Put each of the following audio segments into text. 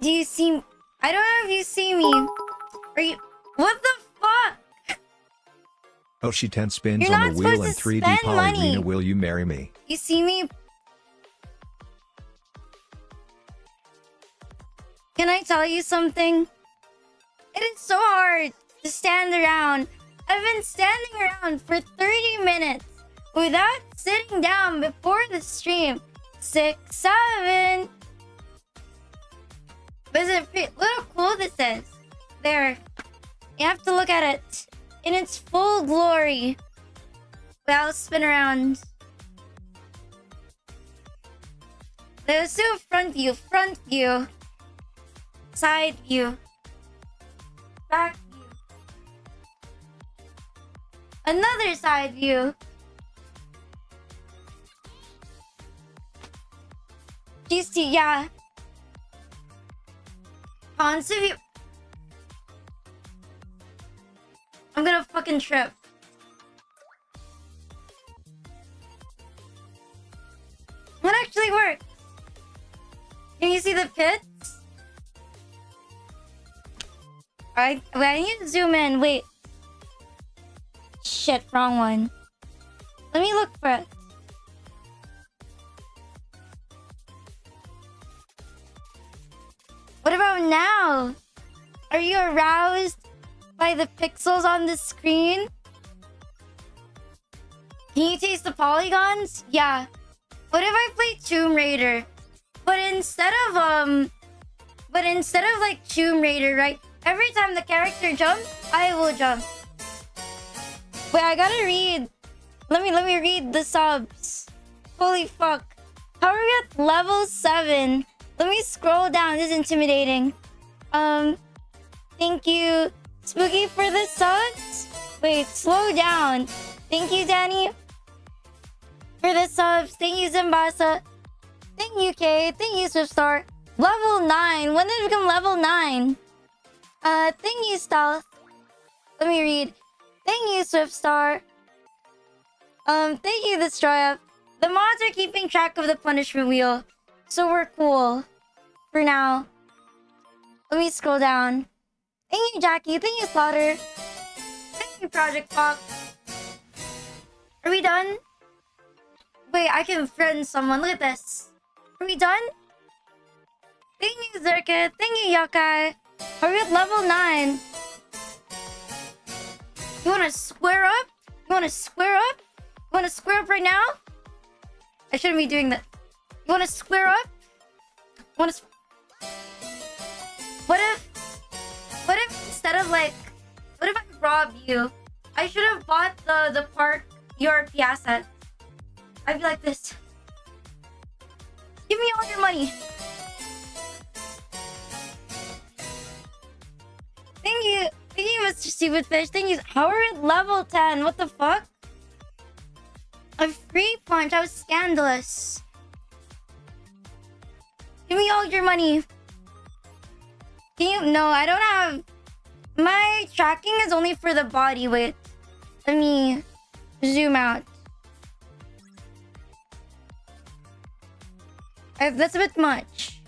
Do you see? I don't know if you see me. Are you? What the fuck? Oh, she 10 spins You're on not the wheel and supposed to 3D spend poly. money. Rina, will you marry me? You see me? Can I tell you something? It is so hard to stand around. I've been standing around for 30 minutes without sitting down before the stream. 6, 7. But look how cool this is. There. You have to look at it in its full glory. I'll spin around. Let's do front view, side view, back view, another side view. GC, yeah. Ponce view. I'm gonna fucking trip. What actually worked? Can you see the pits? Alright, wait, I need to zoom in. Wait. Shit, wrong one. Let me look for it. What about now? Are you aroused by the pixels on the screen? Can you taste the polygons? Yeah. What if I play Tomb Raider? But instead of like Tomb Raider, right? Every time the character jumps, I will jump. Wait, I gotta read. Let me read the subs. Holy fuck. How are we at level 7? Let me scroll down. This is intimidating. Thank you, Spooky, for the subs. Wait, slow down. Thank you, Danny, for the subs. Thank you, Zimbasa. Thank you, Kay. Thank you, Swiftstar. Level 9. When did it become level 9? Thank you, Stealth. Let me read. Thank you, Swiftstar. Thank you, Destroy Up. The mods are keeping track of the punishment wheel, so we're cool for now. Let me scroll down. Thank you, Jackie. Thank you, Slaughter. Thank you, Project Fox. Are we done? Wait, I can friend someone. Look at this. Are we done? Thank you, Zerka. Thank you, Yokai. Are we at level 9? You wanna square up? You wanna square up? You wanna square up right now? I shouldn't be doing that. You wanna square up? You wanna... What if instead of like, what if I rob you? I should have bought the park ERP asset. I'd be like this. Give me all your money. Thank you, Mr. Stupid Fish. Thank you. How are we at level 10? What the fuck? A free punch. I was scandalous. Give me all your money. Can you? No, I don't have. My tracking is only for the body. Wait. Let me zoom out. That's a bit much.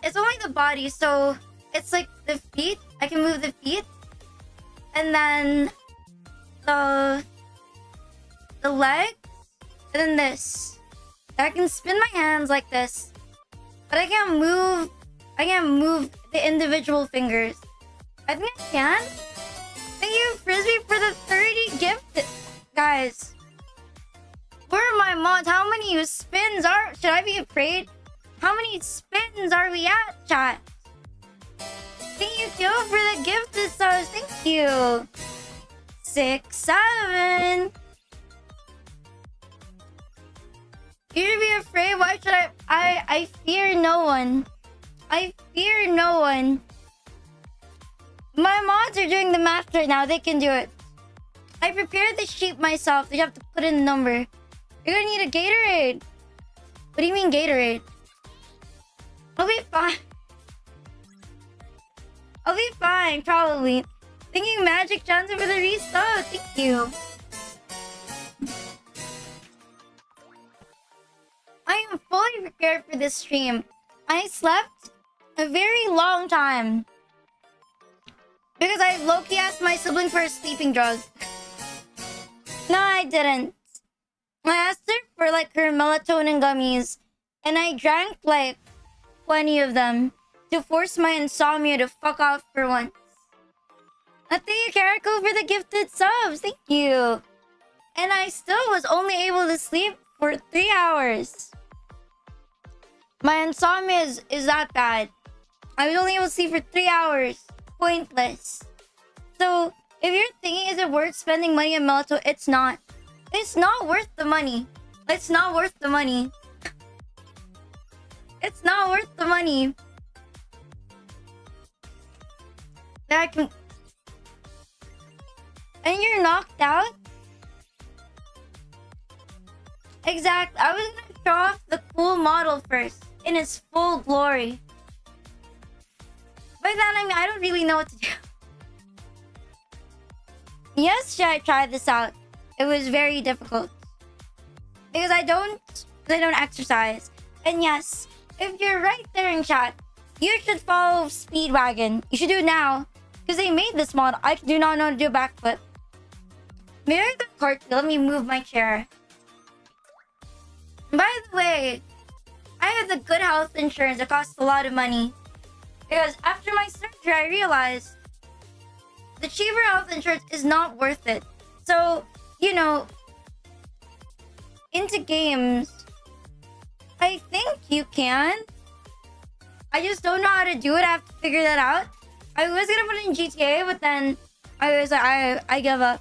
It's only the body, so it's like the feet. I can move the feet, and then the legs, and then this. I can spin my hands like this, but I can't move. I can't move the individual fingers. I think I can. Thank you, Frisbee, for the 30 gift, guys. Where are my mods? How many spins are? Should I be afraid? How many spins are we at, chat? Thank you, Kyo, for the gifted subs. Thank you. 6, 7. You should be afraid. Why should I fear no one. I fear no one. My mods are doing the math right now. They can do it. I prepared the sheep myself. You have to put in the number. You're gonna need a Gatorade. What do you mean Gatorade? I'll be fine. I'll be fine, probably. Thank you, Magic Johnson, for the restart. Thank you. I am fully prepared for this stream. I slept a very long time. Because I low-key asked my sibling for a sleeping drug. No, I didn't. I asked her for like her melatonin gummies. And I drank like 20 of them to force my insomnia to fuck off for once. Thank you, Karako, for the gifted subs. Thank you. And I still was only able to sleep for 3 hours. My insomnia is that bad. I was only able to sleep for 3 hours. Pointless. So, if you're thinking, is it worth spending money on melatonin? It's not. It's not worth the money. It's not worth the money. It's not worth the money. I can... And you're knocked out? Exactly. I was gonna show off the cool model first. In its full glory. By then, I mean, I don't really know what to do. Yes, should I try this out? It was very difficult. Because I don't exercise. And yes, if you're right there in chat, you should follow Speedwagon. You should do it now. Because they made this model. I do not know how to do a backflip. Maybe I can cartwheel. Let me move my chair. By the way, I have the good health insurance. It costs a lot of money. Because after my surgery, I realized the cheaper health insurance is not worth it. So, you know, into games, I think you can. I just don't know how to do it. I have to figure that out. I was gonna put it in GTA, but then I was like, I give up.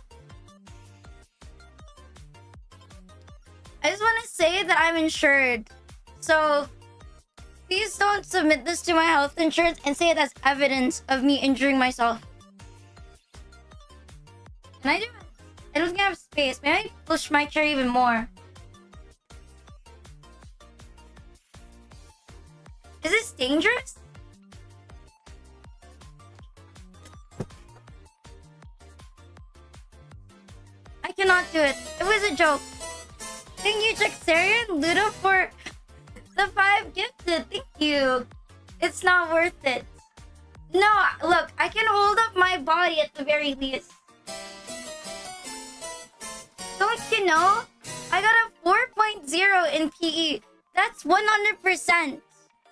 I just want to say that I'm insured. So, please don't submit this to my health insurance and say it as evidence of me injuring myself. Can I do it? I don't think I have space. Maybe I push my chair even more. Is this dangerous? I cannot do it. It was a joke. Thank you, Jaxarian Ludo, for the 5 gifted. Thank you. It's not worth it. No, look, I can hold up my body at the very least. Don't you know? I got a 4.0 in PE. That's 100%.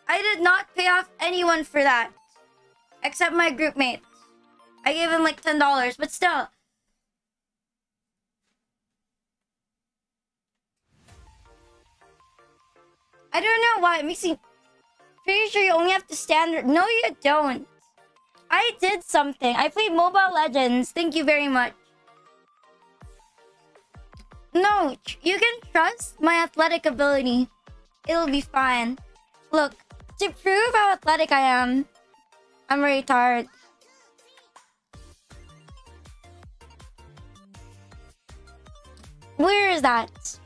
I did not pay off anyone for that. Except my group mate. I gave him like $10, but still. I don't know why. It makes me pretty sure you only have to stand there. No, you don't. I did something. I played Mobile Legends. Thank you very much. No, you can trust my athletic ability. It'll be fine. Look, to prove how athletic I am, I'm very tired. Where is that?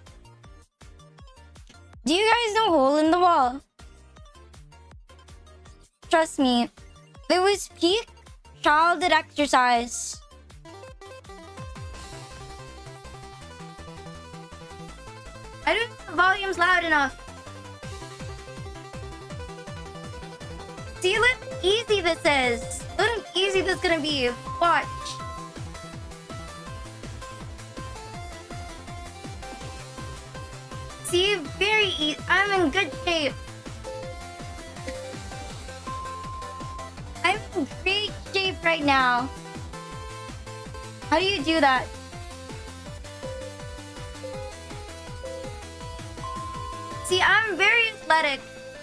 Do you guys know Hole in the Wall? Trust me, it was peak childhood exercise. I don't think the volume's loud enough. See, look how easy this is. Look how easy this is gonna be. Watch. See, very easy. I'm in good shape. I'm in great shape right now. How do you do that? See, I'm very athletic.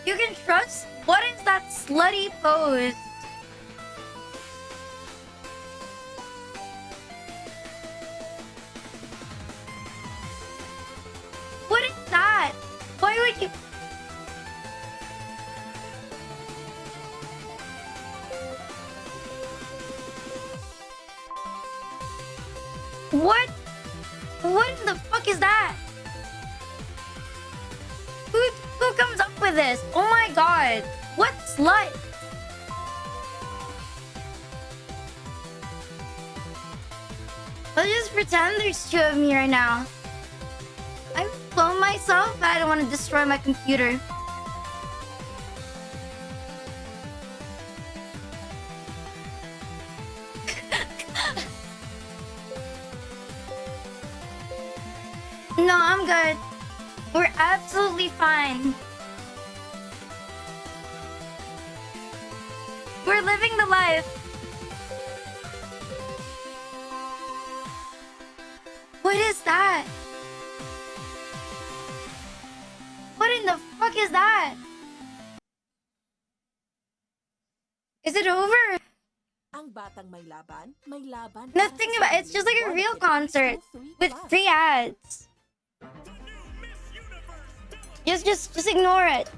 You can trust. What is that slutty pose? What is that? Why would you... What? What in the fuck is that? Who comes up with this? Oh my god. What slut? I'll just pretend there's two of me right now. I'm clone myself, but I don't want to destroy my computer. No, I'm good. We're absolutely fine. We're living the life. What is that? What in the fuck is that? Is it over? Ang batang may laban, may laban. Nothing about it's just like a real concert with free ads. Just ignore it.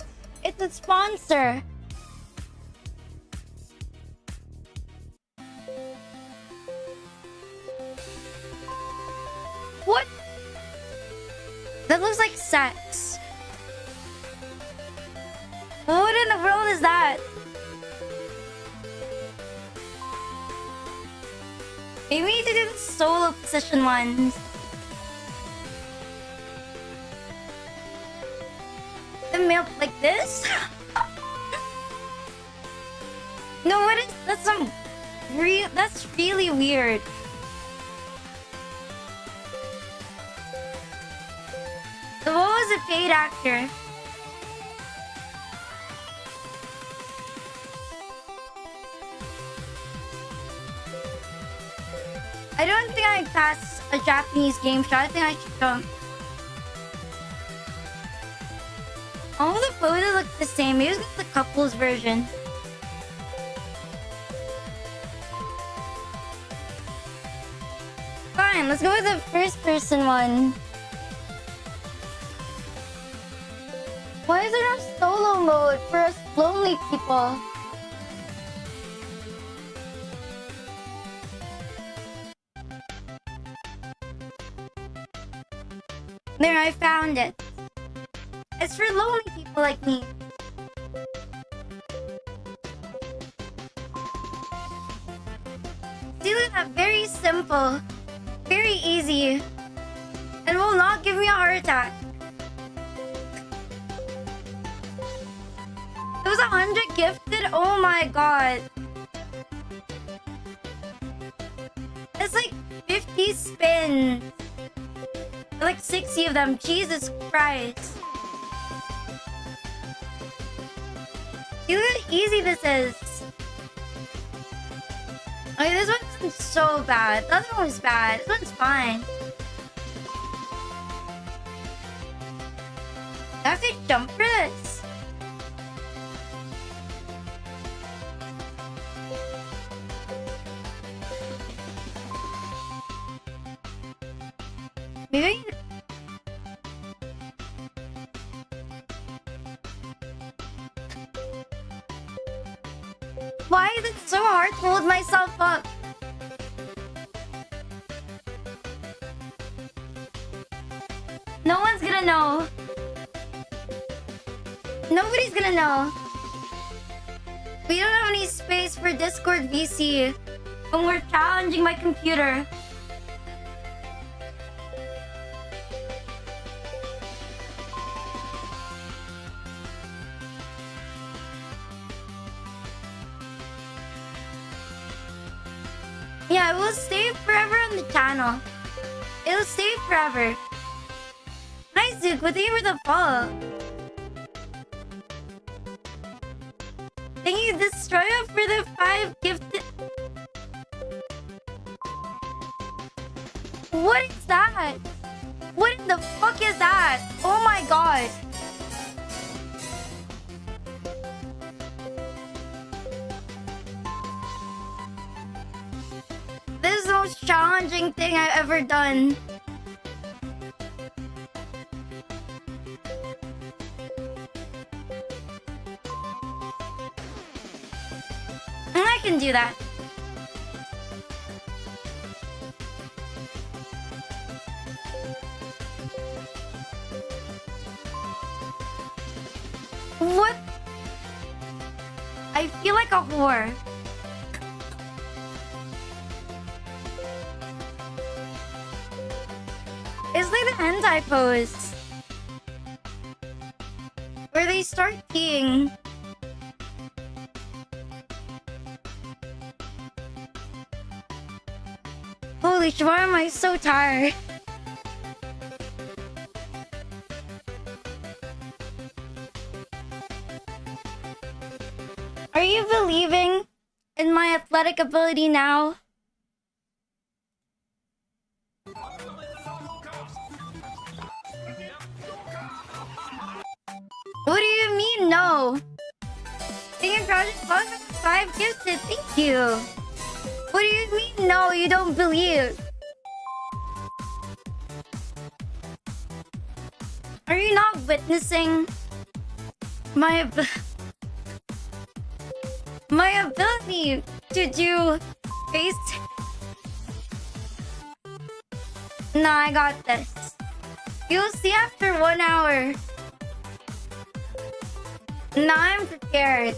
It's a sponsor. What? That looks like sex. What in the world is that? Maybe we need to do the solo position ones. The milk like this? No, what is that's some real that's really weird. The wall is a paid actor. I don't think I pass a Japanese game show. I think I should jump. All the photos look the same. Maybe it's the couples version. Fine, let's go with the first person one. Why is there no solo mode for us lonely people? There, I found it. It's for lonely people like me. Do that very simple, very easy, and will not give me a heart attack. It was 100 gifted? Oh my god. It's like 50 spins. Like 60 of them. Jesus Christ. See look how easy this is. Okay, this one isn't so bad. The other one was bad. This one's fine. That to jump for this? Maybe. Why is it so hard to hold myself up? No one's gonna know. Nobody's gonna know. We don't have any space for Discord VC when we're challenging my computer. Yeah, it will stay forever on the channel. It'll stay forever. Hi, Zook, thank you for the follow. Thank you, Destroyer, for the 5 gifted. What is that? What in the fuck is that? Oh my god. This is the most challenging thing I've ever done. And I can do that. What? I feel like a whore. It's like the hentai pose. Where they start peeing. Holy shit, why am I so tired? Are you believing in my athletic ability now? What do you mean, no? Thank you, Project 5 gifted. Thank you. What do you mean, no? You don't believe? Are you not witnessing my ability to do face? Nah, I got this. You'll see after 1 hour. Nah, I'm prepared.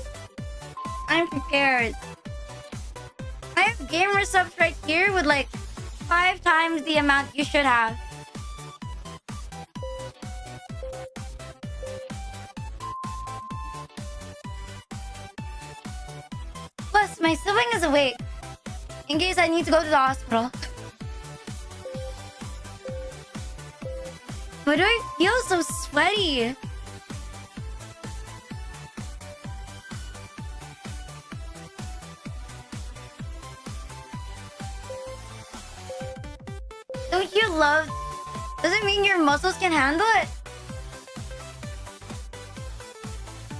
I'm prepared. I have gamer subs right here with like 5 times the amount you should have. Plus, my sibling is awake in case I need to go to the hospital. Why do I feel so sweaty? Don't you love? Does it mean your muscles can handle it?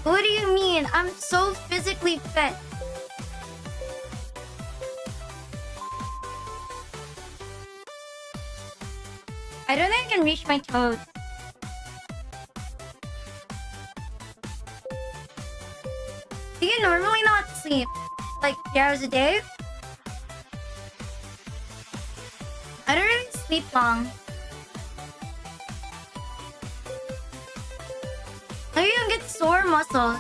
What do you mean? I'm so physically fit. I don't think I can reach my toes. Do you normally not sleep like 3 hours a day? I don't really sleep long. How are you gonna get sore muscles?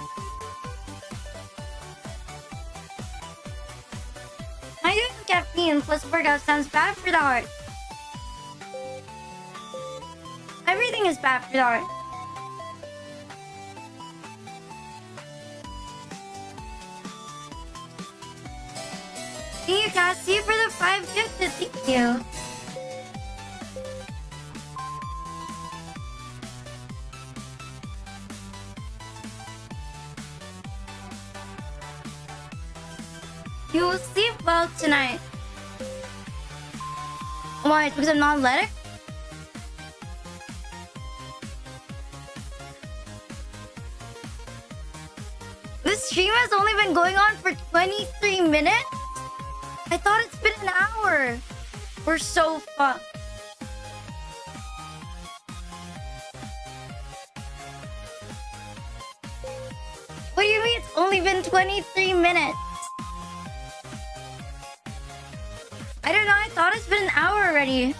I do caffeine plus workout sounds bad for the heart. Everything is bad for the heart. Thank you, Cassie, for the 5 gifted. Thank you. You will sleep well tonight. Why? Because I'm not athletic? This stream has only been going on for 23 minutes? I thought it's been an hour. We're so fucked. What do you mean it's only been 23 minutes? I don't know, I thought it's been an hour already.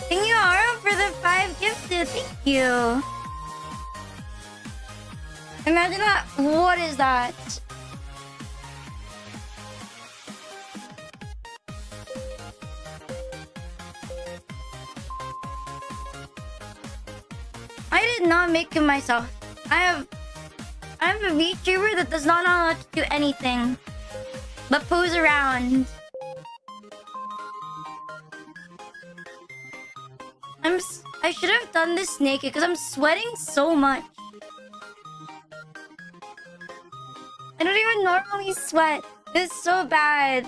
Thank you, Aro, for the 5 gifted. Thank you. Imagine that. What is that? I did not make it myself. I'm a VTuber that does not know how to do anything but pose around. I should have done this naked because I'm sweating so much. I don't even normally sweat. It's so bad.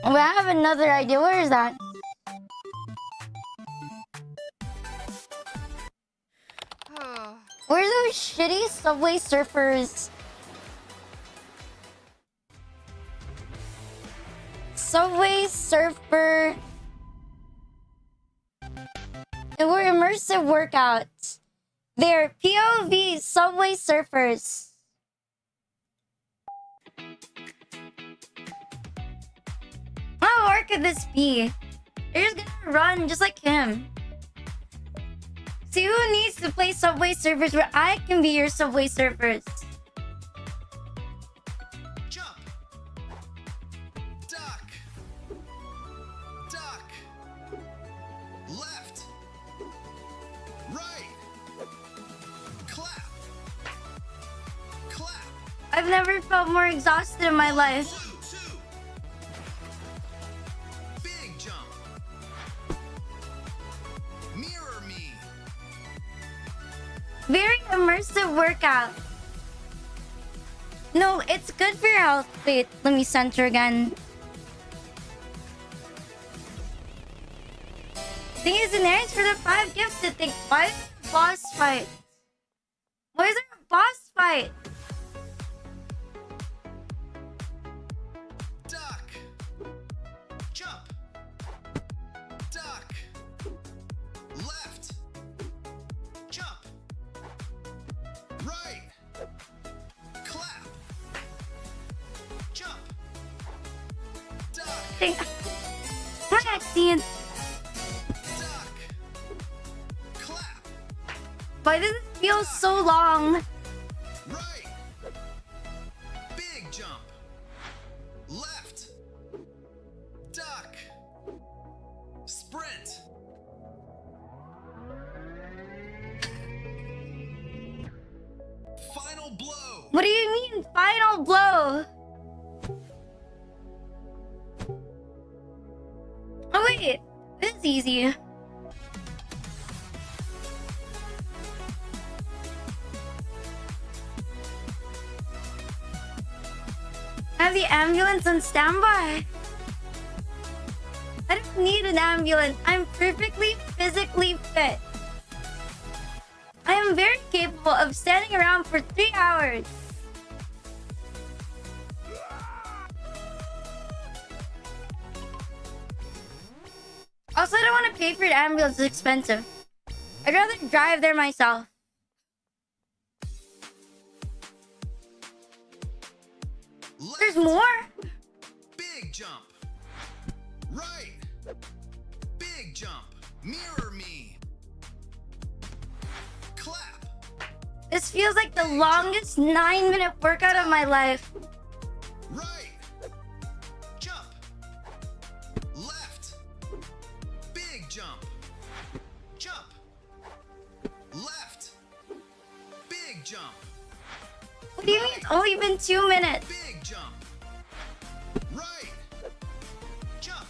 Oh, I have another idea. Where is that? Where are those shitty Subway Surfers? Subway Surfer. They were immersive workouts. They're POV Subway Surfers. How hard could this be? They're just gonna run just like him. See who needs to play Subway Surfers where I can be your Subway Surfers. Jump. Duck. Duck. Left. Right. Clap. Clap. I've never felt more exhausted in my life. Two. Big jump. Mirror me. Very immersive workout. No, it's good for your health. Wait, let me center again. Thing is, in there is for the 5 gifts to think. Why is there a boss fight? Why is there a boss fight? Duck. Jump. Duck. Left. Jump. Right. Clap. Jump. Duck. Vaccine. Duck. Clap. Why does it feel so long? Right. Big jump. Left. Duck. Sprint. Final blow. What do you mean, final blow? Oh wait, this is easy. I have the ambulance on standby. I don't need an ambulance. I'm perfectly physically fit. I am very capable of standing around for 3 hours. Also, I don't want to pay for an ambulance. It's expensive. I'd rather drive there myself. There's more? Big jump. Right. Big jump. Mirror me. Clap. This feels like the longest 9-minute workout of my life. Right. Jump. Left. Big jump. Jump. Left. Big jump. What do you mean it's only been 2 minutes? Big jump. Right. Jump.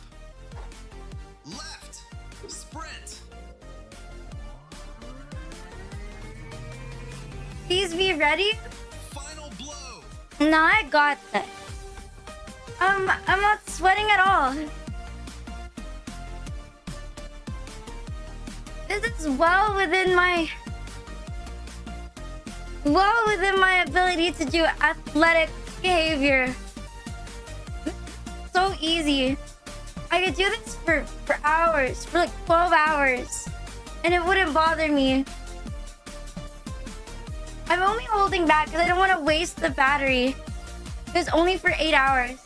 Left. Sprint. Please be ready. Final blow. No, I got this. I'm not sweating at all. This is well within my ability to do athletic behavior. So easy. I could do this for hours, for like 12 hours, and it wouldn't bother me. I'm only holding back because I don't want to waste the battery. It's only for 8 hours.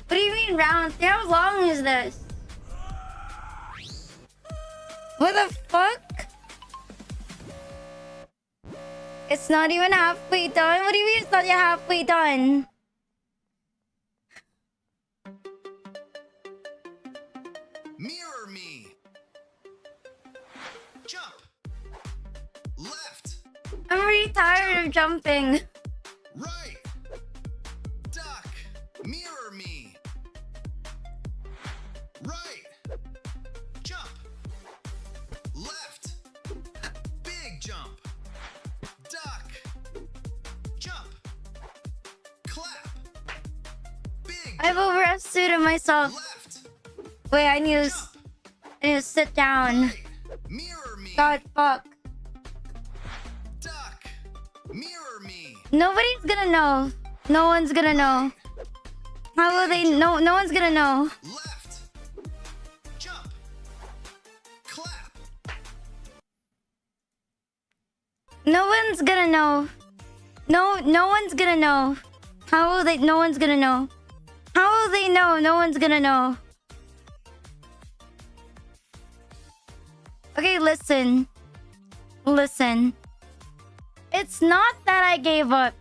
What do you mean round? How long is this? What the fuck? It's not even halfway done? What do you mean it's not yet halfway done? Mirror me. Jump. Left. I'm already tired of jumping. Right. Duck. Mirror me. Right. Jump. Left. Big jump. Duck. Jump. Clap. Big I've jump. overestimated myself. Left. Wait, I need Jump. to sit down. Right. Mirror me. God, fuck. Duck. Mirror me. Nobody's gonna know. No one's gonna know. How will they know? No one's gonna know. Left. Jump. Clap. No one's gonna know. No one's gonna know. How will they? No one's gonna know. How will they know? No one's gonna know. Okay, listen. Listen. It's not that I gave up.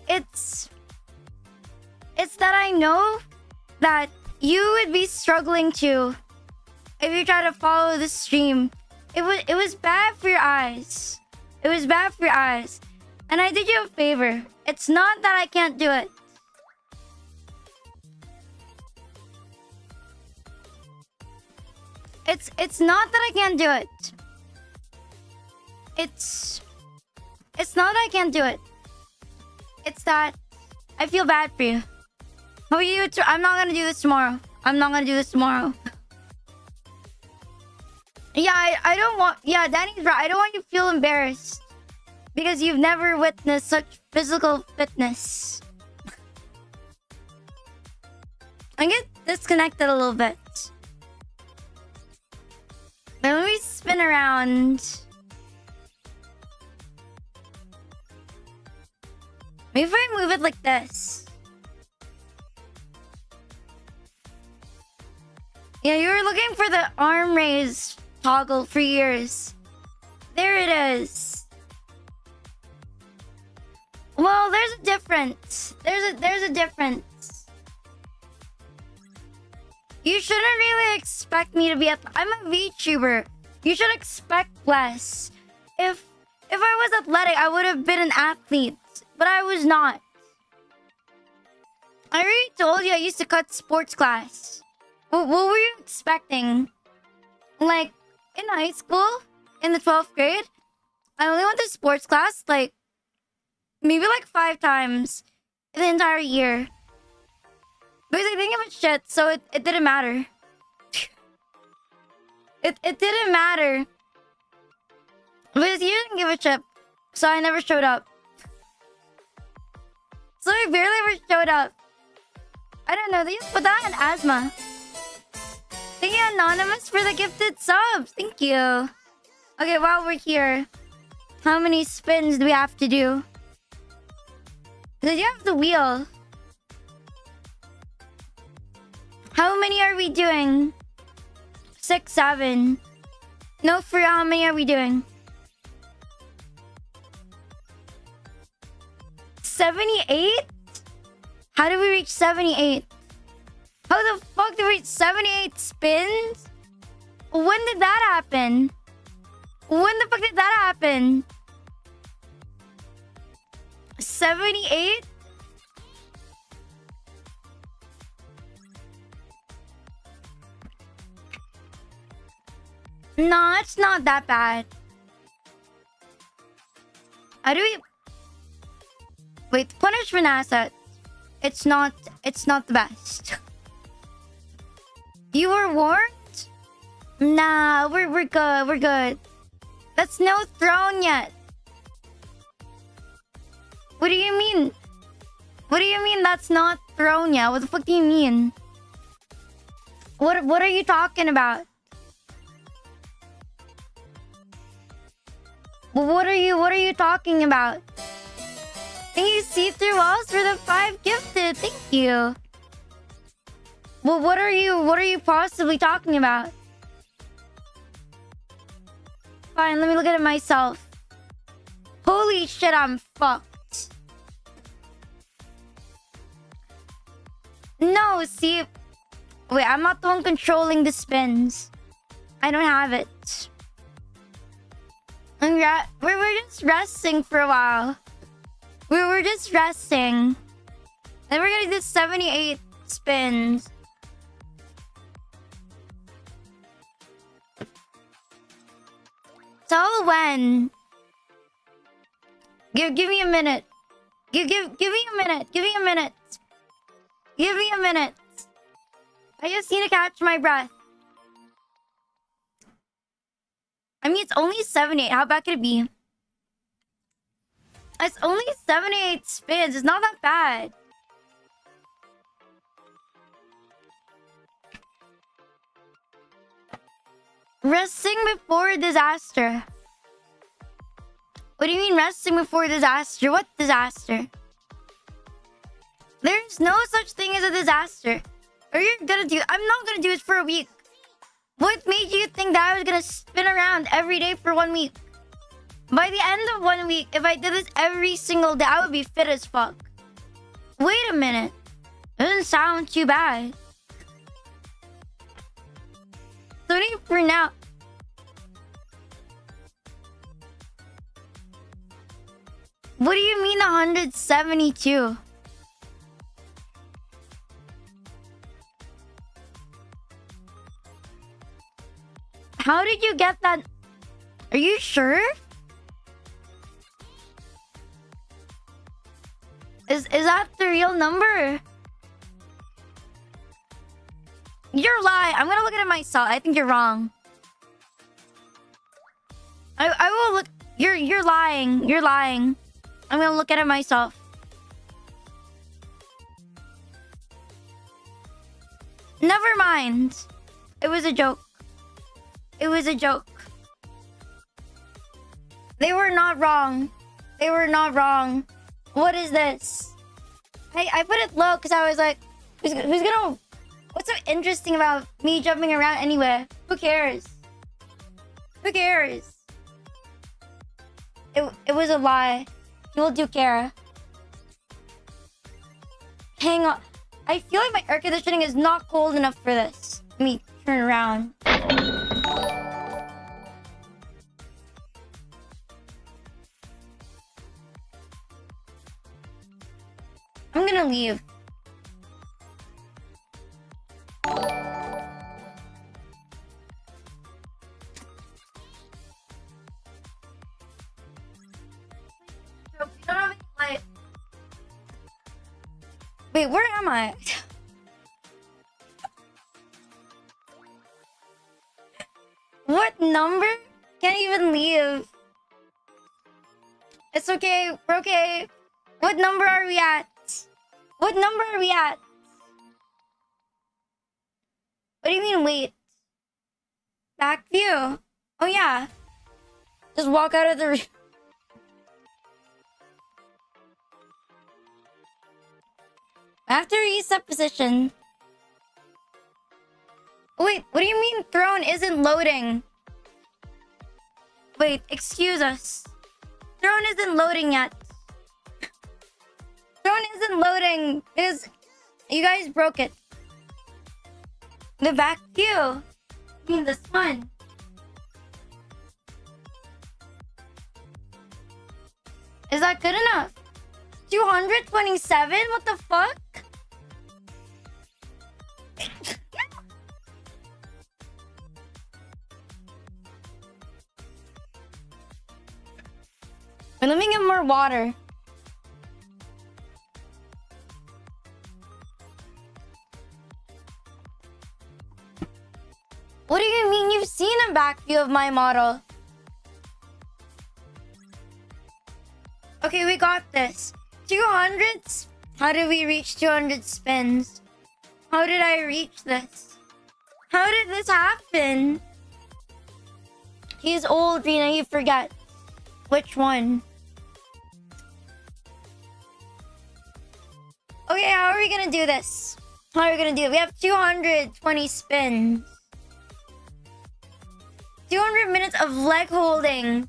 It's that I know that you would be struggling too if you try to follow the stream. It was bad for your eyes. It was bad for your eyes. And I did you a favor. It's not that I can't do it. It's not that I can't do it. It's not that I can't do it. It's that I feel bad for you. How are you? I'm not gonna do this tomorrow. I'm not gonna do this tomorrow. Yeah, I don't want... Yeah, Danny's right. I don't want you to feel embarrassed. Because you've never witnessed such physical fitness. I get disconnected a little bit. Now let me spin around. Maybe if I move it like this. Yeah, you were looking for the arm raise toggle for years. There it is. Well, there's a difference. There's a difference. You shouldn't really expect me to be I'm a VTuber. You should expect less. If I was athletic, I would have been an athlete. But I was not. I already told you I used to cut sports class. What were you expecting? Like, in high school, in the 12th grade, I only went to sports class, like, maybe like 5 times in the entire year. Because I didn't give a shit, so it didn't matter. it didn't matter. Because you didn't give a shit, so I never showed up. So I barely ever showed up. I don't know, they just put that in asthma. Thank you, Anonymous, for the gifted subs. Thank you. Okay, while we're here, how many spins do we have to do? Because you have the wheel. How many are we doing? 6, 7. No, for how many are we doing? 78? How did we reach 78? How the fuck did we reach 78 spins? When did that happen? When the fuck did that happen? 78? No, it's not that bad. How do we... Wait, punishment asset. it's not the best. You were warned? Nah, we're good, we're good. That's no throne yet. What do you mean? What do you mean that's not throne yet? What the fuck do you mean? What are you talking about? What are you talking about? Can you see through walls for the 5 gifted? Thank you. Well, what are you possibly talking about? Fine, let me look at it myself. Holy shit, I'm fucked. No, see, wait, I'm not the one controlling the spins. I don't have it. We're just resting for a while. We're just resting. Then we're gonna do 78 spins. Tell when. Give me a minute. Give me a minute. Give me a minute. Give me a minute. I just need to catch my breath. I mean, it's only 78. How bad could it be? It's only 78 spins. It's not that bad. Resting before disaster. What do you mean resting before disaster? What disaster? There's no such thing as a disaster. Are you gonna do? I'm not gonna do it for a week. What made you think that I was gonna spin around every day for 1 week? By the end of 1 week, if I did this every single day, I would be fit as fuck. Wait a minute. It doesn't sound too bad. So for now. What do you mean 172? How did you get that? Are you sure? Is that the real number? You're lying. I'm gonna look at it myself. I think you're wrong. I will look. You're lying. You're lying. I'm gonna look at it myself. Never mind. It was a joke. It was a joke. They were not wrong. They were not wrong. What is this? I put it low because I was like, who's gonna... What's so interesting about me jumping around anyway? Who cares? Who cares? It was a lie. You'll do Kara. Hang on. I feel like my air conditioning is not cold enough for this. Let me turn around. I'm gonna leave. Wait, where am I? What number? Can't even leave. It's okay. We're okay. What number are we at? What number are we at? What do you mean, wait? Back view. Oh, yeah. Just walk out of the room. I have to reset position. Wait, what do you mean throne isn't loading? Wait, excuse us. Throne isn't loading yet. Throne isn't loading because you guys broke it. The back view. I mean this one. Is that good enough? 227? What the fuck? Wait, let me get more water. What do you mean? You've seen a back view of my model. Okay, we got this. 200? How did we reach 200 spins? How did I reach this? How did this happen? He's old, Rina. You forget. Which one? Okay, how are we gonna do this? How are we gonna do it? We have 220 spins. 200 minutes of leg holding.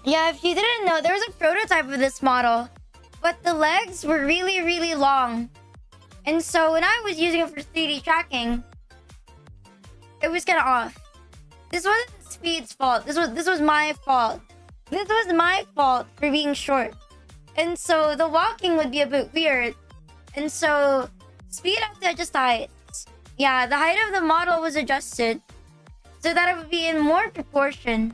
Yeah, if you didn't know, there was a prototype of this model, but the legs were really, really long. And so when I was using it for 3D tracking, it was kind of off. This wasn't Speed's fault. This was my fault. This was my fault for being short. And so the walking would be a bit weird. And so Speed had to adjust the height. Yeah, the height of the model was adjusted so that it would be in more proportion.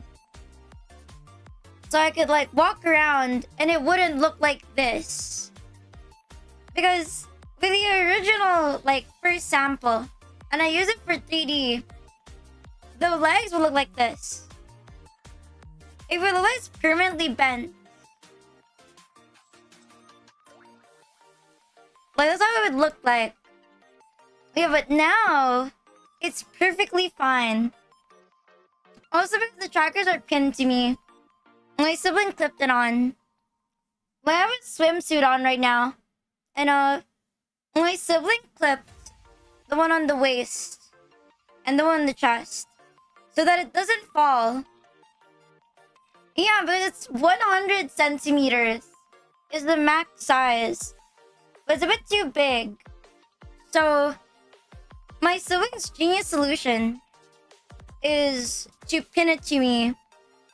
So I could like walk around and it wouldn't look like this. Because with the original like first sample, and I use it for 3D, the legs would look like this. If the legs permanently bent, like that's how it would look like. Yeah, but now it's perfectly fine. Also because the trackers are pinned to me. My sibling clipped it on. I have a swimsuit on right now. And my sibling clipped the one on the waist and the one on the chest so that it doesn't fall. Yeah, but it's 100 centimeters is the max size. But it's a bit too big. So my sibling's genius solution is to pin it to me.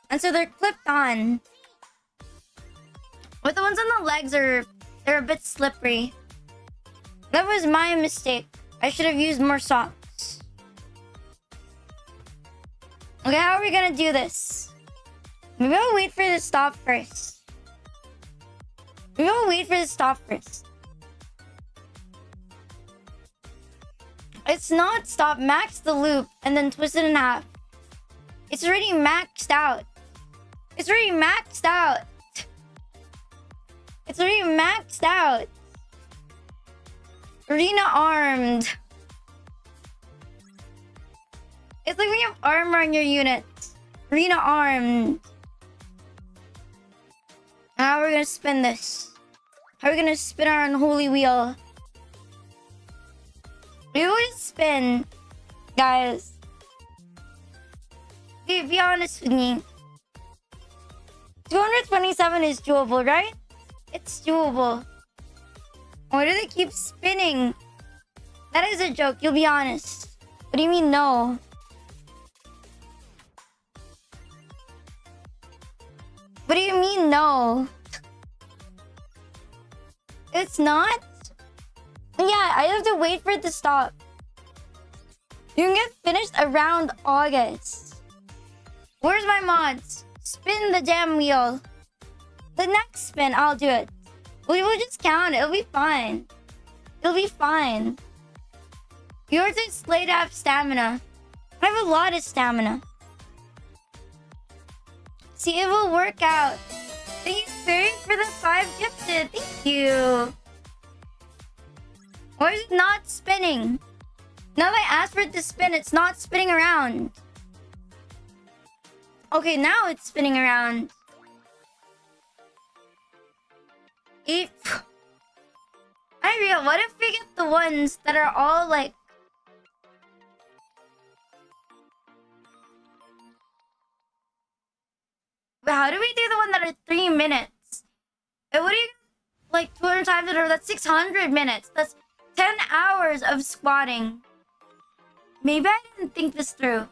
And so they're clipped on. But the ones on the legs they're a bit slippery. That was my mistake. I should have used more socks. Okay, how are we gonna do this? Maybe I'll wait for the stop first. Maybe I'll wait for the stop first. It's not stop, max the loop and then twist it in half. It's already maxed out. It's already maxed out. It's already maxed out. Rina armed. It's like when you have armor on your unit. Rina armed. How are we gonna spin this? How are we gonna spin our unholy wheel? We would spin, guys. Be honest with me. 227 is doable, right? It's doable. Why do they keep spinning? That is a joke, you'll be honest. What do you mean no? What do you mean no? It's not? Yeah, I have to wait for it to stop. You can get finished around August. Where's my mods? Spin the damn wheel. The next spin, I'll do it. We will just count it. It'll be fine. It'll be fine. Yours is slay to have stamina. I have a lot of stamina. See, it will work out. Thank you very for the 5 gifted. Thank you. Why is it not spinning? Now that I asked for it to spin, it's not spinning around. Okay, now it's spinning around. What if we get the ones that are all like... But how do we do the one that are 3 minutes? And what do you... Like 200 times it, or that's 600 minutes. That's 10 hours of squatting. Maybe I didn't think this through.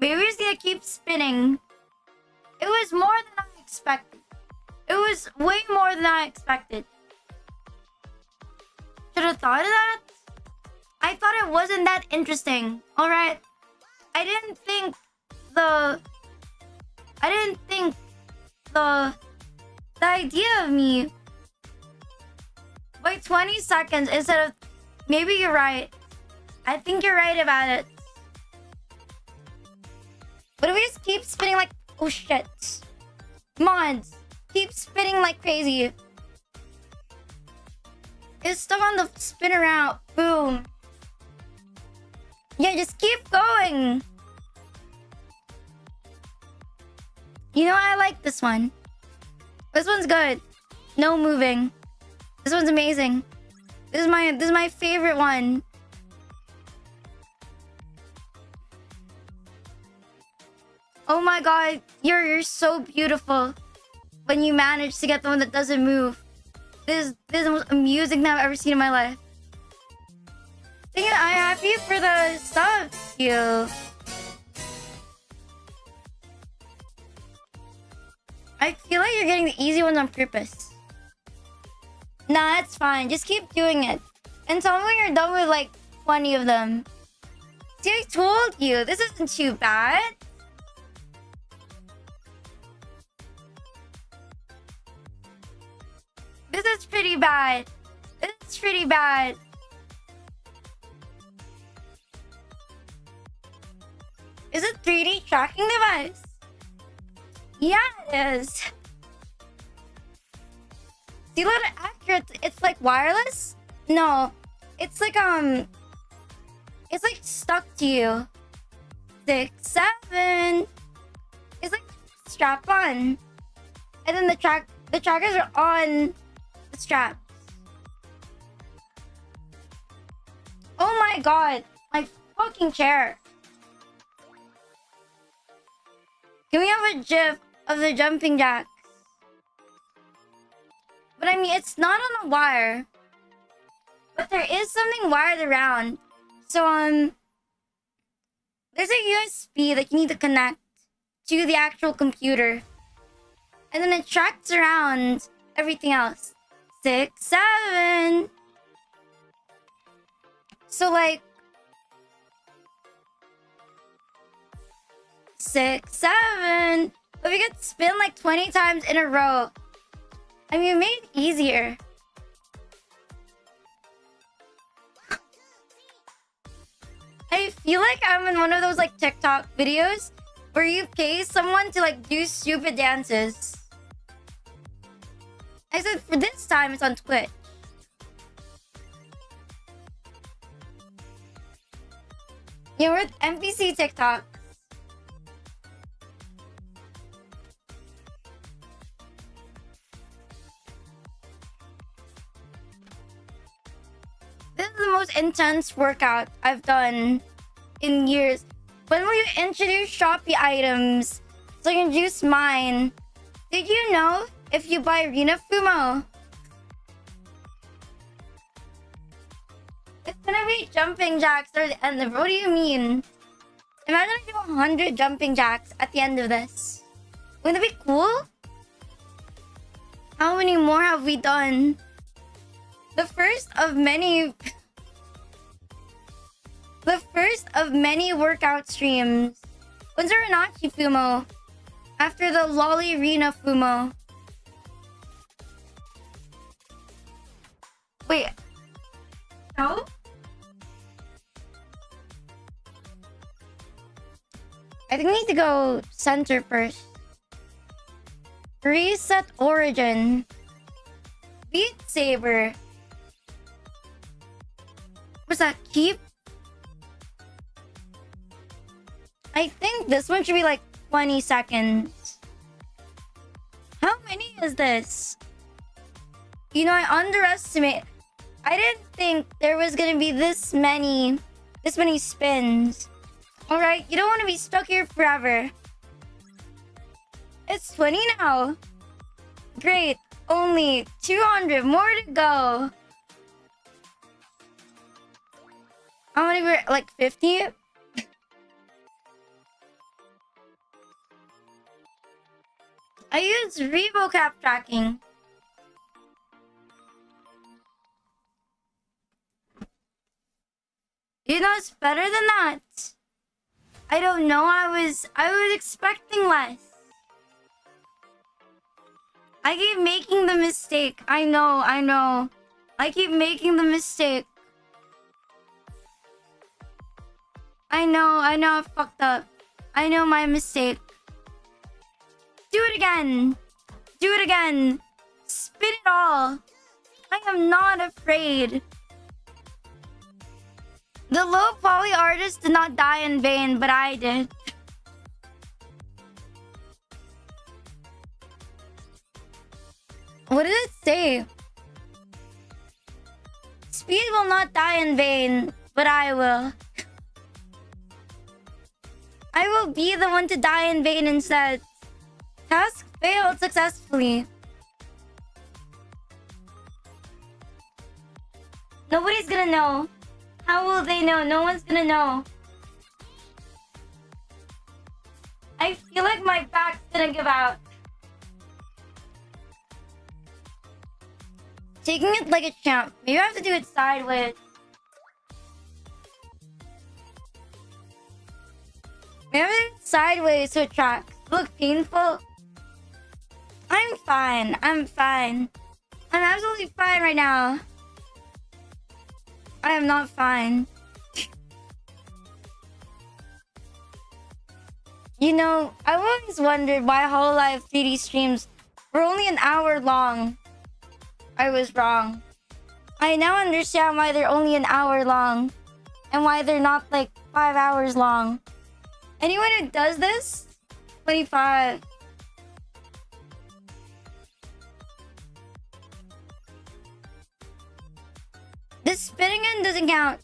Maybe we're just gonna keep spinning. It was more than I expected. It was way more than I expected. Should have thought of that? I thought it wasn't that interesting. Alright. I didn't think the idea of me by 20 seconds instead of... Maybe you're right. I think you're right about it. But if we just keep spinning like... Oh shit. Mods, keep spinning like crazy. It's stuck on the spin around. Boom. Yeah, just keep going. You know, I like this one. This one's good. No moving. This one's amazing. This is my favorite one. Oh my god, you're so beautiful when you manage to get the one that doesn't move. This is the most amusing thing I've ever seen in my life. Thank you, I'm happy for the subs, you. I feel like you're getting the easy ones on purpose. Nah, it's fine. Just keep doing it. And tell me when you're done with like 20 of them. See, I told you. This isn't too bad. This is pretty bad. This is pretty bad. Is it 3D tracking device? Yeah, it is. See, look at accurate. It's like wireless? No. It's like it's like stuck to you. 6, 7. It's like strap on. And then the trackers are on the straps. Oh my god. My fucking chair. Can we have a gif of the jumping jacks? But I mean, it's not on a wire. But there is something wired around. So, there's a USB that you need to connect to the actual computer. And then it tracks around everything else. 6, 7. So, like, 6, 7. But we could spin like 20 times in a row. I mean, it made it easier. I feel like I'm in one of those like TikTok videos where you pay someone to like do stupid dances. I said for this time it's on Twitch. Yeah, we're with NPC TikTok. This is the most intense workout I've done in years. When will you introduce Shopee items so I can juice mine? Did you know if you buy Rina Fumo, it's gonna be jumping jacks at the end of it? What do you mean? Imagine if you do 100 jumping jacks at the end of this. Wouldn't it be cool? How many more have we done? The first of many... the first of many workout streams. When's our Anachi Fumo? After the Lolly Rina Fumo. Wait. No? I think we need to go center first. Reset origin. Beat Saber. What's that? Keep? I think this one should be like 20 seconds. How many is this? You know, I underestimate. I didn't think there was gonna be this many spins. Alright, you don't want to be stuck here forever. It's 20 now. Great. Only 200 more to go. How many were like 50? I use RevoCap tracking. You know, it's better than that. I don't know. I was expecting less. I keep making the mistake. I know. I keep making the mistake. I know, I fucked up. I know my mistake. Do it again. Do it again. Spin it all. I am not afraid. The low poly artist did not die in vain, but I did. What did it say? Speed will not die in vain, but I will. I will be the one to die in vain instead. Task failed successfully. Nobody's gonna know. How will they know? No one's gonna know. I feel like my back's gonna give out. Taking it like a champ. Maybe I have to do it sideways. Maybe I have to do it sideways so it tracks. Look painful. I'm fine. I'm fine. I'm absolutely fine right now. I am not fine. You know, I've always wondered why Hololive 3D streams were only an hour long. I was wrong. I now understand why they're only an hour long. And why they're not like 5 hours long. Anyone who does this? 25. This spinning in doesn't count.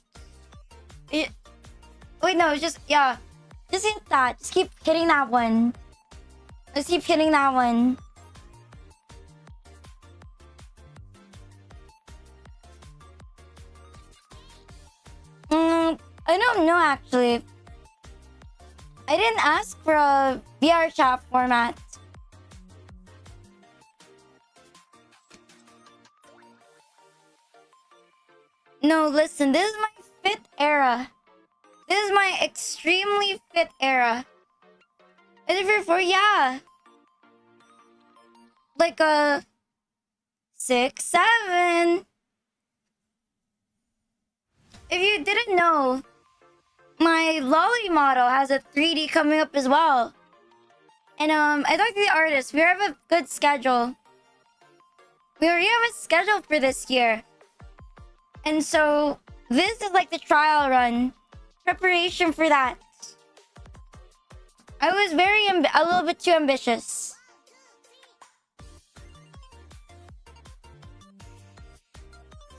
Wait, no, it's just, yeah. Just hit that. Just keep hitting that one. Just keep hitting that one. I don't know actually. I didn't ask for a VR chat format. No, listen, this is my fit era. This is my extremely fit era. Is it for yeah. Like a 6, 7. If you didn't know, my lolly model has a 3D coming up as well. And I talked to the artist. We have a good schedule. We already have a schedule for this year. And so this is like the trial run. Preparation for that. I was a little bit too ambitious.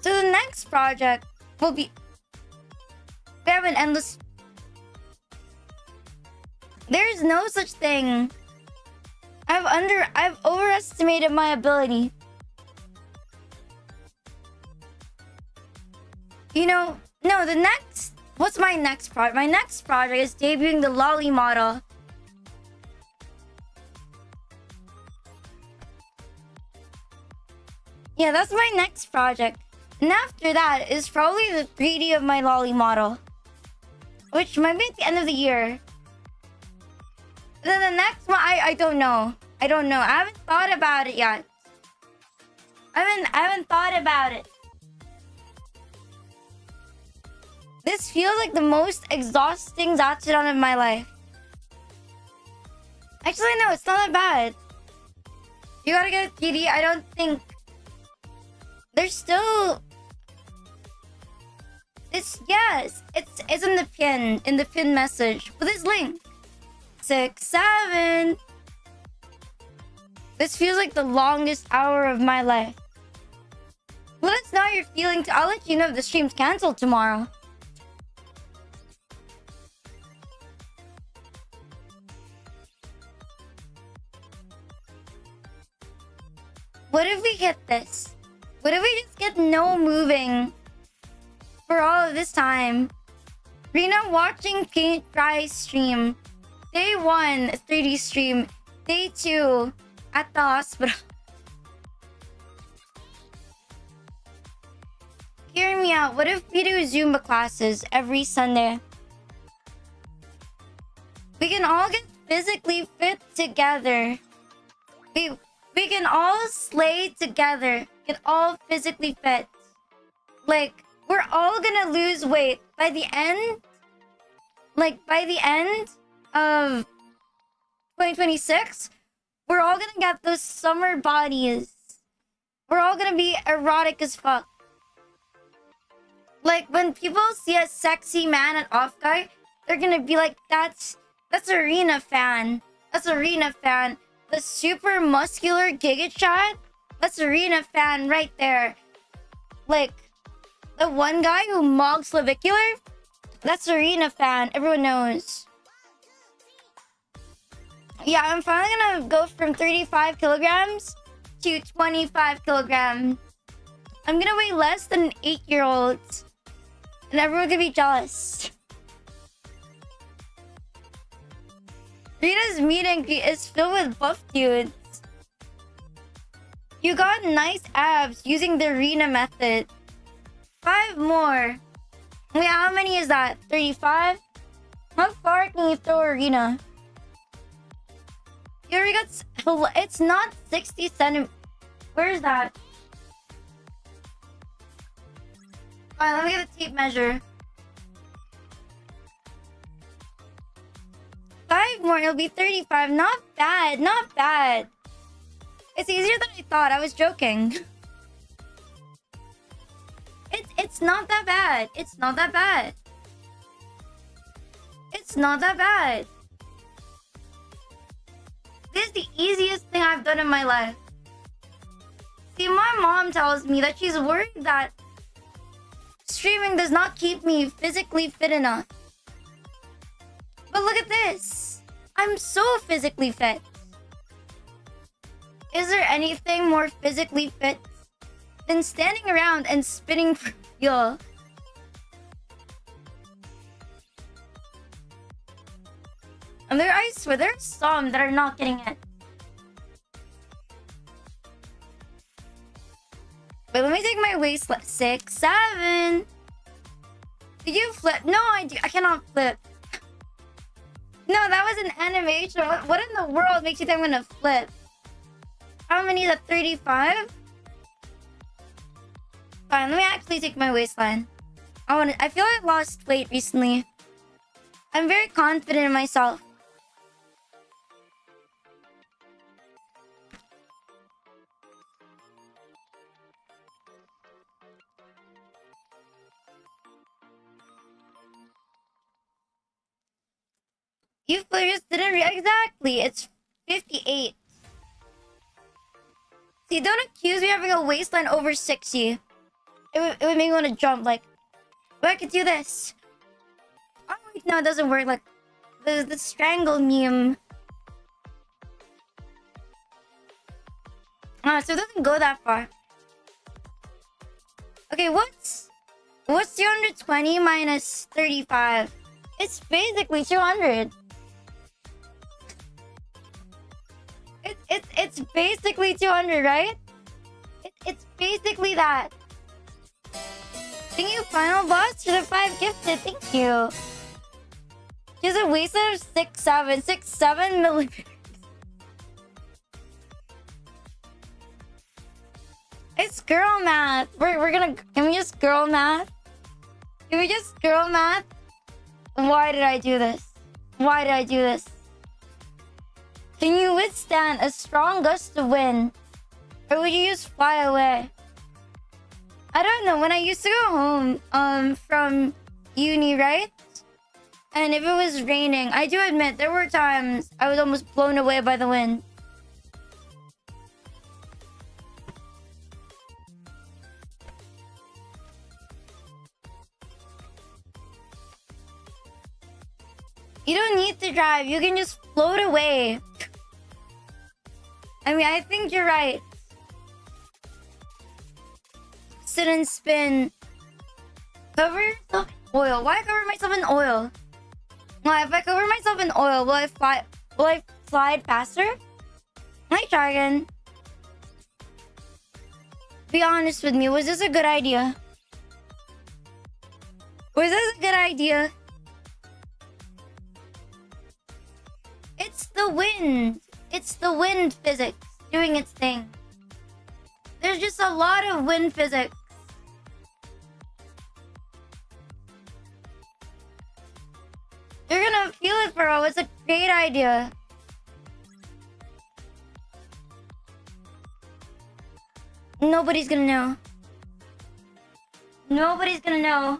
So the next project will be... We have an endless... There's no such thing. I've overestimated my ability. You know, no, the next... What's my next project? My next project is debuting the lolly model. Yeah, that's my next project. And after that is probably the 3D of my lolly model. Which might be at the end of the year. Then the next one, I don't know. I don't know. I haven't thought about it yet. I haven't thought about it. This feels like the most exhausting Zatsudan of my life. Actually, no, it's not that bad. You gotta get a 3D. I don't think... There's still... It's in the pin message with this link. 6, 7. This feels like the longest hour of my life. Let us know how you're feeling. I'll let you know if the stream's canceled tomorrow. What if we hit this? What if we just get no moving for all of this time? Rina watching paint dry stream. Day 1, 3D stream. Day 2, at the hospital. Hear me out. What if we do Zumba classes every Sunday? We can all get physically fit together. We can all slay together. Get all physically fit. Like, we're all gonna lose weight. By the end, like by the end of 2026, we're all gonna get those summer bodies. We're all gonna be erotic as fuck. Like when people see a sexy man at off guard, they're gonna be like, that's a Rina fan. That's a Rina fan. The super muscular Giga Chad, that's a Rina fan right there. Like the one guy who mogs clavicular, that's a Rina fan. Everyone knows. Yeah, I'm finally gonna go from 35 kilograms to 25 kilograms. I'm gonna weigh less than an 8-year-old. And everyone gonna be jealous. Rita's meet and greet is filled with buff dudes. You got nice abs using the Rina method. 5 more. Wait, how many is that? 35? How far can you throw a Rina? You already got... It's not 60 centimeters. Where is that? Alright, let me get a tape measure. 5 more, it'll be 35. Not bad, not bad. It's easier than I thought. I was joking. It's not that bad. It's not that bad. It's not that bad. This is the easiest thing I've done in my life. See, my mom tells me that she's worried that streaming does not keep me physically fit enough. But look at this. I'm so physically fit. Is there anything more physically fit than standing around and spinning for real? And I swear, there's some that are not getting it. Wait, let me take my waist. 6, 7. Did you flip? No, I cannot flip. No, that was an animation. What in the world makes you think I'm gonna flip? How many is that? 35? Fine, let me actually take my waistline. I feel I lost weight recently. I'm very confident in myself. You just didn't exactly. It's 58. See, don't accuse me of having a waistline over 60. It would make me want to jump. Like, oh, I could do this. Oh wait, no, it doesn't work. Like, the strangle meme. Ah, so it doesn't go that far. Okay, what's 220 minus 35? It's basically 200. It's basically 200, right? It's basically that. Thank you, final boss, for the 5 gifted. Thank you. She has a waistline of 6'7", millimeters. It's girl math. We're gonna. Can we just girl math? Can we just girl math? Why did I do this? Why did I do this? Can you withstand a strong gust of wind? Or would you just fly away? I don't know. When I used to go home from uni, right? And if it was raining, I do admit there were times I was almost blown away by the wind. You don't need to drive. You can just float away. I mean, I think you're right. Sit and spin. Cover yourself in oil. Why cover myself in oil? Why, if I cover myself in oil, will I fly? Will I slide faster? Let me try again. Be honest with me. Was this a good idea? Was this a good idea? It's the wind. It's the wind physics doing its thing. There's just a lot of wind physics. You're gonna feel it, bro. It's a great idea. Nobody's gonna know. Nobody's gonna know.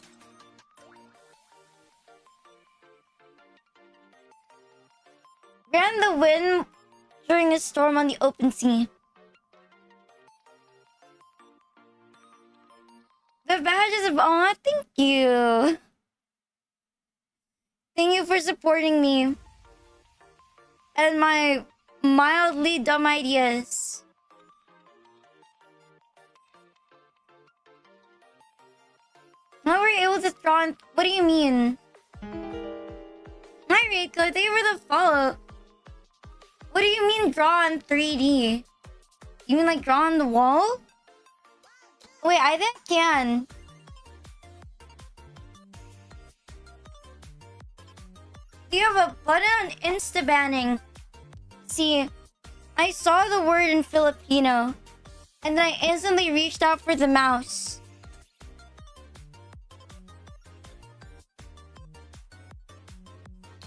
Ran the wind during a storm on the open sea. The badges of aw, thank you. Thank you for supporting me. And my mildly dumb ideas. How were you able to draw on... What do you mean? Hi, Rico. Thank you for the follow. What do you mean draw on 3D? You mean like draw on the wall? Wait, I think I can. Do you have a button on Insta banning? See, I saw the word in Filipino, and then I instantly reached out for the mouse.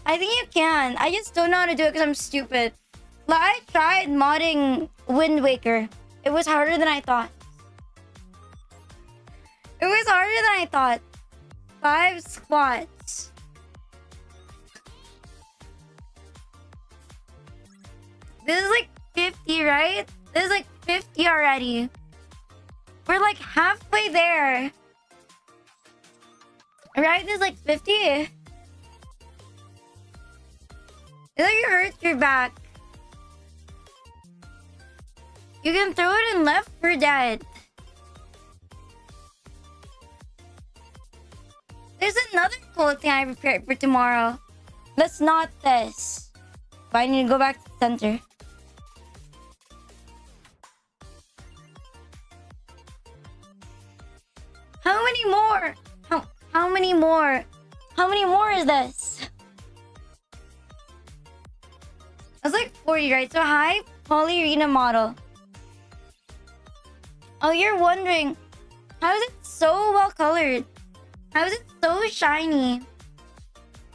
I think you can. I just don't know how to do it because I'm stupid. Like, I tried modding Wind Waker. It was harder than I thought. It was harder than I thought. 5 squats. This is like 50, right? This is like 50 already. We're like halfway there. Right? This is like 50. It's like you hurt your back. You can throw it in left for dead. There's another cool thing I prepared for tomorrow. That's not this. But I need to go back to the center. How many more? How many more? How many more is this? That's like 40, right? So hi, Poly Rina model. Oh, you're wondering, how is it so well colored? How is it so shiny?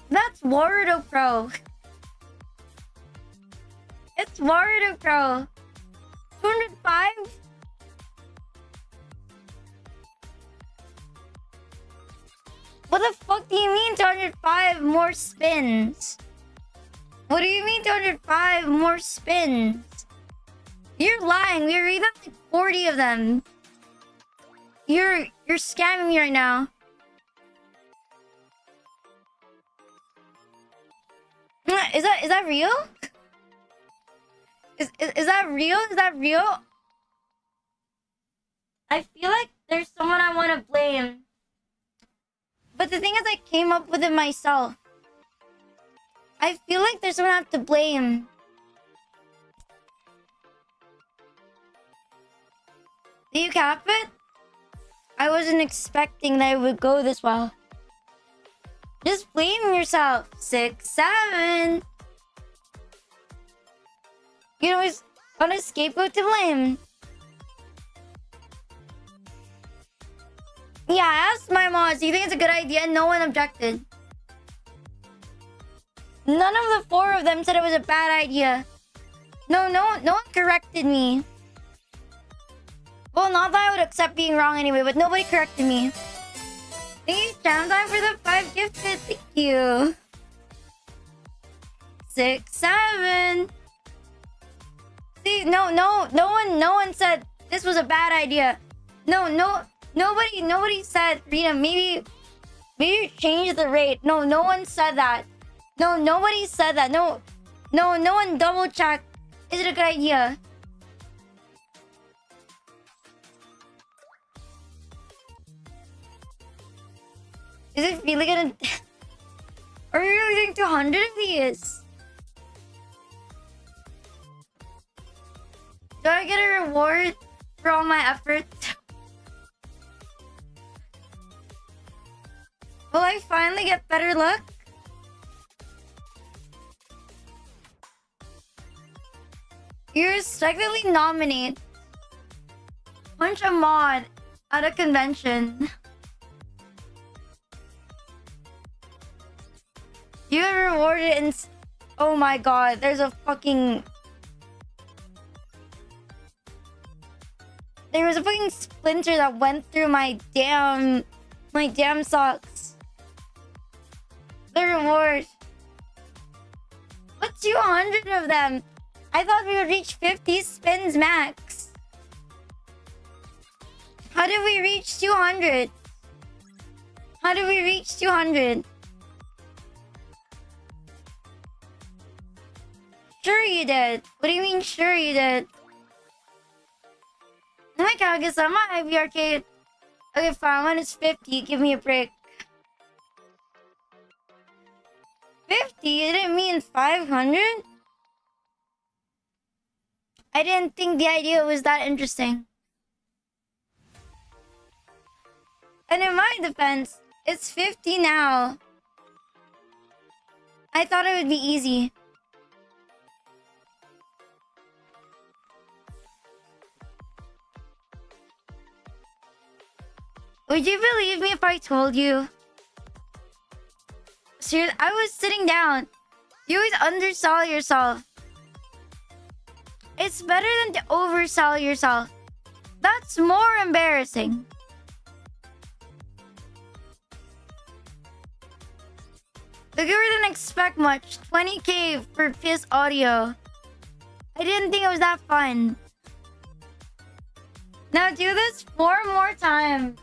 That's Warudo Pro. It's Warudo Pro. 205? What the fuck do you mean 205 more spins? What do you mean 205 more spins? You're lying. We already have like 40 of them. You're scamming me right now. Is that real? Is that real? Is that real? I feel like there's someone I want to blame. But the thing is, I came up with it myself. I feel like there's someone I have to blame. Do you cap it? I wasn't expecting that it would go this well. Just blame yourself. 6, 7. You know, always on a scapegoat to blame. Yeah, I asked my mods, do you think it's a good idea? No one objected. None of the 4 of them said it was a bad idea. No one corrected me. Well, not that I would accept being wrong anyway, but nobody corrected me. Thank you, Jam Time, for the 5 gifted. Thank you. 6, 7. See, no one said this was a bad idea. Nobody said, Rina, maybe change the rate. No one said that. No, nobody said that. No one double checked. Is it a good idea? Is it really gonna... Are we really doing 200 of these? Do I get a reward for all my effort? Will I finally get better luck? You respectively nominate Punch a mod at a convention. You got rewarded in... Oh my god, there's a fucking... There was a fucking splinter that went through my damn socks. The reward. What 200 of them? I thought we would reach 50 spins max. How did we reach 200? How did we reach 200? Sure you did. What do you mean sure you did? Hi Kaguya-sama, Ivy Arcade. Okay, fine. When it's 50, give me a break. 50? You didn't mean 500? I didn't think the idea was that interesting. And in my defense, it's 50 now. I thought it would be easy. Would you believe me if I told you? Seriously, I was sitting down. You always undersell yourself. It's better than to oversell yourself. That's more embarrassing. The viewer didn't expect much. 20k for PS Audio. I didn't think it was that fun. Now do this 4 more times.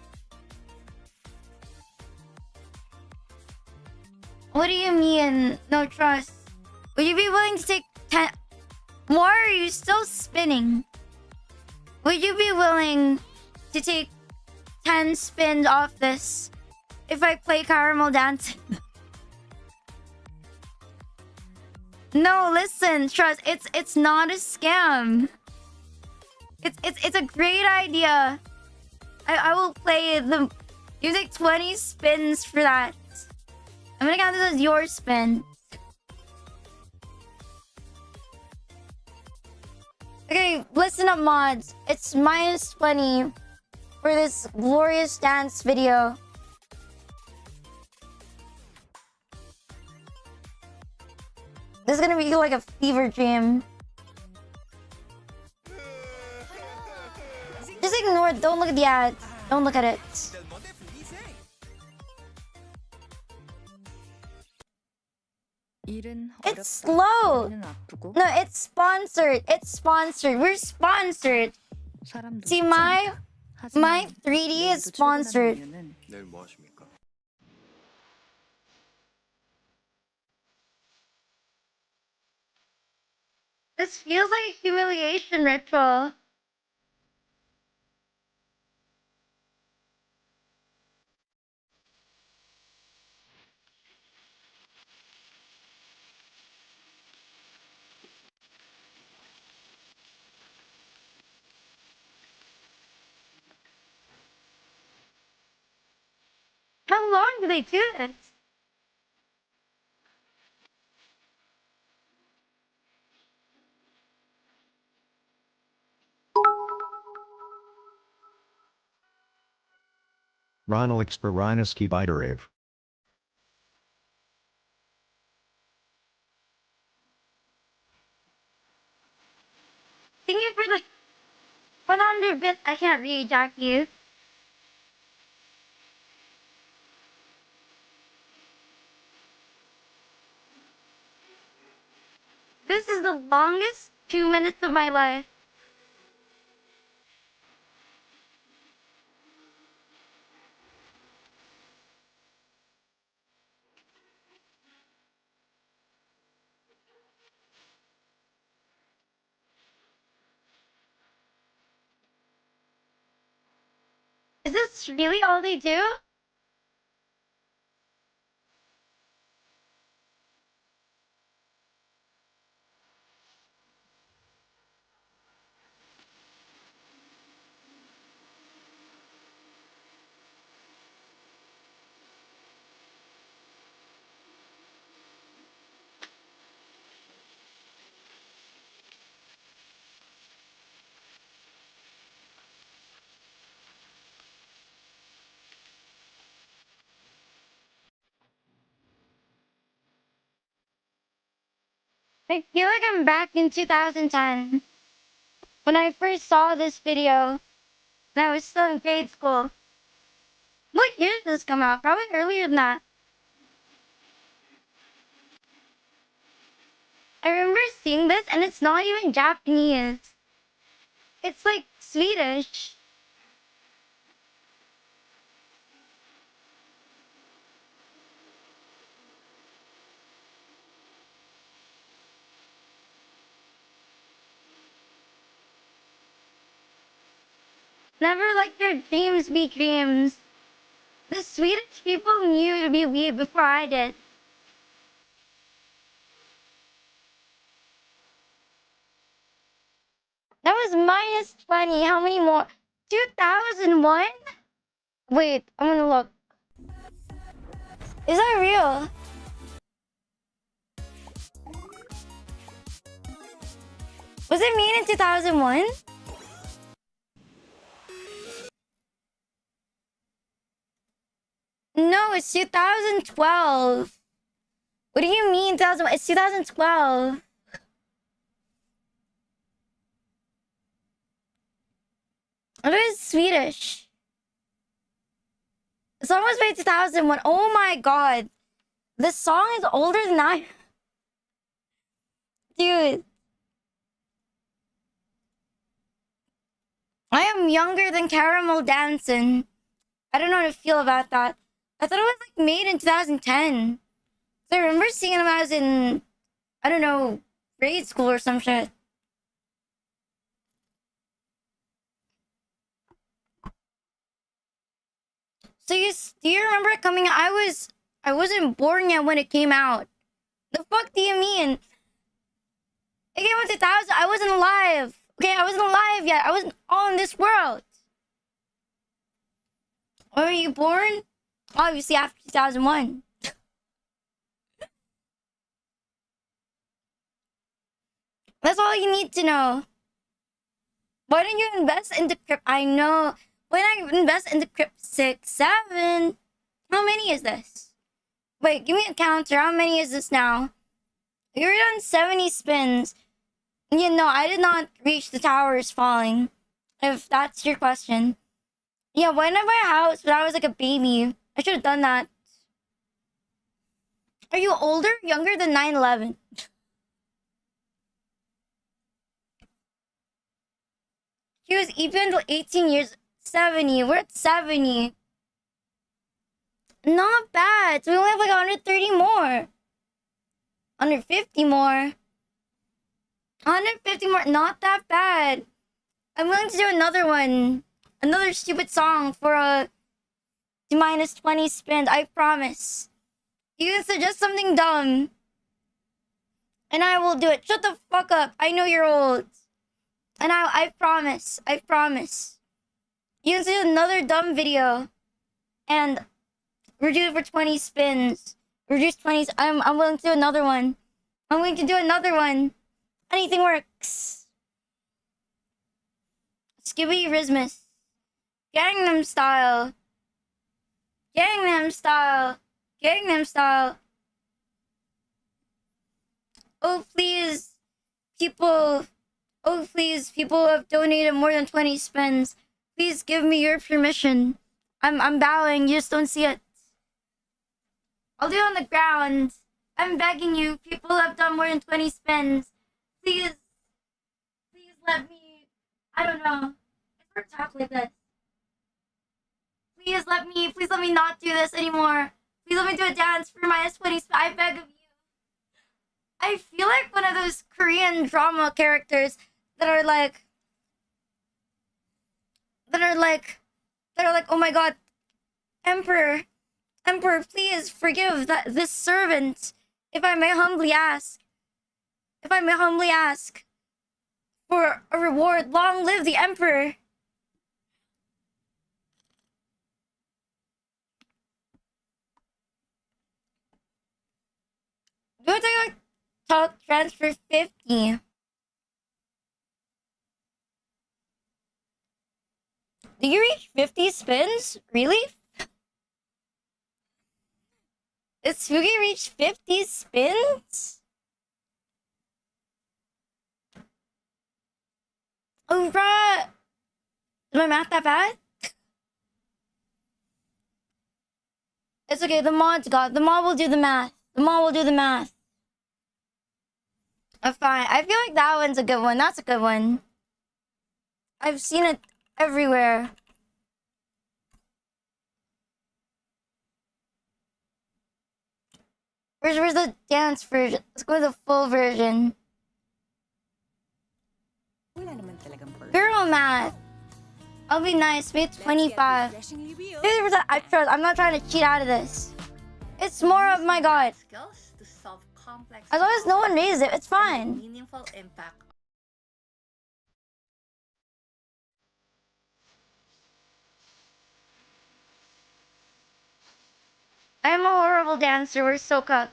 What do you mean, no trust? Would you be willing to take 10? Why are you still spinning? Would you be willing to take 10 spins off this if I play Caramel Dance? No, listen, trust. It's not a scam. It's a great idea. I will play the. You take 20 spins for that. I'm gonna count this as your spin. Okay, listen up, mods. It's minus 20 for this glorious dance video. This is gonna be like a fever dream. Just ignore it. Don't look at the ads. Don't look at it. It's slow. No, it's sponsored. It's sponsored. We're sponsored. See, my 3D is sponsored. 내일 뭐 하십니까? This feels like a humiliation ritual. How long do they do this? RINALUCSPER RINALUCSPER. Thank you for the 100 bits. I can't read, Jackie. This is the longest 2 minutes of my life. Is this really all they do? I feel like I'm back in 2010 when I first saw this video. And I was still in grade school. What year did this come out? Probably earlier than that. I remember seeing this, and it's not even Japanese. It's like Swedish. Never let your dreams be dreams. The Swedish people knew to be weird before I did. That was minus 20. How many more? 2001? Wait, I'm gonna look. Is that real? Was it made in 2001? No, it's 2012. What do you mean 2000? It's 2012. It is Swedish. The song was made 2001. Oh my god. This song is older than I. Dude. I am younger than Caramel Dancing. I don't know how to feel about that. I thought it was like made in 2010. So I remember seeing them when I was in, I don't know, grade school or some shit. So do you remember it coming out? I wasn't born yet when it came out. The fuck do you mean? It came out in 2000. I wasn't alive. Okay, I wasn't alive yet. I wasn't on this world. When were you born? Obviously after 2001. That's all you need to know. Why don't you invest into crypto? I know. Why not invest into crypto 6, 7? How many is this? Wait, give me a counter. How many is this now? You're on 70 spins. You know, I did not reach the towers falling. If that's your question. Yeah, why didn't I buy a house when I was like a baby? I should have done that. Are you older? Younger than 9/11? She was even until 18 years. 70. We're at 70. Not bad. So we only have like 130 more. 150 more. 150 more. Not that bad. I'm willing to do another one. Another stupid song for a minus 20 spin. I promise. You can suggest something dumb. And I will do it. Shut the fuck up. I know you're old. And I promise. I promise. You can see another dumb video. And we're due for 20 spins. Reduce 20s. I'm willing to do another one. I'm willing to do another one. Anything works. Skibby Rismus. Gangnam Style. Gangnam Style. Gangnam Style. Oh, please. People. Oh, please. People who have donated more than 20 spins. Please give me your permission. I'm bowing. You just don't see it. I'll do it on the ground. I'm begging you. People who have done more than 20 spins. Please. Please let me. I don't know. It's hard to talk like this. Please let me not do this anymore. Please let me do a dance for minus 20 spins. I beg of you. I feel like one of those Korean drama characters that are like, oh my god, Emperor, please forgive this servant, if I may humbly ask for a reward. Long live the Emperor. Do it like talk transfer 50. Did you reach 50 spins? Really? Did Spooky reach 50 spins? Oh, bruh. Is my math that bad? It's okay. The mod will do the math. The mod will do the math. I'm fine. I feel like that one's a good one. That's a good one. I've seen it everywhere. Where's the dance version? Let's go to the full version. Girl math. I'll be nice. Made 25. 50%. I trust. I'm not trying to cheat out of this. It's more of my god. Skills to solve complex As long as no one raises it, it's fine. meaningful impact. I'm a horrible dancer. We're so cut.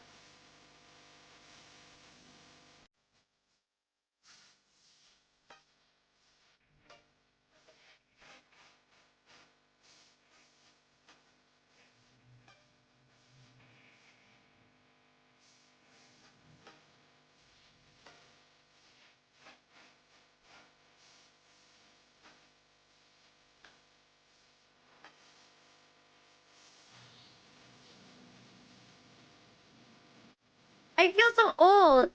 I feel so old.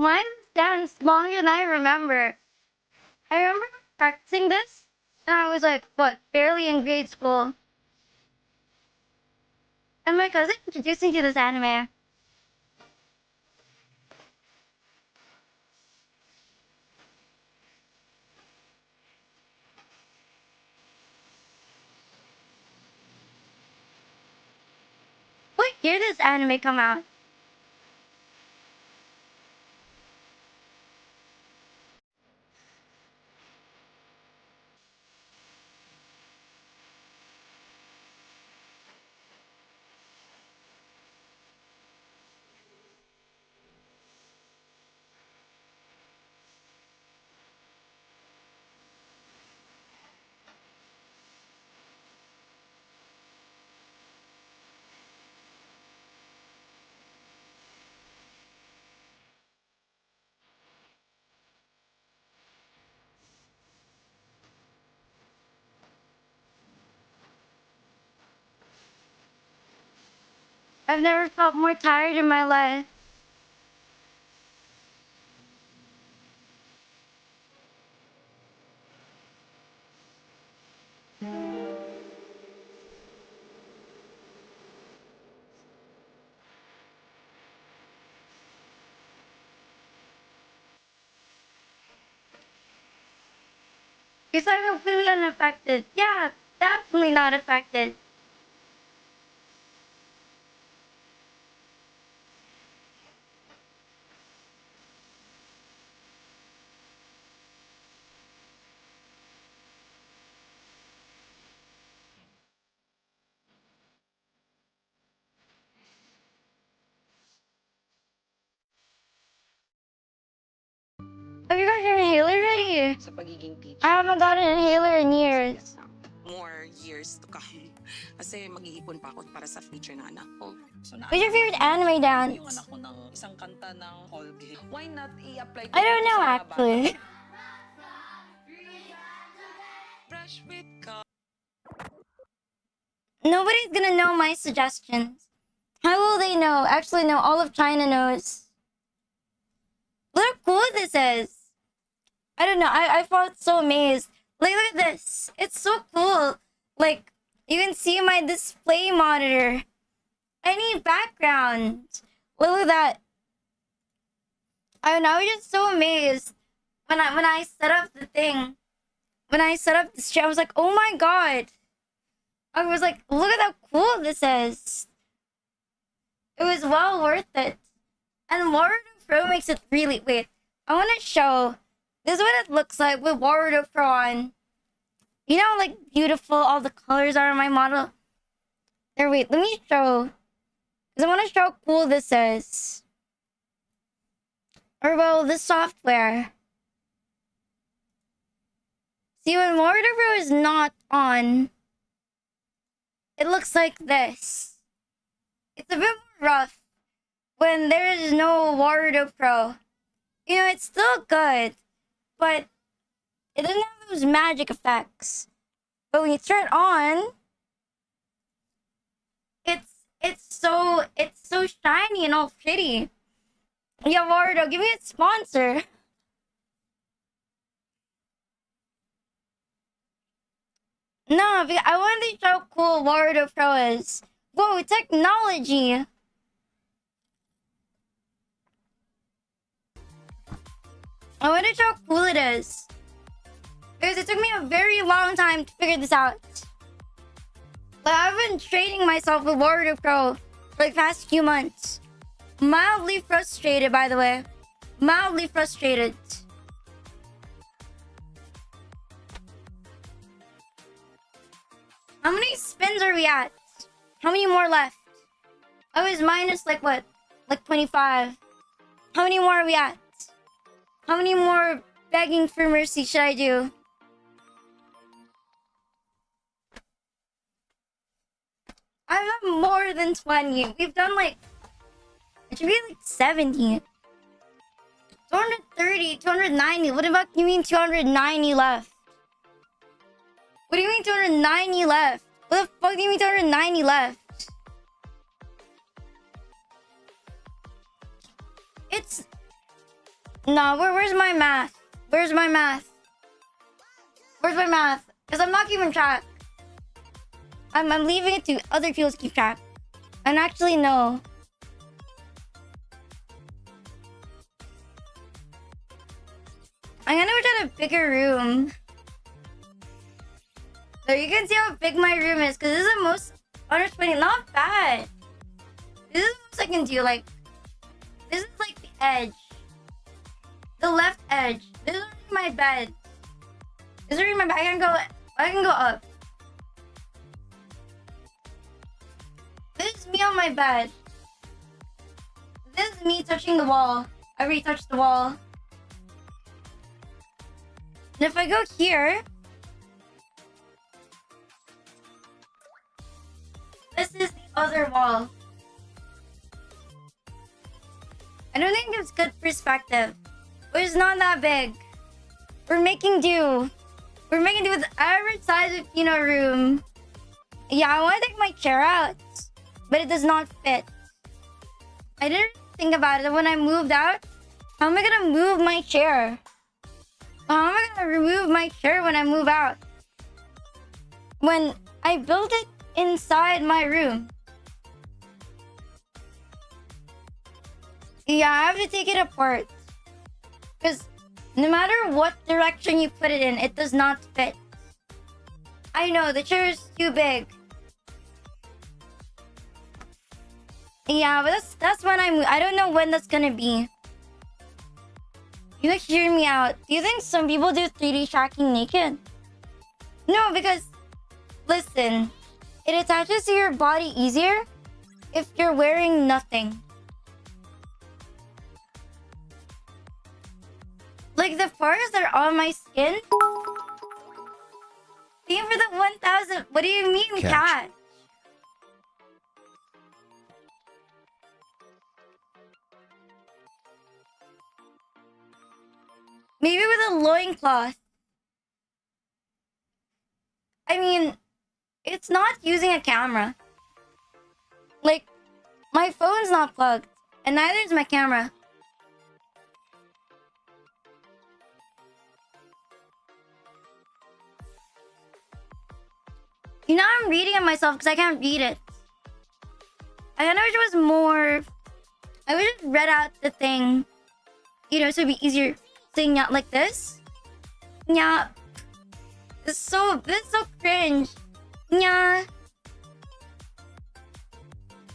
Mine dance longer than I remember. I remember practicing this, and I was like, what, barely in grade school. And my cousin introduced me to this anime. What year did this anime come out? I've never felt more tired in my life. Because I'm completely unaffected. Yeah, definitely not affected. Have you got your inhaler ready? sa pagiging teacher. I haven't got an inhaler in years. More years to come. Kasi mag-iipon pa ako para sa future na anak ko. So, What's your favorite anime yung dance? anak ko ng isang kanta ng Holby. Why not i-apply ko I don't dito know sa mga actually. bata? Brush with Nobody's gonna know my suggestions. How will they know? Actually, no, all of China knows. Look how cool this is. I don't know. I felt so amazed. Like, look at this. It's so cool. Like, you can see my display monitor. I need background. Look at that. I don't know, I was just so amazed when I set up the thing. When I set up this chair, I was like, oh my god. I was like, look at how cool this is. It was well worth it. And Warudo Pro makes it really... Wait, I want to show... This is what it looks like with Warudo Pro on. You know how, like, beautiful all the colors are on my model? There, wait, let me show. Because I want to show how cool this is. Or, well, this software. See, when Warudo Pro is not on, it looks like this. It's a bit more rough when there is no Warudo Pro. You know, it's still good, but it doesn't have those magic effects. But when you turn it on, it's so shiny and all pretty. Yeah, Warudo, give me a sponsor. No, because I wanted to show how cool Warudo Pro is. Whoa, technology! I want to show how cool it is. Because it took me a very long time to figure this out. Like, I've been training myself with Warudo Pro for the past few months. Mildly frustrated, by the way. Mildly frustrated. How many spins are we at? How many more left? I was minus like what? Like 25. How many more are we at? How many more begging for mercy should I do? I've done more than 20. We've done like... It should be like 70. 230, 290. What about you mean 290 left? What do you mean 290 left? What the fuck do you mean 290 left? It's... No, where's my math? Where's my math? Where's my math? Because I'm not keeping track. I'm leaving it to other people to keep track. And actually, no. I'm gonna get a bigger room. So you can see how big my room is, because this is the most 120. Not bad. This is the most I can do. Like, this is like the edge. The left edge. This is my bed. This is my bed. I can go up. This is me on my bed. This is me touching the wall. I already touched the wall. And if I go here, this is the other wall. I don't think it's good perspective. But it's not that big. We're making do. We're making do with the average size of room. Yeah, I want to take my chair out, but it does not fit. I didn't think about it when I moved out. How am I gonna move my chair? How am I gonna remove my chair when I move out? When I built it inside my room. Yeah, I have to take it apart. Because no matter what direction you put it in, it does not fit. I know, the chair is too big. Yeah, but that's when I don't know when that's gonna be. You hear me out. Do you think some people do 3D tracking naked? No, because listen, it attaches to your body easier if you're wearing nothing. Like the parts that are on my skin. Paying for the 1,000. What do you mean, cat? Maybe with a loincloth. I mean, it's not using a camera. Like, my phone's not plugged, and neither is my camera. You know, I'm reading it myself because I can't read it. I wish it was more... I wish it read out the thing. you know, so it'd be easier saying out like this. Yeah. This is so cringe. Yeah.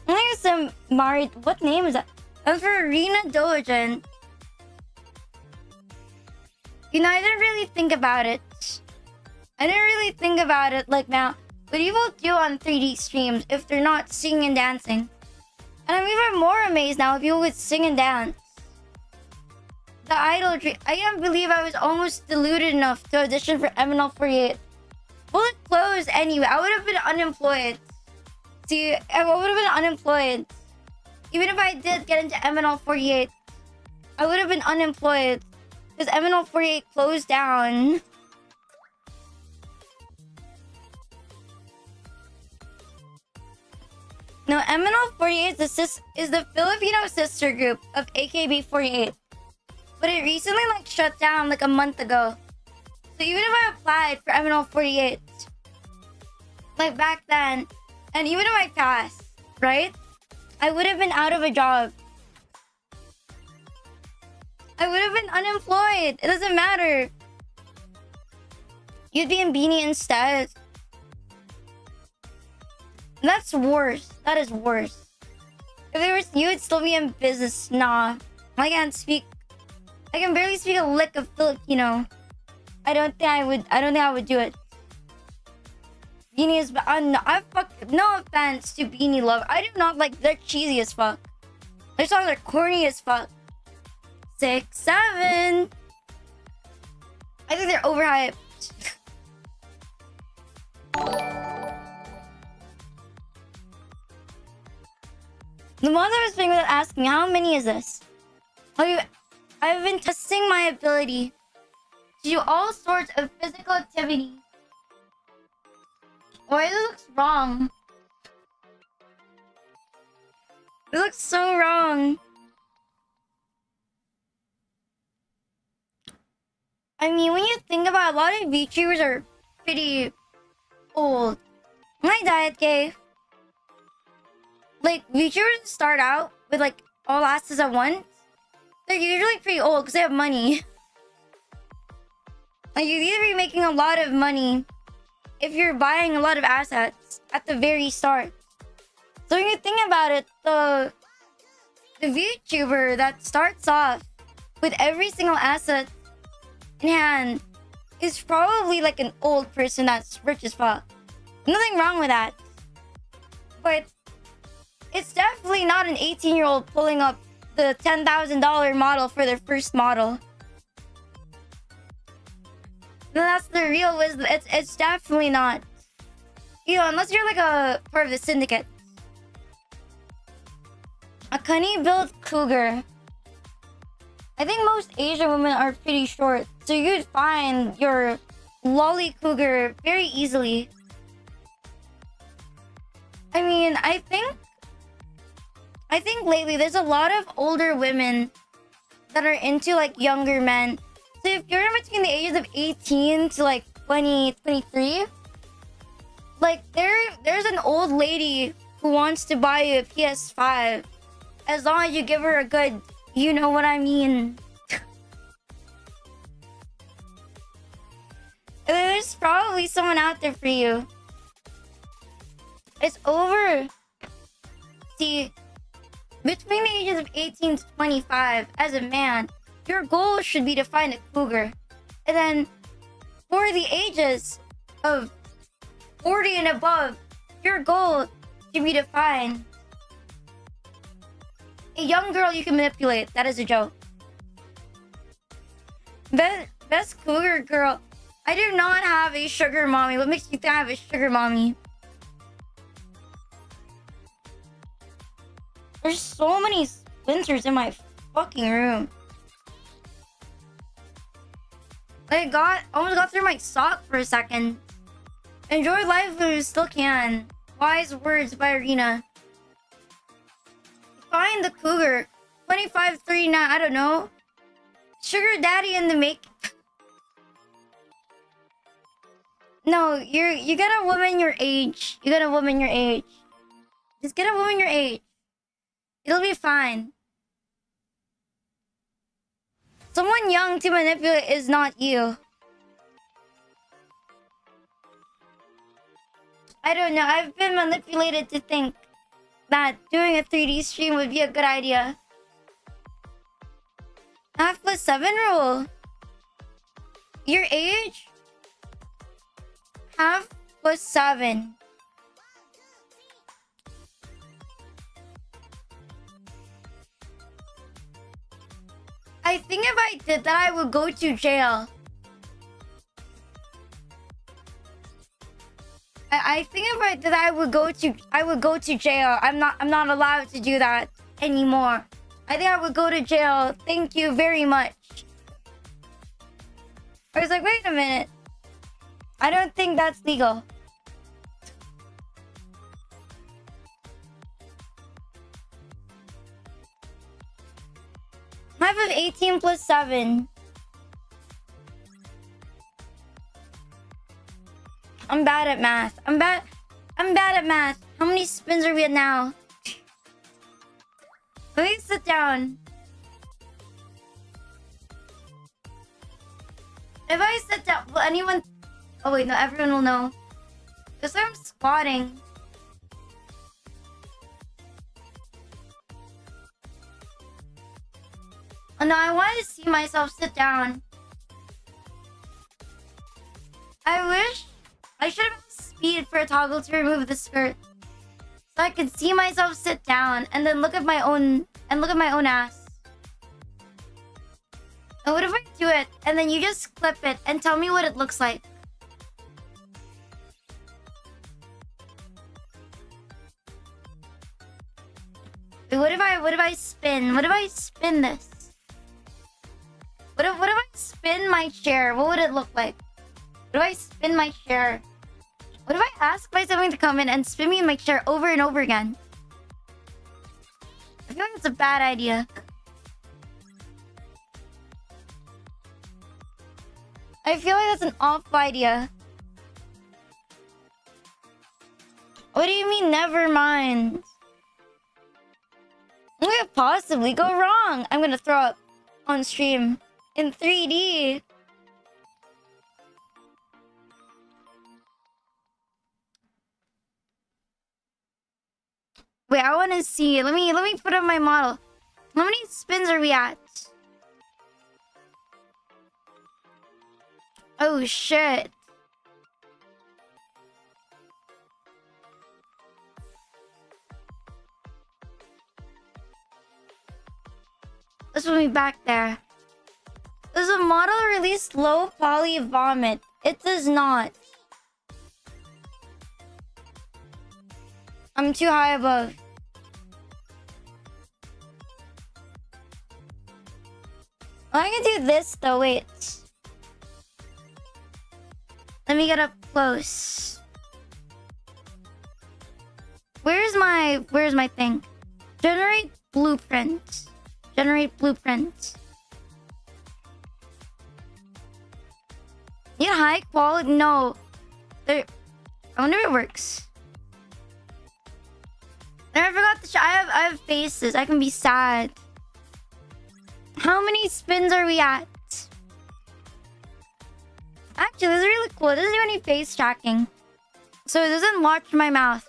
I think some married. What name is that? And for Rina Dogen. You know, I didn't really think about it. Like now. What people do on 3D streams if they're not singing and dancing. And I'm even more amazed now if people would sing and dance. The idol dream. I can't believe I was almost deluded enough to audition for MNL48. Well, it closed anyway. I would have been unemployed. See, I would have been unemployed. Even if I did get into MNL48, I would have been unemployed. Because MNL48 closed down. No, MNL48 is the Filipino sister group of AKB48. But it recently shut down a month ago. So even if I applied for MNL48, back then, and even if I passed, right? I would have been out of a job. I would have been unemployed. It doesn't matter. You'd be in Beanie instead. That's worse. That is worse. If it was you, would still be in business. Nah. I can't speak. I can barely speak a lick of Filipino. I don't think I would do it. Beanie is... no offense to Beanie Love. I do not like... They're cheesy as fuck. Their songs are corny as fuck. 6, 7. I think they're overhyped. The ones I was playing without asking, how many is this? I've been testing my ability to do all sorts of physical activity. Why this looks wrong? It looks so wrong. I mean, when you think about it, a lot of VTubers are pretty old. My diet cave. VTubers start out with all assets at once. They're usually pretty old because they have money. You'd either be making a lot of money if you're buying a lot of assets at the very start. So when you think about it, the VTuber that starts off with every single asset in hand is probably an old person that's rich as fuck. Nothing wrong with that. But it's definitely not an 18-year-old pulling up the $10,000 model for their first model. That's the real wisdom. It's definitely not. You know, unless you're a part of the syndicate. A cunny built cougar. I think most Asian women are pretty short, so you'd find your lolly cougar very easily. I mean, I think lately there's a lot of older women that are into younger men. So if you're in between the ages of 18 to 20, 23, there's an old lady who wants to buy you a PS5 as long as you give her a good, you know what I mean. There's probably someone out there for you. It's over. See, between the ages of 18 to 25, as a man, your goal should be to find a cougar. And then, for the ages of 40 and above, your goal should be to find a young girl you can manipulate. That is a joke. Best cougar girl. I do not have a sugar mommy. What makes you think I have a sugar mommy? There's so many splinters in my fucking room. Almost got through my sock for a second. Enjoy life when you still can. Wise words by Rina. Find the cougar. 25-39, I don't know. Sugar daddy in the make. No, you get a woman your age. You get a woman your age. Just get a woman your age. It'll be fine. young to manipulate is not you. I don't know. I've been manipulated to think that doing a 3D stream would be a good idea. Half plus 7 rule. Your age? Half plus 7. I think if I did that, I would go to jail. I think if I did that, I would go to jail. I'm not allowed to do that anymore. I think I would go to jail. Thank you very much. I was like, wait a minute. I don't think that's legal. Half of 18 plus 7. I'm bad at math. I'm bad at math. How many spins are we at now? Let me sit down. If I sit down, will anyone... Oh wait, no, everyone will know. Because I'm squatting. Oh no, I want to see myself sit down. I wish I should have speed for a toggle to remove the skirt. So I could see myself sit down and then look at my own ass. And what if I do it and then you just clip it and tell me what it looks like? Wait, what if I spin? What if I spin this? What if I spin my chair? What would it look like? What if I spin my chair? What if I ask my sibling to come in and spin me in my chair over and over again? I feel like it's a bad idea. I feel like that's an awful idea. What do you mean, never mind? What could possibly go wrong? I'm gonna throw up on stream in 3D. Wait, I want to see. Let me put up my model. How many spins are we at? Oh shit. Let's put me back there. Does a model release low poly vomit? It does not. I'm too high above. Oh, I can do this though, wait. Let me get up close. Where's my thing? Generate blueprint. Generate blueprint. Need high quality? No. There. I wonder if it works. I forgot the I have faces. I can be sad. How many spins are we at? Actually, this is really cool. It doesn't do any face tracking. So it doesn't watch my mouth.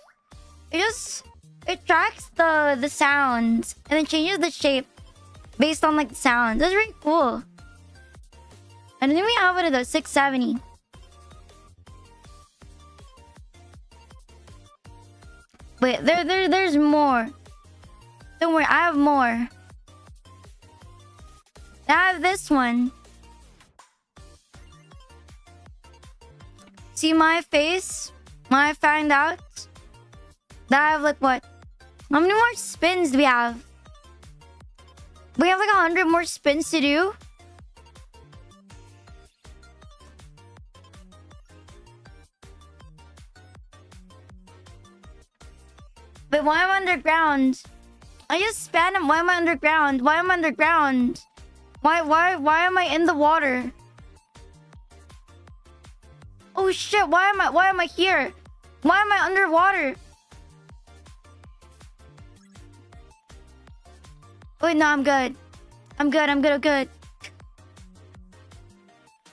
It tracks the sounds and then changes the shape based on like the sounds. That's really cool. I don't think we have one of those. 670. Wait, there's more. Don't worry, I have more. I have this one. See my face? When I find out that I have like what? How many more spins do we have? We have like 100 more spins to do. But why am I underground? I just spanned him. Why am I underground? Why am I underground? Why am I in the water? Oh shit, why am I here? Why am I underwater? Wait, no, I'm good. I'm good.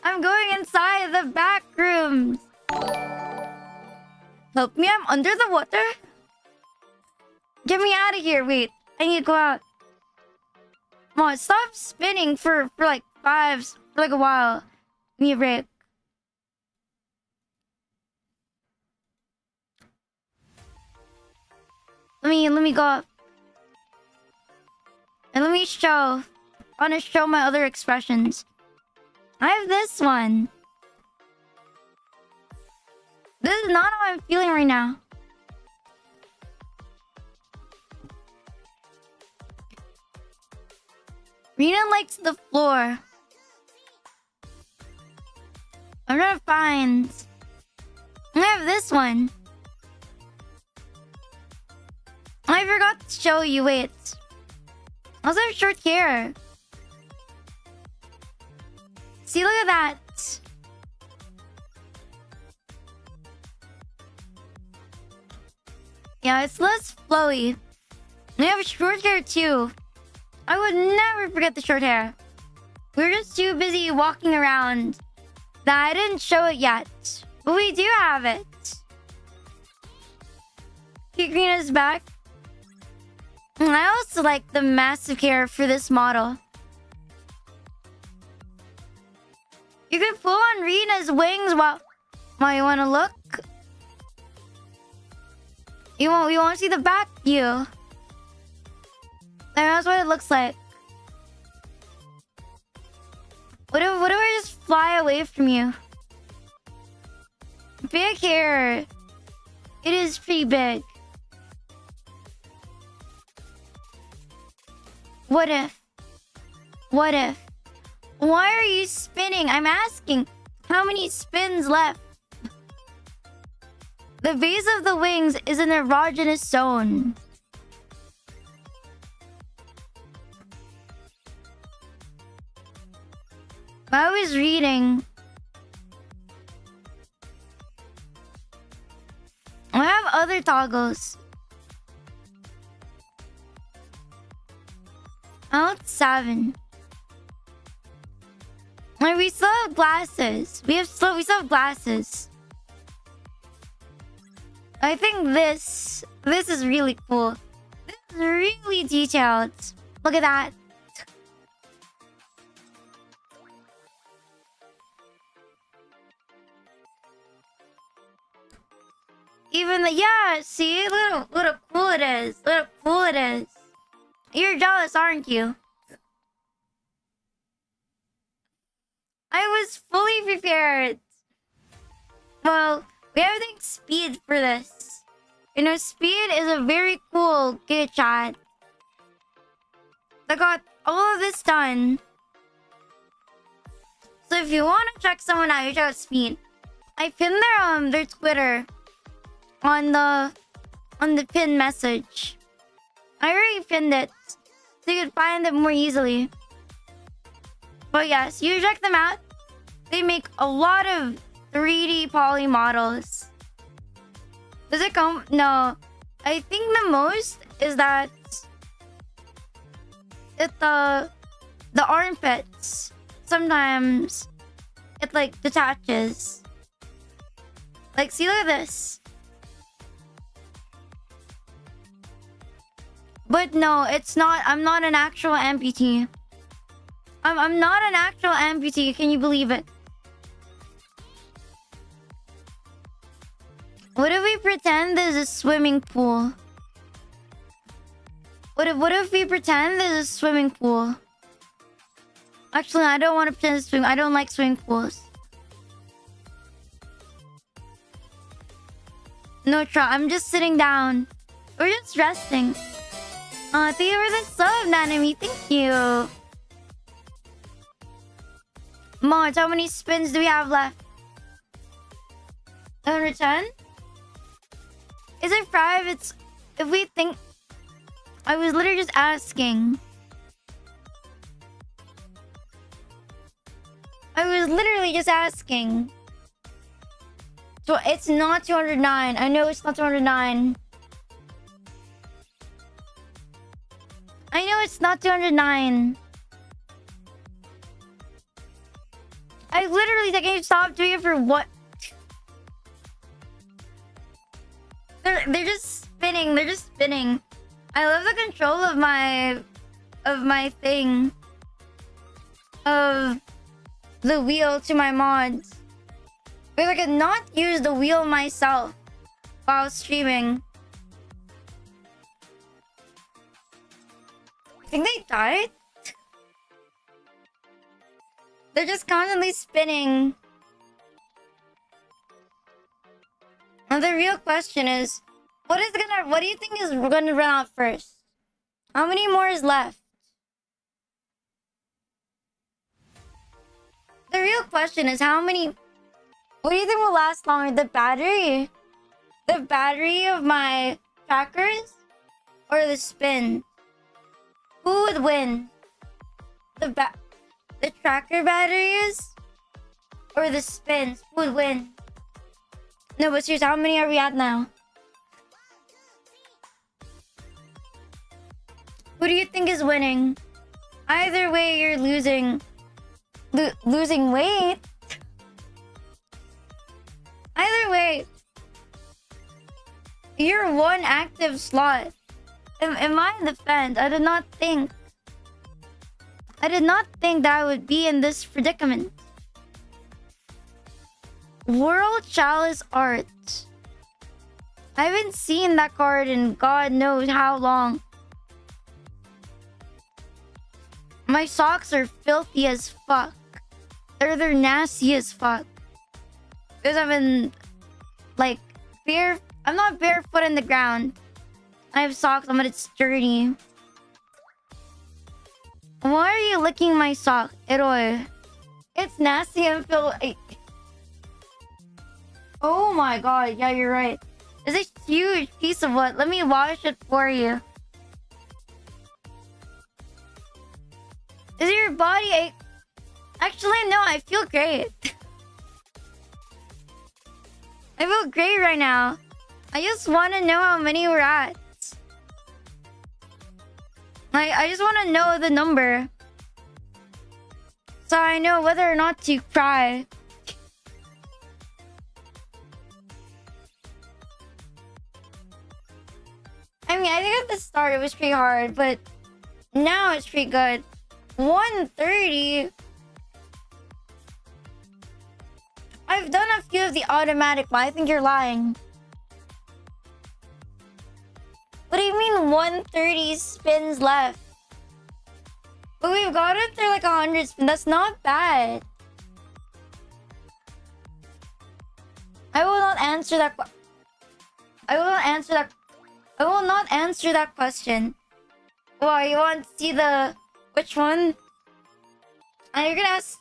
I'm going inside the back rooms. Help me, I'm under the water. Get me out of here. Wait, I need to go out. Come on, stop spinning for like a while. Give me a break. Let me go up. And let me show. I want to show my other expressions. I have this one. This is not how I'm feeling right now. Rina likes the floor. I'm trying to find. I have this one. I forgot to show you. Wait. I also have short hair. See, look at that. Yeah, it's less flowy. I have short hair too. I would never forget the short hair. We were just too busy walking around that I didn't show it yet. But we do have it. Rina's back. And I also like the massive hair for this model. You can pull on Rina's wings while you want to look. You want to see the back view. And that's what it looks like. What if I just fly away from you? Big hair. It is pretty big. What if? What if? Why are you spinning? I'm asking. How many spins left? The base of the wings is an erogenous zone. I was reading. I have other toggles. Out 7. Like, we still have glasses. We still have glasses. I think this is really cool. This is really detailed. Look at that. Even the see, look how cool it is. Look how cool it is. You're jealous, aren't you? I was fully prepared. Well, we have to take speed for this. You know, speed is a very cool Giga Chat. I got all of this done. So if you want to check someone out, you check out Speed. I pinned their Twitter on the pinned message. I already pinned it, so you can find it more easily. But yes, you check them out. They make a lot of 3D poly models. Does it come? No. I think the most is that the armpits. Sometimes it like detaches. Like, see, look at this. But no, it's not. I'm not an actual amputee. I'm not an actual amputee. Can you believe it? What if we pretend there's a swimming pool? What if we pretend there's a swimming pool? Actually, I don't want to pretend to swim. I don't like swimming pools. No, try. I'm just sitting down. We're just resting. Thank you for the sub, Nanami. Thank you. Marge, how many spins do we have left? 110? Is it 5? It's... If we think... I was literally just asking. I was literally just asking. So it's not 209. I know it's not 209. I know it's not 209. I literally said, can you stop doing it for what? They're just spinning. They're just spinning. I love the control of my thing. Of the wheel to my mods. Because I could not use the wheel myself while streaming. I think they died? They're just constantly spinning. And the real question is, what do you think is gonna run out first? How many more is left? The real question is what do you think will last longer? The battery? The battery of my trackers? Or the spin? Who would win? The tracker batteries? Or the spins? Who would win? No, but seriously, how many are we at now? Who do you think is winning? Either way, you're losing. Losing weight? Either way, you're one active slot. In my defense, I did not think that I would be in this predicament. World Chalice Art. I haven't seen that card in God knows how long. My socks are filthy as fuck. They're nasty as fuck. Because I've been like I'm not barefoot in the ground. I have socks on, but it's dirty. Why are you licking my sock? Eroy. It's nasty and filthy. Oh my god, yeah, you're right. It's a huge piece of wood. Let me wash it for you. Is your body ache? Actually, no, I feel great. I feel great right now. I just want to know how many we're at. I just want to know the number. So I know whether or not to cry. I mean, I think at the start it was pretty hard, but now it's pretty good. 130. I've done a few of the automatic, but I think you're lying. What do you mean 130 spins left? But we've got it through like 100 spins. That's not bad. I will not answer that. I will not answer that. I will not answer that question. Why, you want to see the which one? And you're gonna ask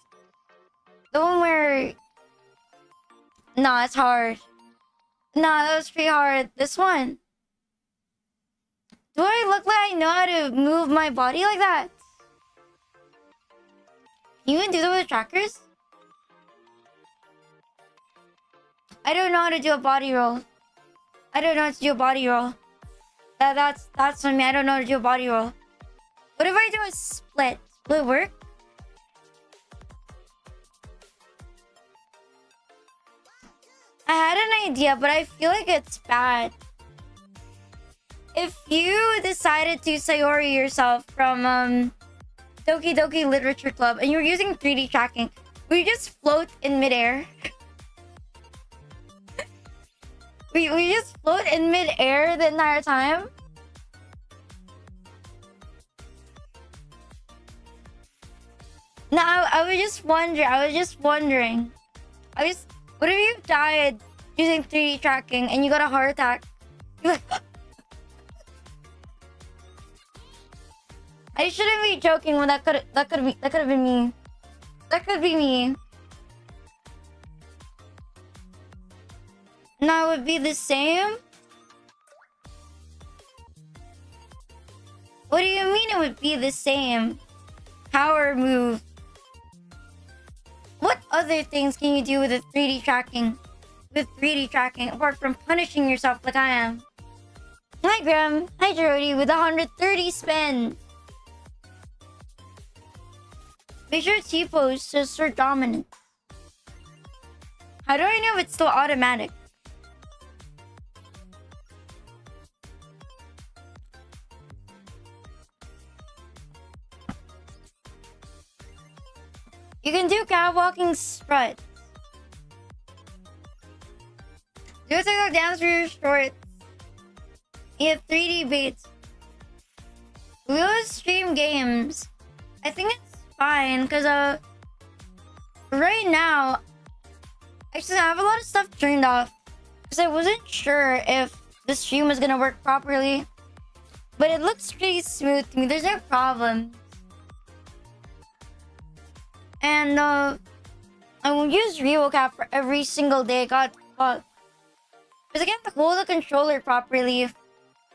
the one where. Nah, it's hard. Nah, that was pretty hard. This one. Do I look like I know how to move my body like that? You can do that with trackers? I don't know how to do a body roll. I don't know how to do a body roll. That's on me. I don't know how to do a body roll. What if I do a split? Will it work? I had an idea, but I feel like it's bad. If you decided to Sayori yourself from Doki Doki Literature Club and you're using 3D tracking, will you just float in midair? we just float in midair the entire time? No, I was just wondering. What if you died using 3D tracking and you got a heart attack? I shouldn't be joking when that could have been me. That could be me. No, it would be the same? What do you mean it would be the same? Power move. What other things can you do with a 3D tracking? With 3D tracking, apart from punishing yourself like I am. Hi Graham. Hi Jody with 130 spin. Make sure T-pose to assert dominance. How do I know if it's still automatic? You can do catwalking struts. Do a TikTok dance for your shorts. You have 3D baits. We will stream games. I think it's fine because right now actually I have a lot of stuff turned off because I wasn't sure if the stream was gonna work properly. But it looks pretty smooth to me. There's no problem. And I will use RevoCap for every single day. God fuck. Because I can't hold the controller properly.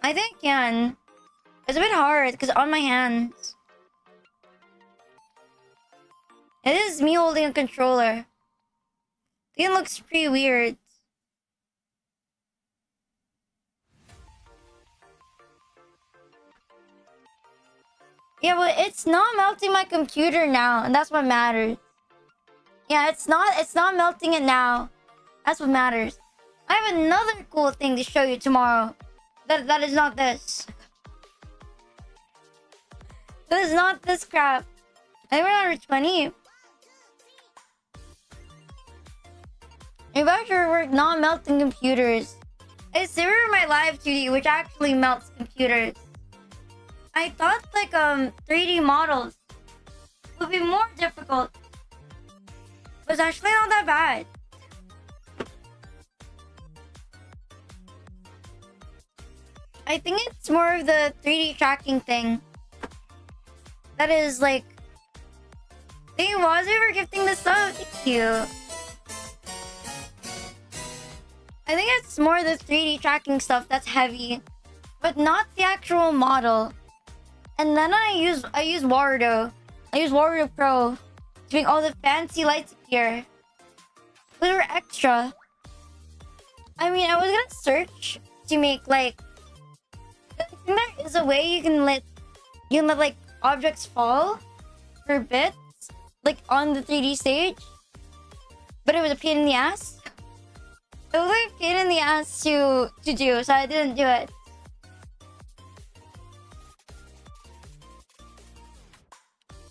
I think I can. It's a bit hard because on my hands. It is me holding a controller. It looks pretty weird. Yeah, but it's not melting my computer now, and that's what matters. Yeah, it's not melting it now. That's what matters. I have another cool thing to show you tomorrow. That is not this. That is not this crap. I think we're on 20. About your work non-melting computers. I server my live 2D, which actually melts computers. I thought like 3D models would be more difficult. But it's actually not that bad. I think it's more of the 3D tracking thing. That is like... Thank you, Wazoo, for gifting this stuff. Thank you. I think it's more the 3D tracking stuff that's heavy. But not the actual model. And then I use Warudo. I use Warudo Pro to make all the fancy lights appear. But they were extra. I mean, I was gonna search to make like... I think there is a way you can let like objects fall for bits, like on the 3D stage. But it was a pain in the ass. It was like a pain in the ass to do, so I didn't do it.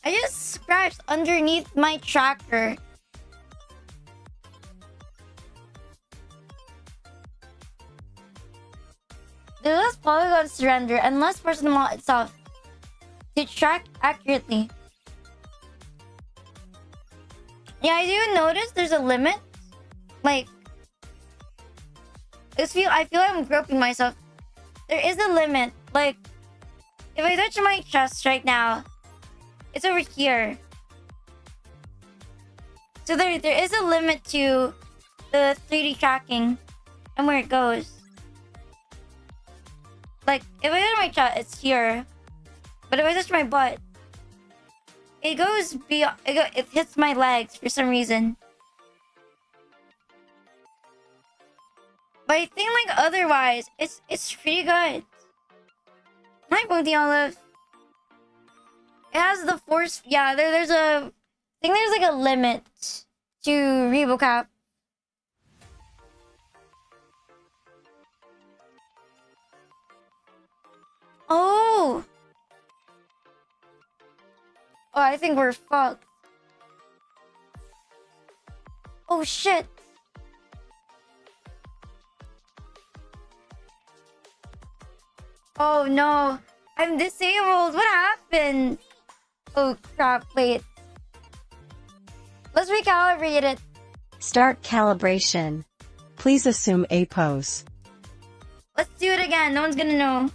I just scratched underneath my tracker. There's less polygons to render and less parts of the model itself to track accurately. Yeah, I do notice there's a limit. Like, I feel like I'm groping myself. There is a limit. Like, if I touch my chest right now, it's over here. So there is a limit to the 3D tracking and where it goes. Like, if I touch my chest, it's here. But if I touch my butt, it goes beyond. It hits my legs for some reason. But I think like otherwise, it's pretty good. Hi, Bounty Olive. It has the force. Yeah, there's a. I think there's like a limit to RevoCap. Oh. Oh, I think we're fucked. Oh shit. Oh no. I'm disabled. What happened? Oh crap, wait. Let's recalibrate it. Start calibration. Please assume a pose. Let's do it again. No one's gonna know.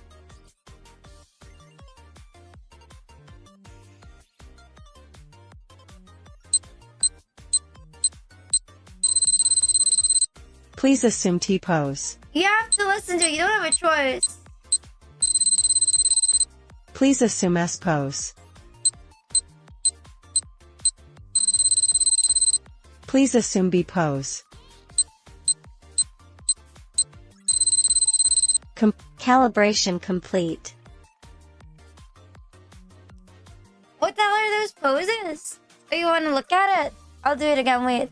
Please assume T-pose. You have to listen to it. You don't have a choice. Please assume S-pose. Please assume B-pose. Calibration complete. What the hell are those poses? Oh, you want to look at it? I'll do it again. Wait.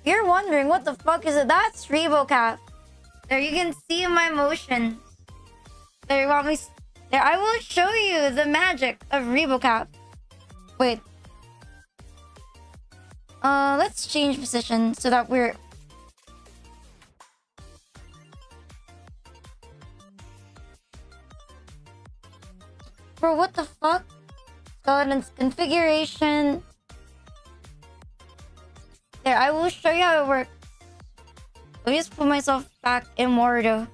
you're wondering what the fuck is it? That's ReboCap. There, you can see my motions. There, you want me? There, I will show you the magic of ReboCap. Wait. Let's change position so that we're... Bro, what the fuck? Skeleton's configuration. There, I will show you how it works. Let me just put myself back in Mordo.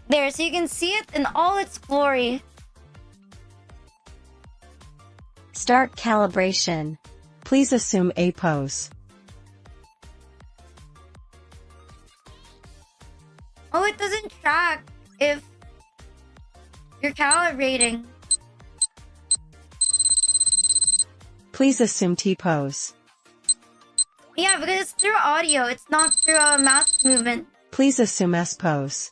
There, so you can see it in all its glory. Start calibration. Please assume a pose. Oh, it doesn't track if you're calibrating. Please assume T pose. Yeah, because it's through audio. It's not through a mouse movement. Please assume S pose.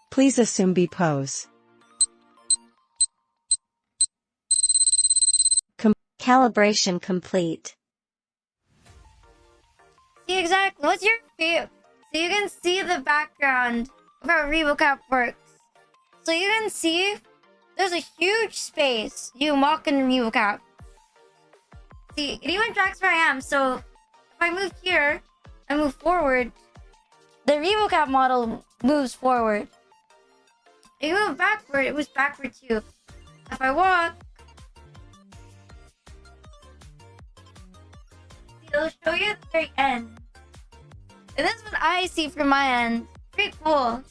Please assume B pose. Calibration complete. See exactly what's your favorite. So you can see the background of how ReboCap works. So you can see there's a huge space you walk in ReboCap. See, it even tracks where I am. So if I move here and move forward, the ReboCap model moves forward. If you move backward, it moves backward too. If I walk, it'll show you at the very end. And this is what I see from my end. Pretty cool.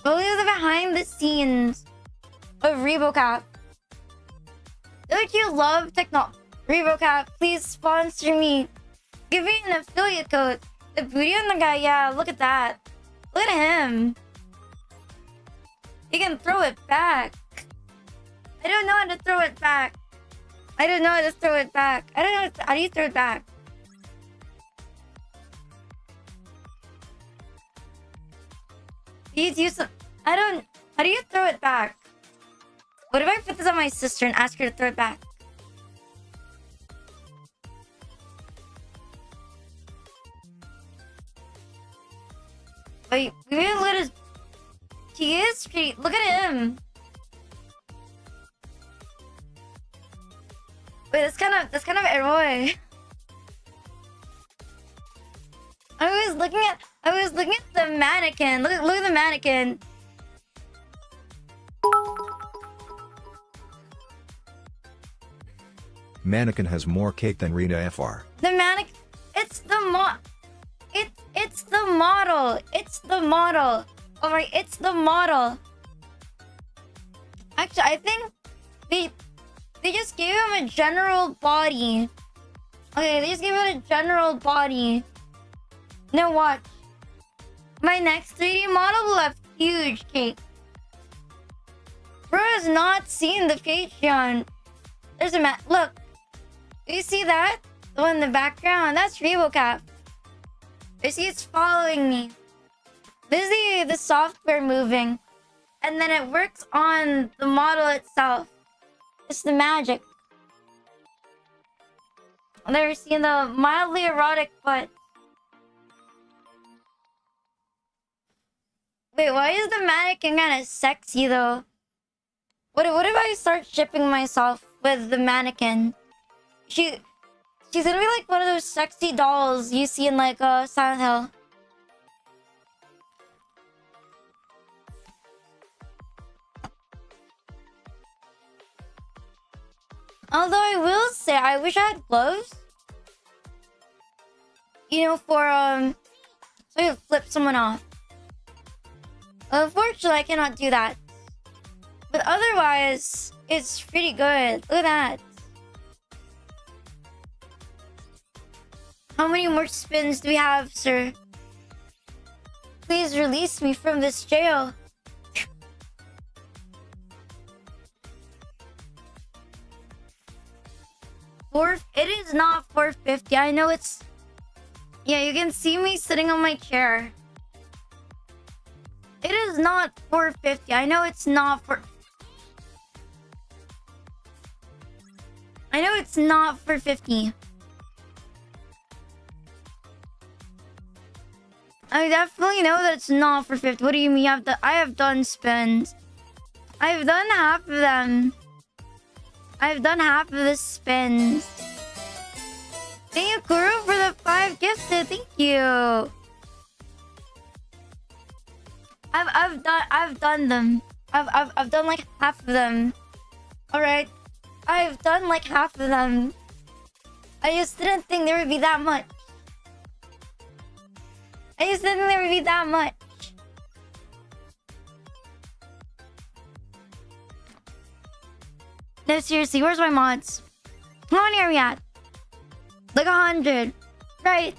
But look at the behind the scenes of ReboCap. Don't you love ReboCap, please sponsor me. Give me an affiliate code. The booty on the guy, yeah, look at that. Look at him. He can throw it back. I don't know how to throw it back. I don't know how to throw it back. I don't know how do you throw it back. I don't... How do you throw it back? What if I put this on my sister and ask her to throw it back? Wait, we need to let his... He is pretty... Look at him. Wait, that's kind of eroy. I was looking at the mannequin. Look at the mannequin. Mannequin has more cake than Rina FR. The mannequin. It's the It's the model. It's the model. Alright, it's the model. Actually, I think they just gave him a general body. Okay, they just gave him a general body. Now watch. My next 3D model will have huge cake. Bro has not seen the Patreon. There's a look. Do you see that? The one in the background? That's ReboCap. You see it's following me. This is the software moving. And then it works on the model itself. It's the magic. They're seeing the mildly erotic butt. Wait, why is the mannequin kind of sexy though? What if I start shipping myself with the mannequin? She's gonna be like one of those sexy dolls you see in like Silent Hill. Although I will say, I wish I had gloves. You know, for so you flip someone off. Unfortunately, I cannot do that. But otherwise, it's pretty good. Look at that. How many more spins do we have, sir? Please release me from this jail. It is not 450. I know it's... Yeah, you can see me sitting on my chair. It is not 450. I know it's not for... I know it's not for 50. I definitely know that it's not for 50. What do you mean? I have done spins. I've done half of them. I've done half of the spins. Thank you, Kuro, for the 5 gifted. Thank you. I've done them. I've done like half of them. Alright. I've done like half of them. I just didn't think there would be that much. I just didn't think there would be that much. No, seriously, where's my mods? How many are we at? Like 100. Right.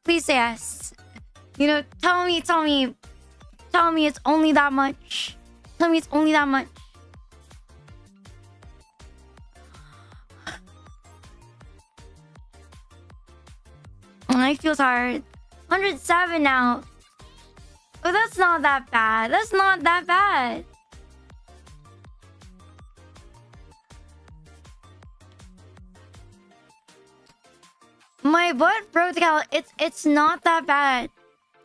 Please say yes. You know, tell me it's only that much. Tell me it's only that much. I feel tired. 107 now. Oh, that's not that bad. That's not that bad. My butt broke the cal. It's not that bad.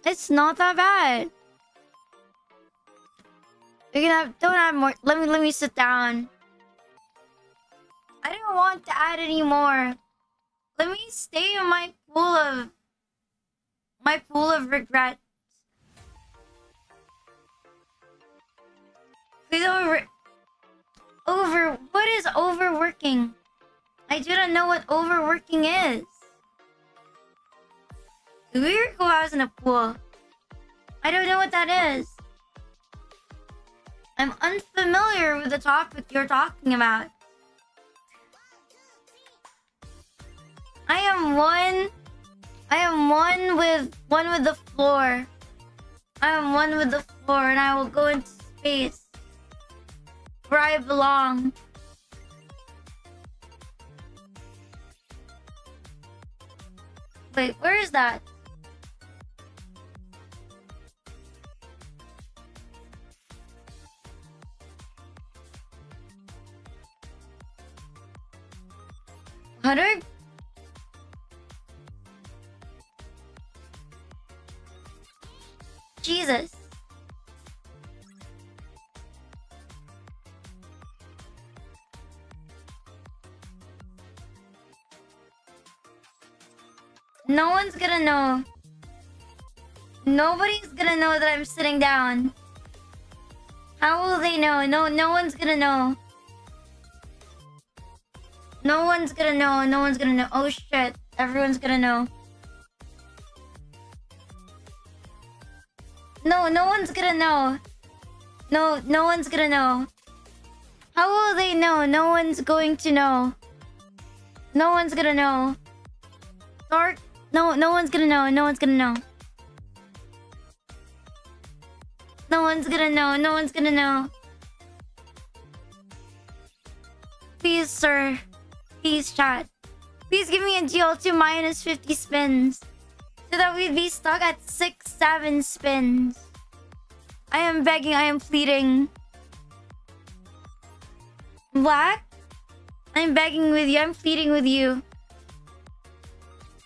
It's not that bad. You can have, don't have more. Let me sit down. I don't want to add any more. Let me stay in my pool of regret. Please what is overworking? I do not know what overworking is. Weird go out in a pool. I don't know what that is. I'm unfamiliar with the topic you're talking about. I am one with the floor. I am one with the floor, and I will go into space where I belong. Wait, where is that? How do I... Jesus. No one's gonna know. Nobody's gonna know that I'm sitting down. How will they know? No one's gonna know. No one's gonna know. No one's gonna know. Oh shit. Everyone's gonna know. No one's gonna know. No one's gonna know. How will they know? No one's going to know. No one's gonna know. Dark. No one's gonna know. No one's gonna know. No one's gonna know. No one's gonna know. Please, sir. Please, chat. Please give me a deal to minus 50 spins. So that we'd be stuck at 6-7 spins. I am begging, I am pleading. Black? I'm begging with you, I'm pleading with you.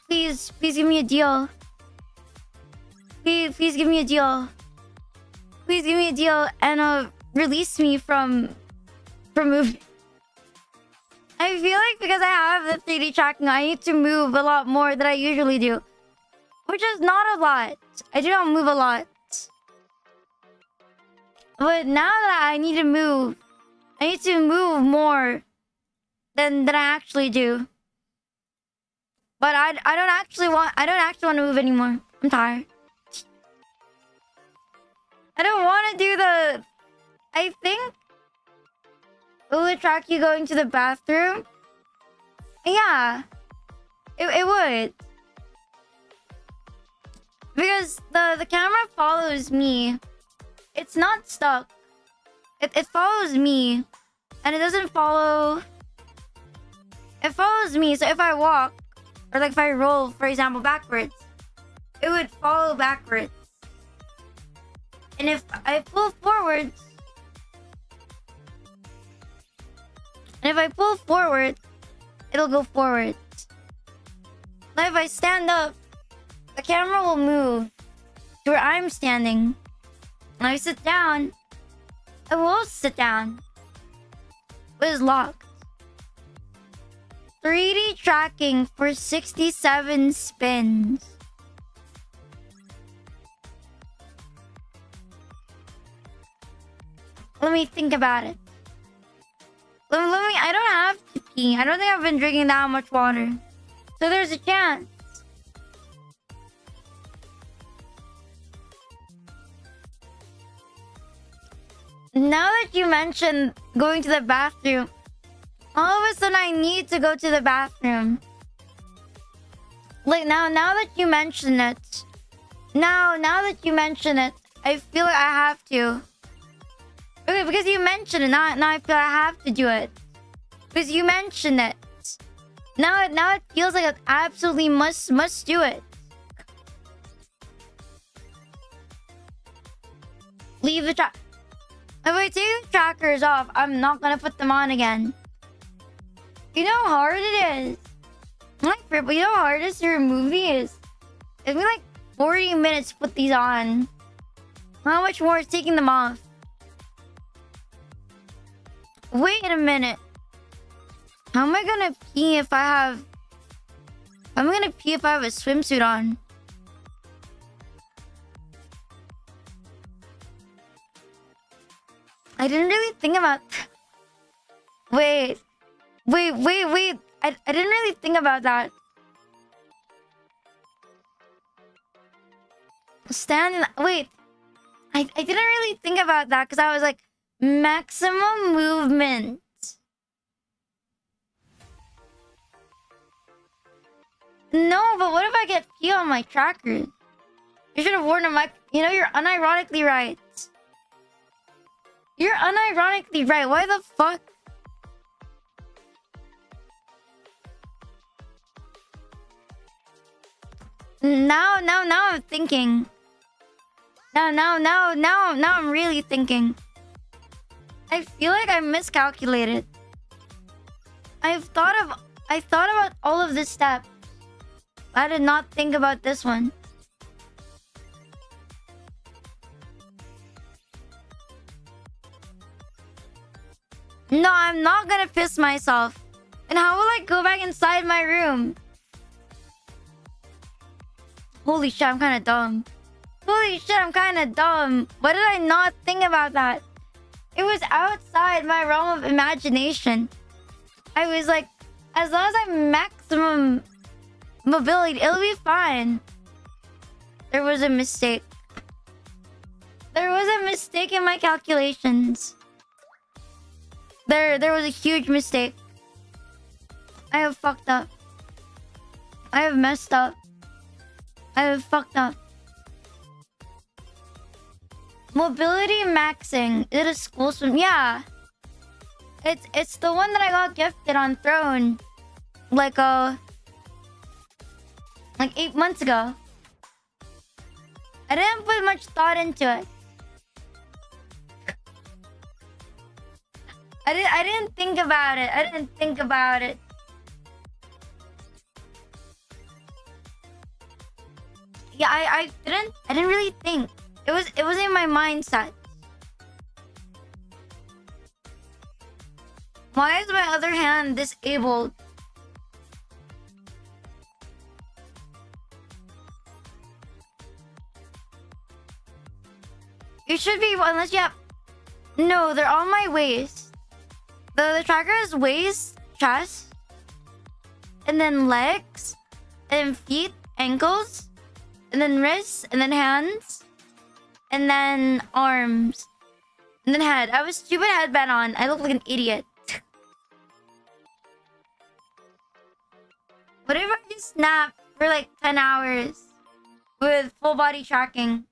Please give me a deal. Please give me a deal. Please give me a deal and release me from moving. I feel like because I have the 3D tracking, I need to move a lot more than I usually do. Which is not a lot. I do not move a lot. But now that I need to move, I need to move more than I actually do. But I don't actually want to move anymore. I'm tired. I don't want to do the... I think... Will it track you going to the bathroom? Yeah. It would. Because the camera follows me. It's not stuck. It follows me. And it doesn't follow... It follows me. So if I walk, or like if I roll, for example, backwards, it would follow backwards. And if I pull forward, it'll go forward. Now if I stand up, the camera will move to where I'm standing. When I sit down, I will sit down. It is locked. 3D tracking for 67 spins. Let me think about it. Let me, I don't have to pee. I don't think I've been drinking that much water. So there's a chance. Now that you mentioned going to the bathroom, all of a sudden I need to go to the bathroom. Like now that you mention it, I feel like I have to. Okay, because you mentioned it, now I feel I have to do it. Because you mentioned it. Now it feels like I absolutely must do it. Leave the track. If I take the trackers off, I'm not gonna put them on again. You know how hard it is. But you know how hard it is to remove these? It's been like 40 minutes to put these on. How much more is taking them off? Wait a minute. How am I gonna pee if I have... I'm gonna pee if I have a swimsuit on. I didn't really think about... Wait. I didn't really think about that. Wait. I didn't really think about that because I was like, maximum movement. No, but what if I get pee on my trackers? You should have worn a mic. You know, you're unironically right. You're unironically right. Why the fuck? Now I'm thinking. Now I'm really thinking. I feel like I miscalculated. I thought about all of this steps. I did not think about this one. No, I'm not gonna piss myself. And how will I go back inside my room? Holy shit, I'm kind of dumb. Holy shit, I'm kind of dumb. Why did I not think about that? It was outside my realm of imagination. I was like, as long as I'm maximum mobility, it'll be fine. There was a mistake. There was a mistake in my calculations. There was a huge mistake. I have fucked up. I have messed up. I have fucked up. Mobility maxing. Is it a school swim? Yeah. It's the one that I got gifted on Throne. Like 8 months ago. I didn't put much thought into it. I didn't think about it. I didn't think about it. Yeah, I didn't really think. It was in my mindset. Why is my other hand disabled? You should be, unless you have... No, they're on my waist. The tracker is waist, chest, and then legs, and then feet, ankles, and then wrists, and then hands, and then arms, and then head. I have a stupid headband on. I look like an idiot. What if I just nap for like 10 hours with full body tracking?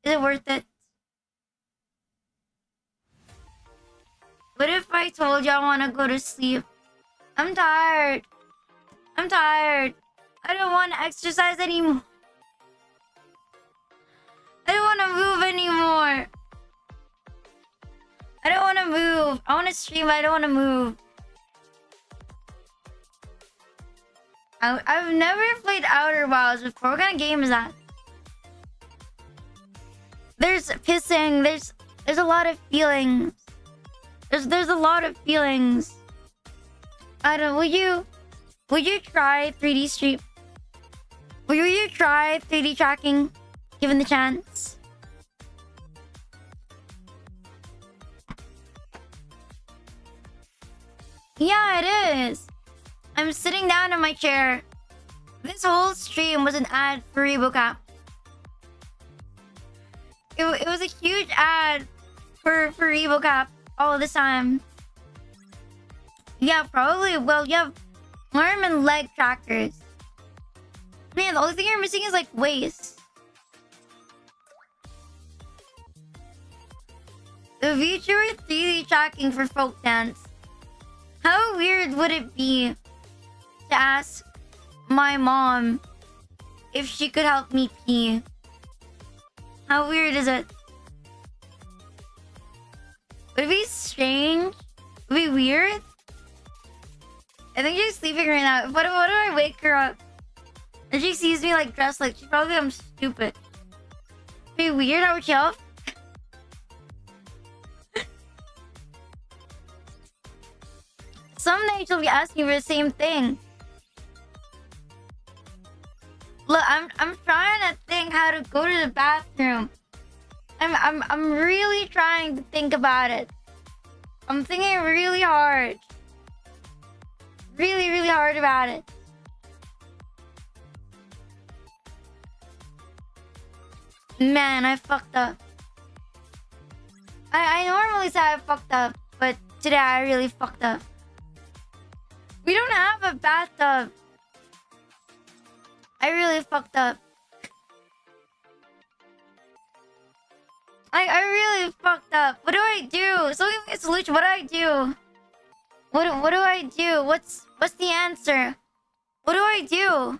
Is it worth it? What if I told you I want to go to sleep? I'm tired. I'm tired. I don't want to exercise anymore. I don't want to move anymore. I don't want to move. I want to stream, but I don't want to move. I've never played Outer Wilds before. What kind of game is that? There's pissing. There's a lot of feelings. There's a lot of feelings. I don't. Would you try 3D stream? Will you try 3D tracking, given the chance? Yeah, it is. I'm sitting down in my chair. This whole stream was an ad for ReboCap. It was a huge ad for ReboCap all the time. Yeah, probably. Well, you have arm and leg trackers. Man, the only thing you're missing is like waist. The VTuber 3D tracking for folk dance. How weird would it be to ask my mom if she could help me pee? How weird is it? Would it be strange? Would it be weird? I think she's sleeping right now. What if I wake her up and she sees me like dressed like she probably I'm stupid? Would it be weird? How would she help? Someday she'll be asking for the same thing. Look, I'm trying to think how to go to the bathroom. I'm really trying to think about it. I'm thinking really hard. Really, really hard about it. Man, I fucked up. I normally say I fucked up, but today I really fucked up. We don't have a bathtub. I really fucked up. I really fucked up. What do I do? So give me a solution. What do I do? What do I do? What's the answer? What do I do?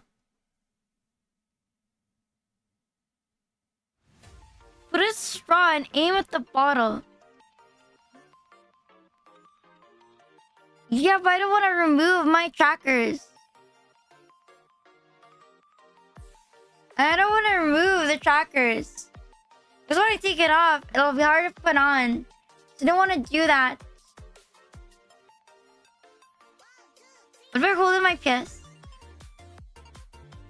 Put a straw and aim at the bottle. Yeah, but I don't want to remove my trackers. I don't want to remove the trackers. Because when I take it off, it'll be hard to put on. So I don't want to do that. What if I hold in my piss?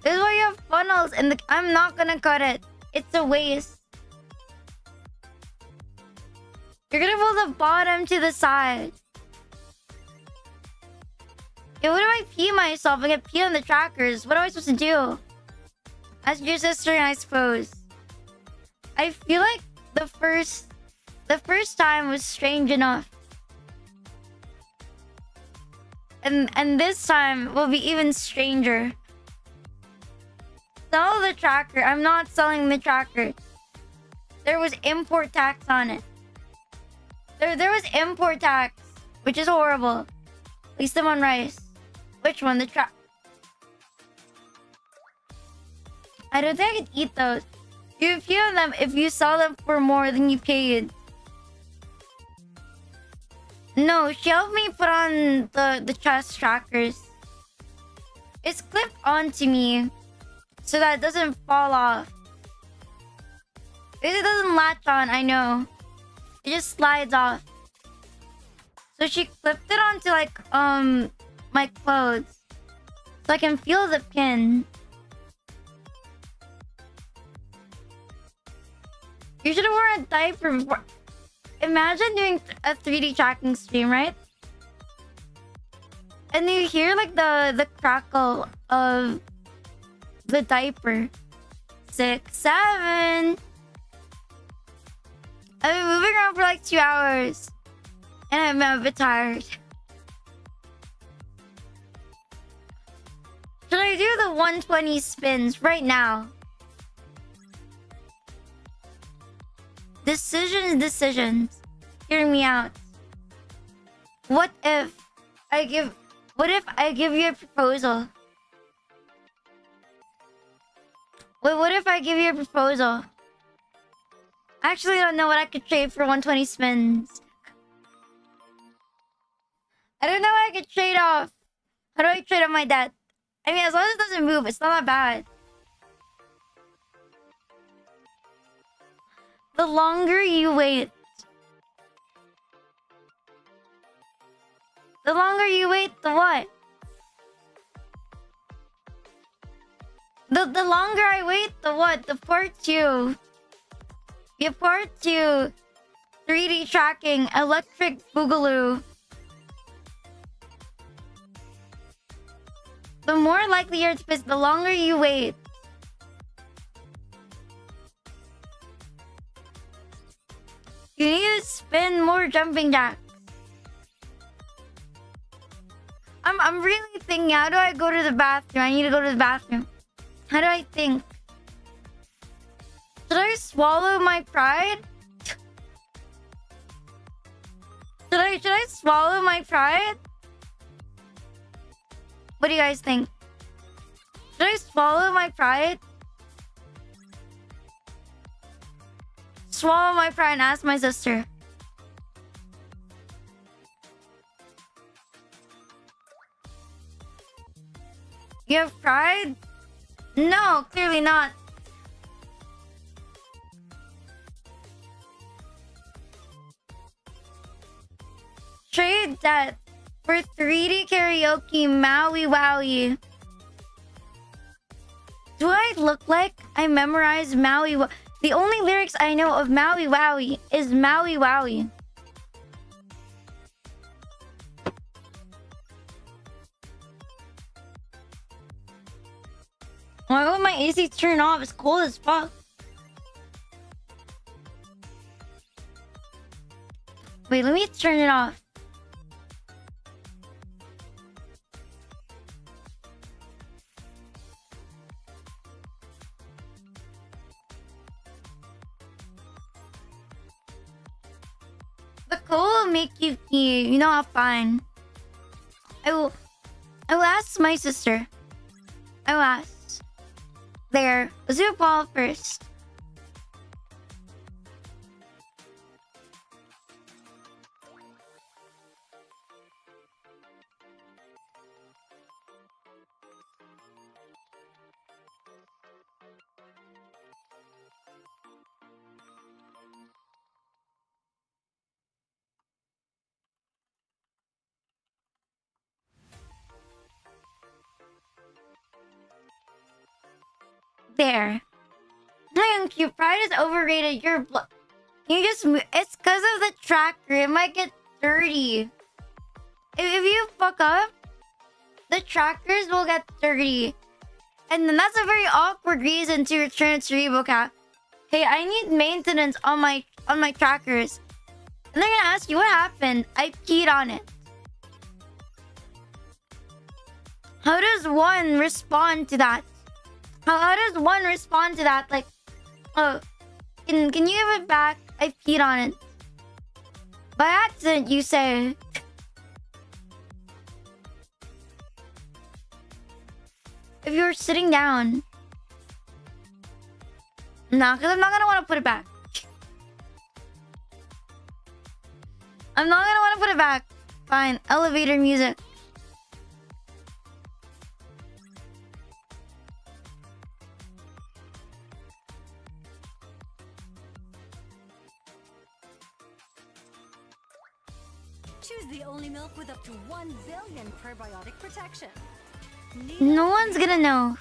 This is why you have funnels and I'm not gonna cut it. It's a waste. You're gonna pull the bottom to the side. Yeah, what if I pee myself and get pee on the trackers? What am I supposed to do? Ask your sister, I suppose. I feel like the first time was strange enough. And this time will be even stranger. Sell the tracker. I'm not selling the tracker. There was import tax on it. There was import tax, which is horrible. At least I'm on rice. Which one? The track. I don't think I could eat those. You feel them if you sell them for more than you paid. No, she helped me put on the chest trackers. It's clipped onto me so that it doesn't fall off. It doesn't latch on, I know. It just slides off. So she clipped it onto like my clothes so I can feel the pin. You should have worn a diaper before. Imagine doing a 3D tracking stream, right? And you hear like the crackle of the diaper. 6, 7. I've been moving around for like 2 hours. And I'm a bit tired. Should I do the 120 spins right now? Decisions. Hear me out. What if I give you a proposal? What if I give you a proposal? I actually don't know what I could trade for 120 spins. I don't know what I could trade off. How do I trade off my debt? I mean, as long as it doesn't move, it's not that bad. The longer you wait. The longer you wait, the what? The longer I wait, the what? The part 2. The part 2. 3D tracking, electric boogaloo. The more likely you're to piss, the longer you wait. You need to spin more jumping jacks. I'm really thinking, how do I go to the bathroom? I need to go to the bathroom. How do I think? Should I swallow my pride? Should I swallow my pride? What do you guys think? Should I swallow my pride? Swallow my pride and ask my sister. You have pride? No, clearly not. Trade that for 3D karaoke Maui Wowie. Do I look like I memorized Maui Wowie? The only lyrics I know of Maui Wowie is Maui Wowie. Why would my AC turn off? It's cold as fuck. Wait, let me turn it off. The cold will make you pee. You know how fine. I will ask my sister. I will ask. There. Let's do Paul first. There. Thank you. Pride is overrated. You're you just it's because of the tracker. It might get dirty. If you fuck up, the trackers will get dirty. And then that's a very awkward reason to return to ReboCap. Hey, I need maintenance on my trackers. And they're gonna ask you what happened. I peed on it. How does one respond to that? How does one respond to that? Like, oh, can you give it back? I peed on it. By accident, you say. If you're sitting down. Nah, because I'm not gonna want to put it back. I'm not gonna want to put it back. Fine, elevator music. Choose the only milk with up to 1 billion probiotic protection. No one's gonna know.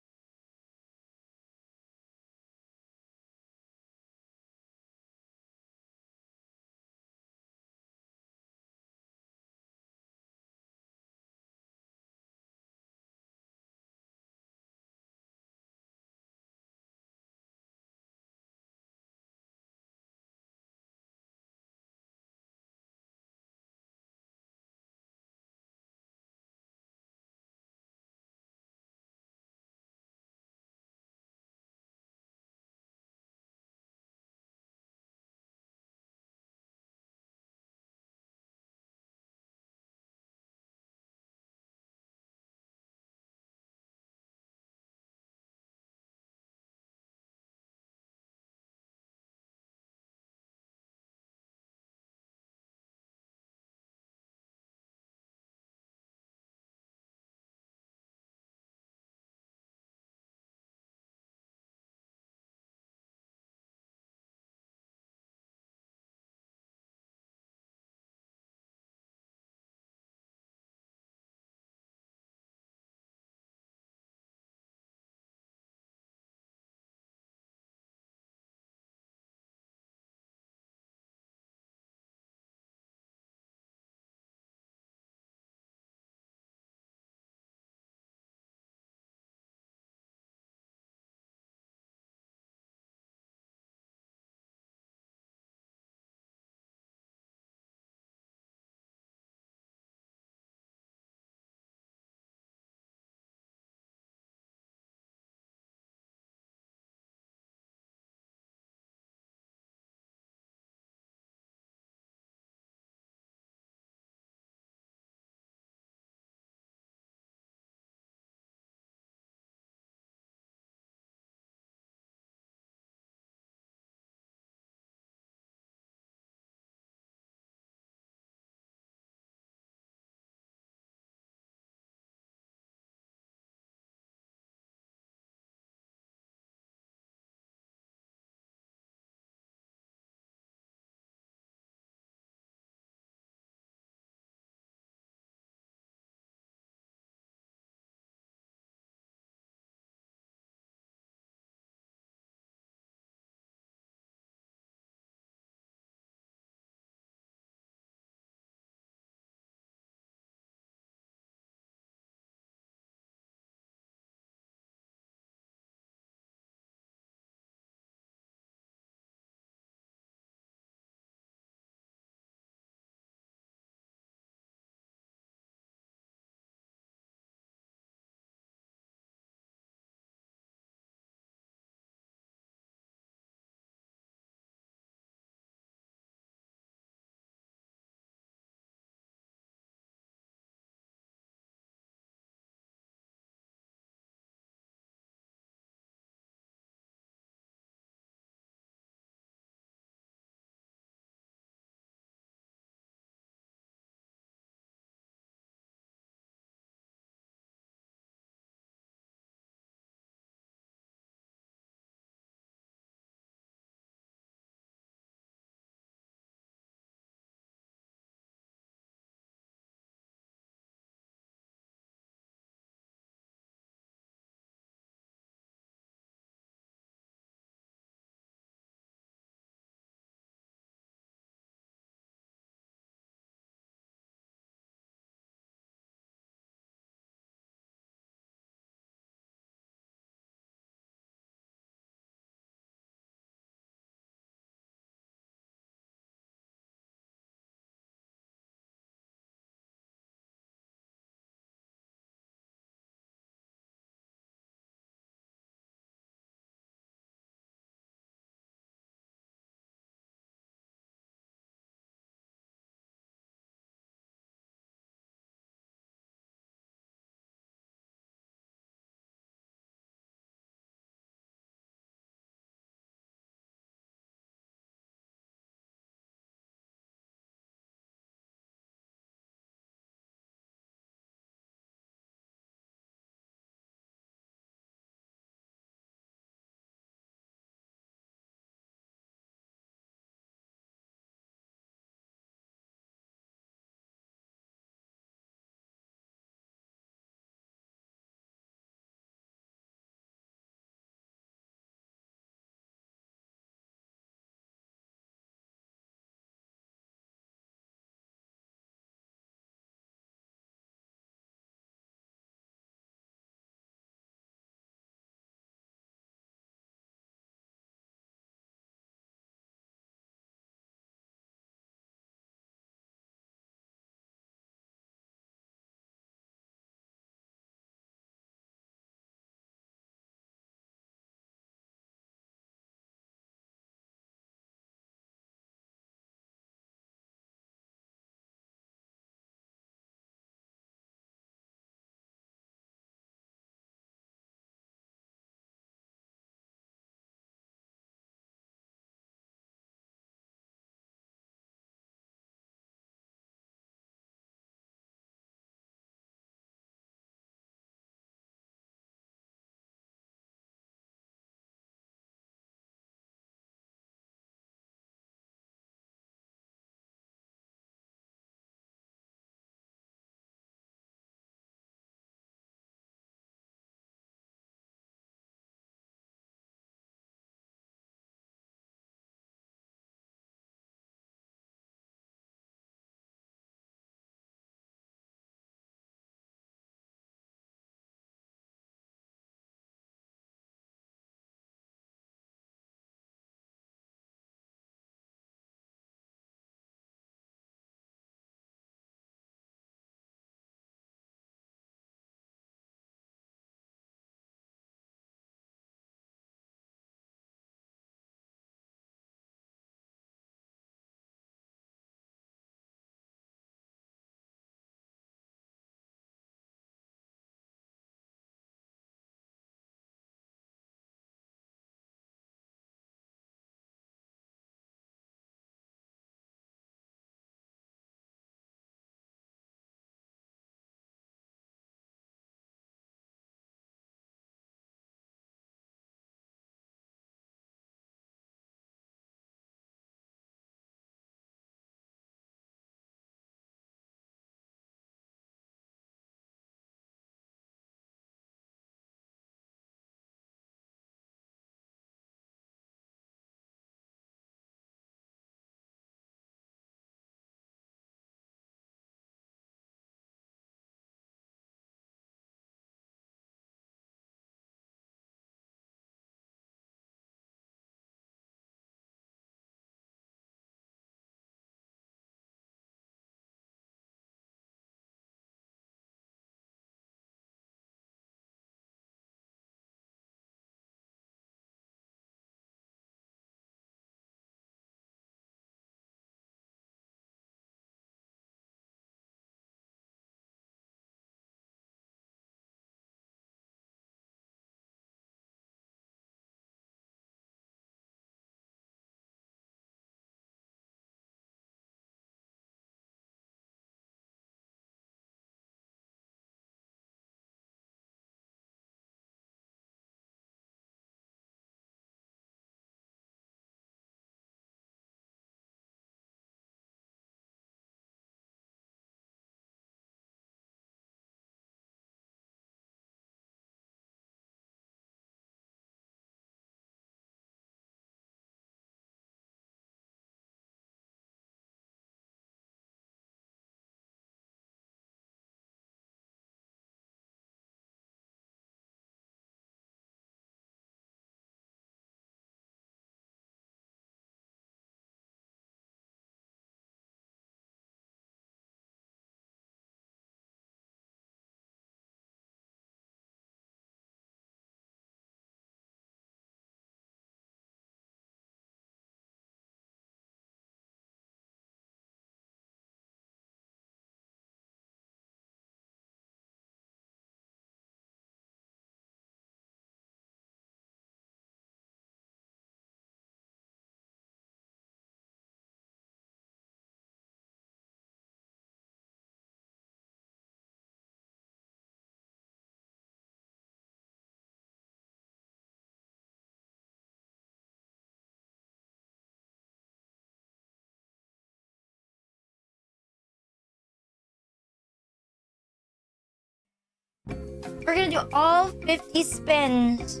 We're gonna do all 50 spins.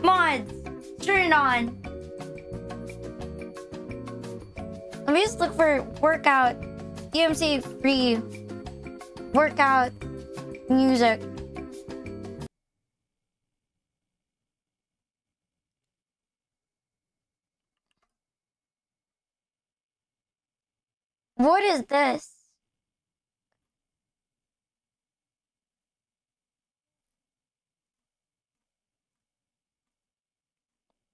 Mods, turn it on. Let me just look for workout. DMC free workout music. What is this?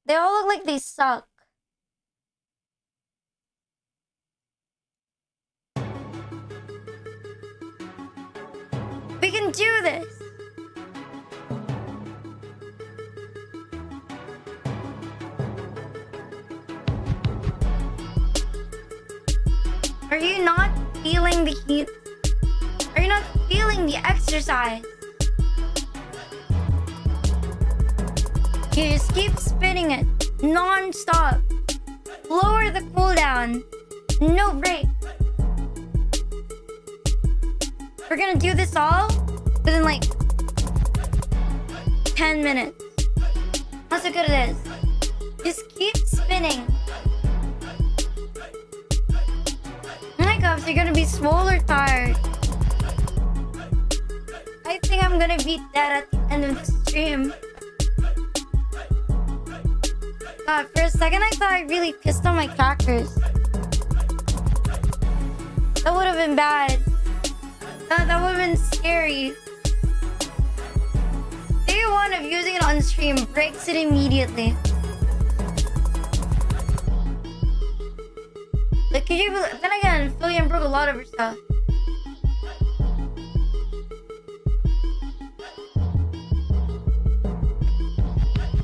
They all look like they suck. We can do this. Are you not feeling the heat? Are you not feeling the exercise? You just keep spinning it non-stop. Lower the cooldown. No break. We're gonna do this all within like 10 minutes. That's how good it is. Just keep spinning. Oh my gosh, you're gonna be swole or tired. I think I'm gonna be dead at the end of the stream. God, for a second I thought I really pissed on my trackers. That would have been bad. That would have been scary. Day one of using it on stream breaks it immediately. Like, could you believe? Then again, Phillian broke a lot of her stuff.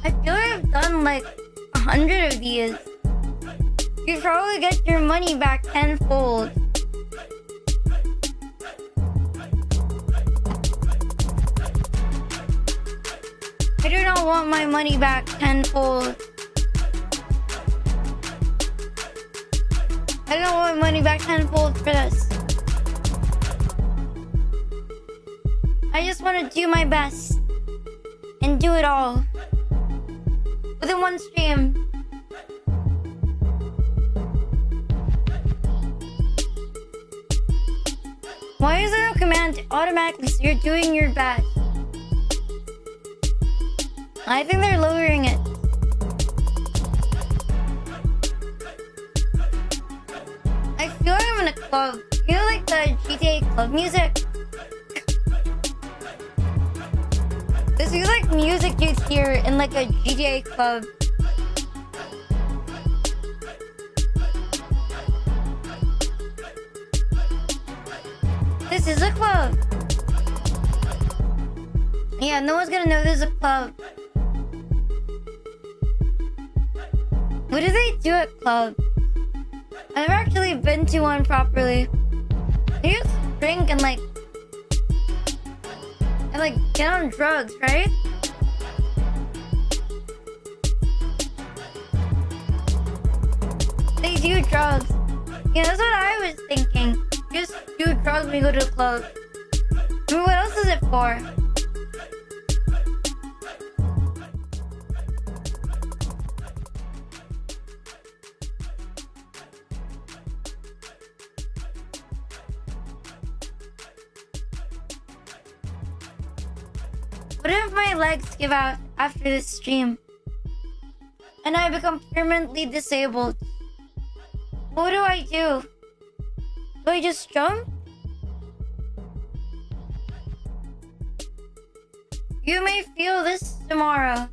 I feel like I've done like 100 of these. You'd probably get your money back tenfold. I do not want my money back tenfold. I don't want my money back tenfold for this. I just want to do my best and do it all within one stream. Why is there no command automatically so you're doing your best? I think they're lowering it. I feel like I'm in a club. You know, like the GTA club music? This feels like music you'd hear in like a GTA club. This is a club. Yeah, no one's gonna know this is a club. What do they do at clubs? I've never actually been to one properly. You just drink and like get on drugs, right? They do drugs. Yeah, that's what I was thinking. You just do drugs when you go to a club. I mean, what else is it for? What if my legs give out after this stream and I become permanently disabled? What do I do? Do I just jump? You may feel this tomorrow.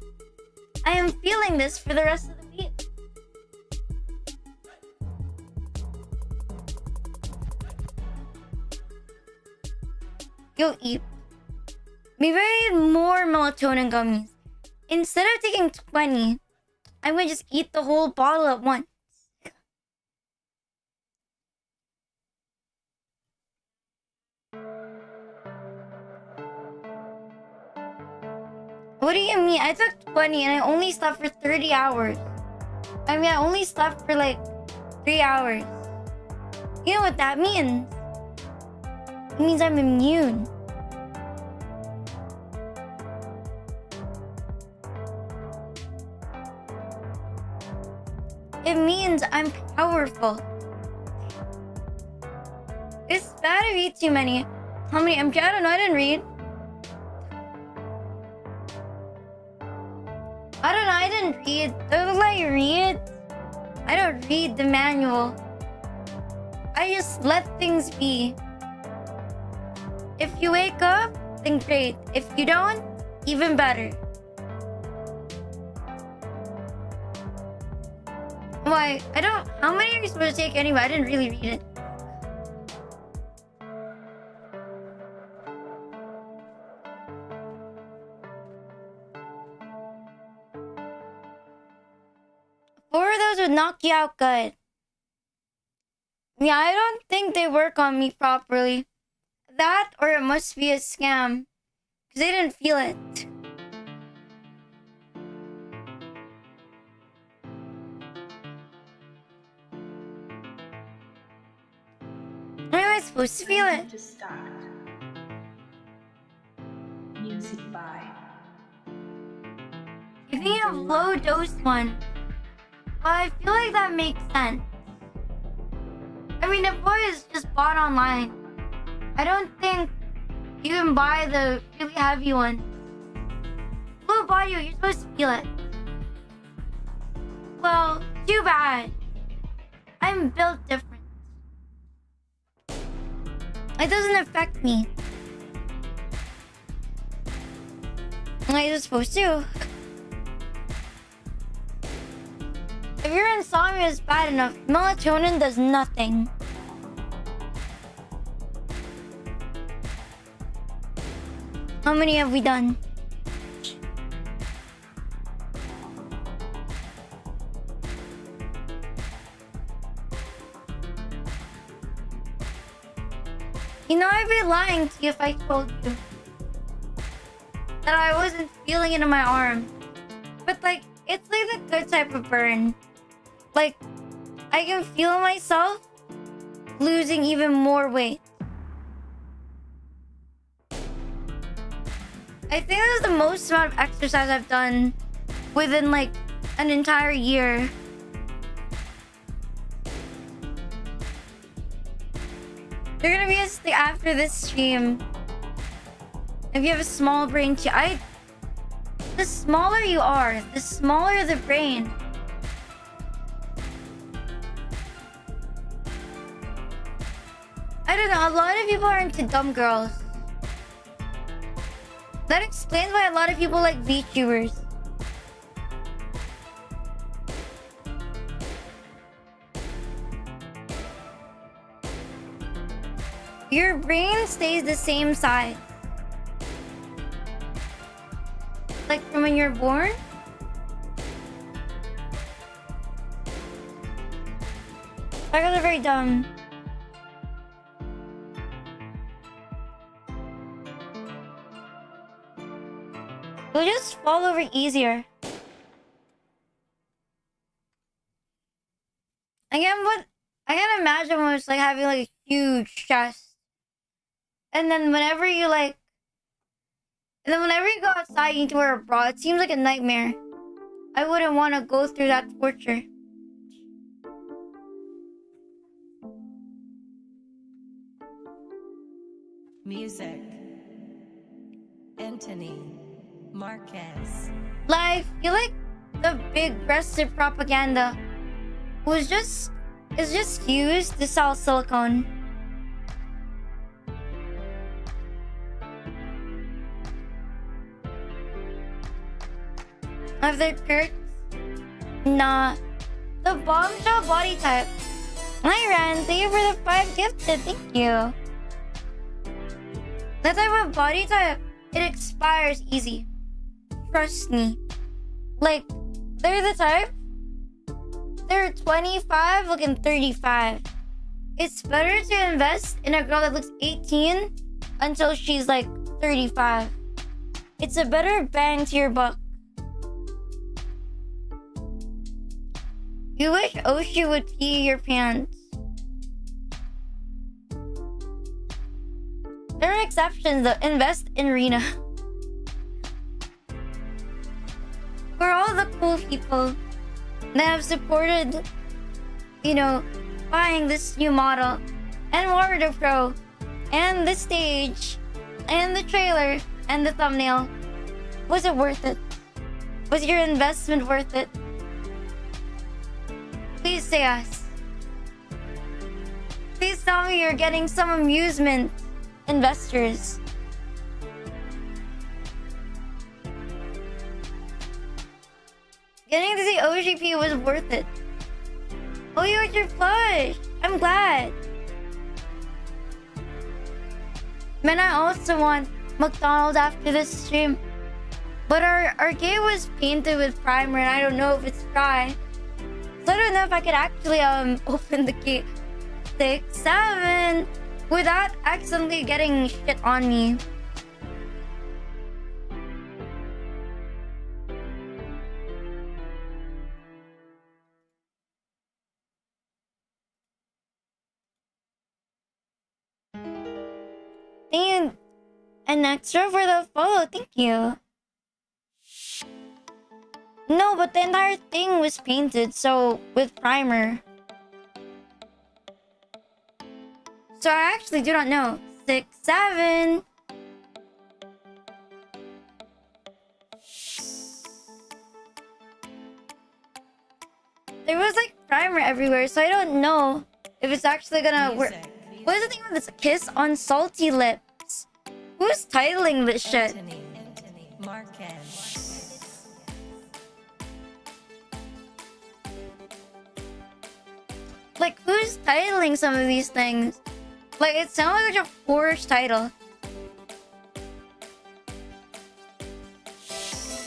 I am feeling this for the rest of the week. You'll eat. Maybe I need more melatonin gummies. Instead of taking 20, I'm gonna just eat the whole bottle at once. What do you mean? I took 20 and I only slept for 30 hours. I mean, I only slept for like 3 hours. You know what that means? It means I'm immune. It means I'm powerful. It's bad to read too many. How many MK? I don't know. I didn't read. I don't know. I didn't read. Don't let you read. I don't read the manual. I just let things be. If you wake up, then great. If you don't, even better. Why? I don't. How many are you supposed to take anyway? I didn't really read it. Four of those would knock you out good. Yeah, I don't think they work on me properly. That or it must be a scam. Because they didn't feel it. How am I supposed to feel it? To start. Music by. You think of low dose one. But I feel like that makes sense. I mean, if boy is just bought online, I don't think you can buy the really heavy one. Low body, you're supposed to feel it. Well, too bad. I'm built different. It doesn't affect me. Like it's supposed to. If your insomnia is bad enough, melatonin does nothing. How many have we done? You know, I'd be lying to you if I told you that I wasn't feeling it in my arm. But like, it's like the good type of burn. Like, I can feel myself losing even more weight. I think that was the most amount of exercise I've done within like an entire year. You're gonna be after this stream. If you have a small brain too, the smaller you are, the smaller the brain. I don't know, a lot of people are into dumb girls. That explains why a lot of people like VTubers. Your brain stays the same size. Like from when you're born. That guys are very dumb. It'll just fall over easier. I can't imagine when it's like having like a huge chest. And then whenever you go outside, you need to wear a bra. It seems like a nightmare. I wouldn't want to go through that torture. Music. Anthony Marquez. Like, I feel like the big-breasted propaganda is just used to sell silicone. Of their perks? Nah. The bombshell body type. Hi Ran, thank you for the 5 gifted, thank you. That type of body type, it expires easy. Trust me. Like, they're the type, they're 25 looking 35. It's better to invest in a girl that looks 18 until she's like 35. It's a better bang to your buck. You wish Oshi would pee your pants. There are exceptions though. Invest in Rina. We're all the cool people. that have supported, you know, buying this new model and Water Pro and the stage and the trailer and the thumbnail. Was it worth it? Was your investment worth it? Please say yes. Please tell me you're getting some amusement, investors. Getting to see OGP was worth it. Oh, you got your plush. I'm glad. Man, I also want McDonald's after this stream. But our gate was painted with primer and I don't know if it's dry. So I don't know if I could actually open the gate 6, 7 without accidentally getting shit on me. Thank you, an extra for the follow. Thank you. No, but the entire thing was painted, so with primer. So I actually do not know. 6, 7. There was like primer everywhere, so I don't know if it's actually gonna work. What is the thing with this kiss on salty lips? Who's titling this shit? Anthony Marquez. Like, who's titling some of these things? Like, it sounds like a Porsche title.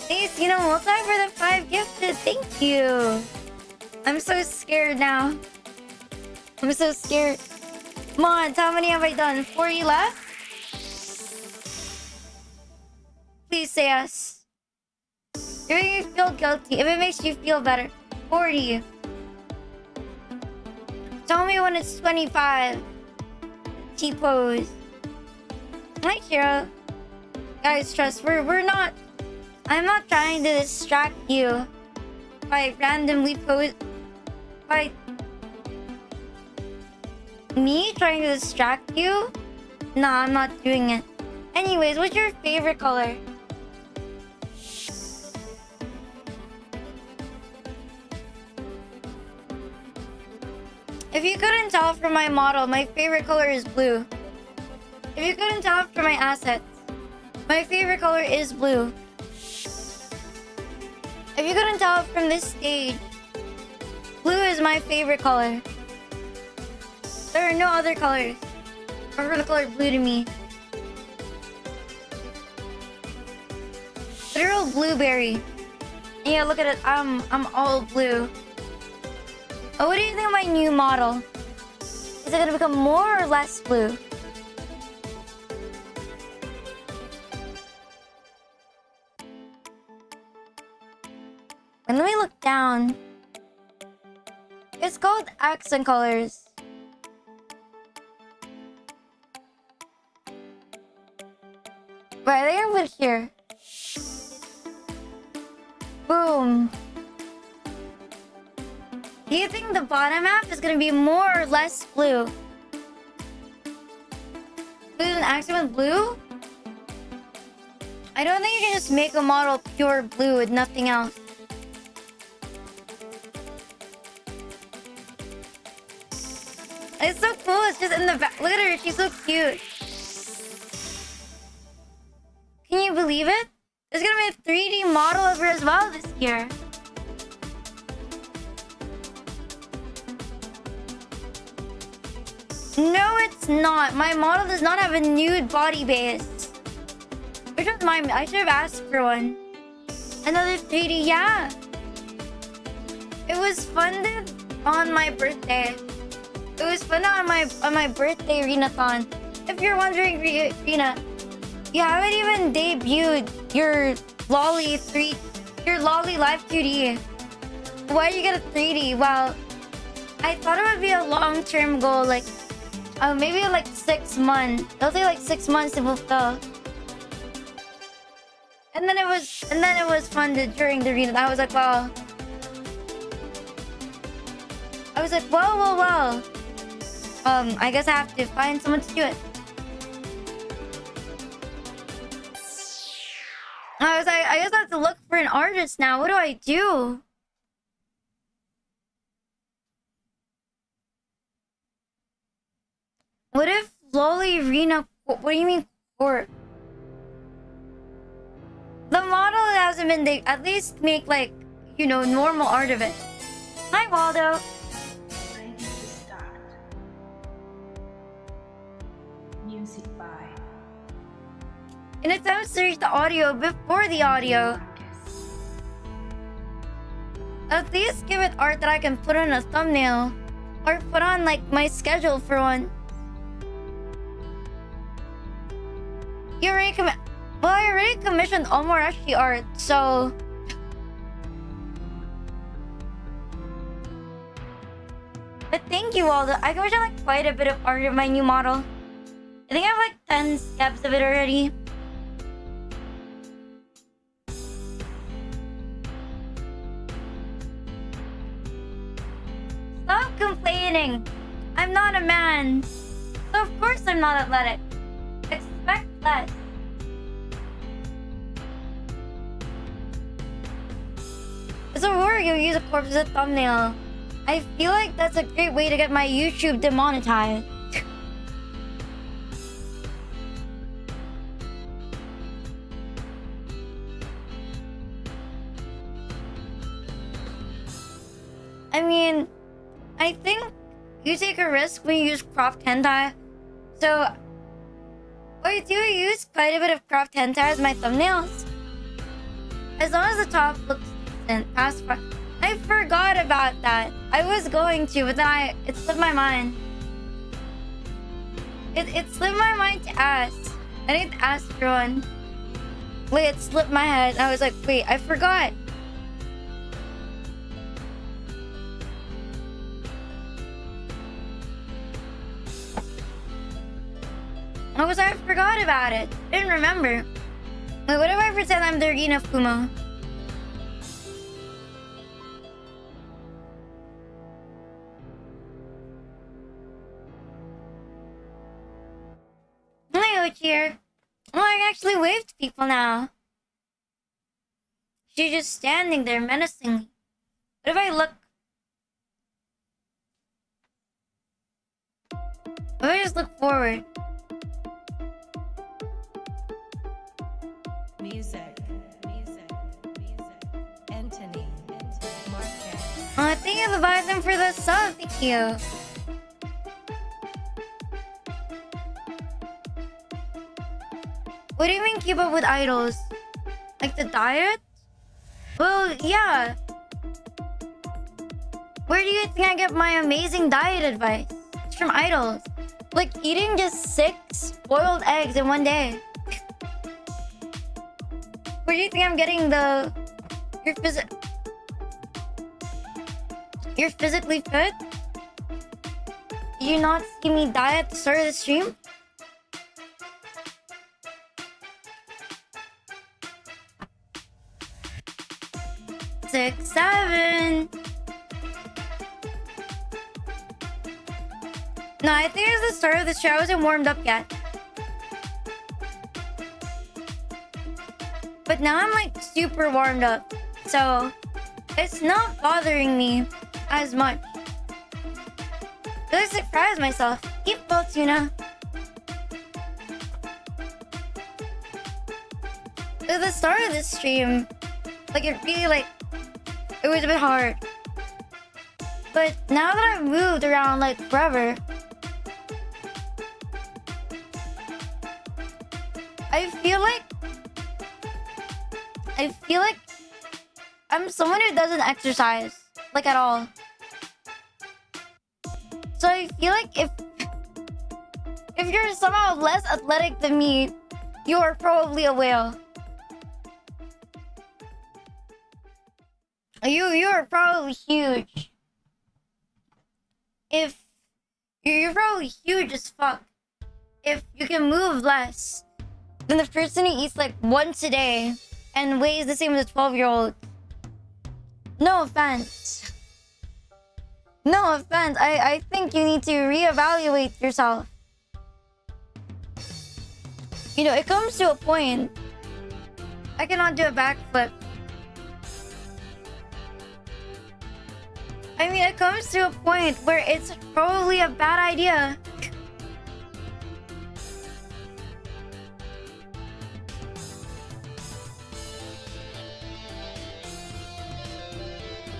Thanks, you know, multi for the 5 gifted. Thank you. I'm so scared now. I'm so scared. Mods, how many have I done? 40 left? Please say yes. If it makes you feel guilty, if it makes you feel better. 40. Tell me when it's 25. T-pose. Hi, Kira. Guys, trust, we're not... I'm not trying to distract you by randomly pose... By... Me trying to distract you? Nah, I'm not doing it. Anyways, what's your favorite color? If you couldn't tell from my model, my favorite color is blue. If you couldn't tell from my assets, my favorite color is blue. If you couldn't tell from this stage, blue is my favorite color. There are no other colors. Prefer the color blue to me. Literal blueberry. And yeah, look at it. I'm all blue. Oh, what do you think of my new model? Is it gonna become more or less blue? And let me look down. It's called accent colors. Right, I think I'm put here. Boom. Do you think the bottom half is gonna be more or less blue? Blue and accent with blue? I don't think you can just make a model pure blue with nothing else. It's so cool, it's just in the back. Look at her, she's so cute. Can you believe it? There's gonna be a 3D model of her as well this year. No, it's not. My model does not have a nude body base. Which one's mine? I should have asked for one. Another 3D, yeah. It was funded on my birthday. It was funded on my birthday, Rina-thon. If you're wondering, Rina, you haven't even debuted your Lolly Live 2D. Why did you get a 3D? Well, I thought it would be a long-term goal, like maybe like 6 months. It'll take like 6 months to fulfill. And then it was funded during the Rina. I was like, well, I was like, well. I guess I have to find someone to do it. I was like, I guess I have to look for an artist now. What do I do? What if Loli Rina... What do you mean court? The model hasn't been... They at least make, like, you know, normal art of it. Hi, Waldo. Ready to start. Music by And it's time to reach the audio before the audio. Marcus. At least give it art that I can put on a thumbnail. Or put on, like, my schedule for one. You already well, I already commissioned Omorashi art, so... But thank you, Waldo. I commissioned, like, quite a bit of art of my new model. I think I have, like, 10 steps of it already. Stop complaining. I'm not a man. So of course I'm not athletic. Expect less. So Rory, you use a corpse as a thumbnail. I feel like that's a great way to get my YouTube demonetized. I mean, I think you take a risk when you use cropped hentai. So, I do use quite a bit of cropped hentai as my thumbnails. As long as the top looks decent. I forgot about that. I was going to, but then it slipped my mind. It slipped my mind to ask. I need to ask for one. Wait, it slipped my head. I was like, wait, I forgot. I forgot about it. I didn't remember. Wait, what if I pretend I'm the Rina Fumo? Hi, Ochier. Oh, I can actually wave to people now. She's just standing there menacingly. What if I look... What if I just look forward? Music. Anthony. Marcus. Oh, thank you, Leviathan, for the sub. Thank you. What do you mean keep up with idols? Like the diet? Well, yeah. Where do you think I get my amazing diet advice? It's from idols. Like eating just 6 boiled eggs in one day. Where do you think I'm getting You're physically fit? Did you not see me die at the start of the stream? Six, 7. No, I think it was the start of the stream. I wasn't warmed up yet. But now I'm like super warmed up. So it's not bothering me as much. I really surprised myself. Eat full tuna. At the start of this stream, like it really it was a bit hard. But now that I've moved around like forever, I feel like I'm someone who doesn't exercise, like at all. So I feel like if you're somehow less athletic than me, you're probably a whale. You're probably huge. If you're probably huge as fuck. If you can move less than the person who eats like once a day and weighs the same as a 12-year-old. No offense. No offense. I think you need to reevaluate yourself. You know, it comes to a point. I cannot do a backflip. I mean, it comes to a point where it's probably a bad idea.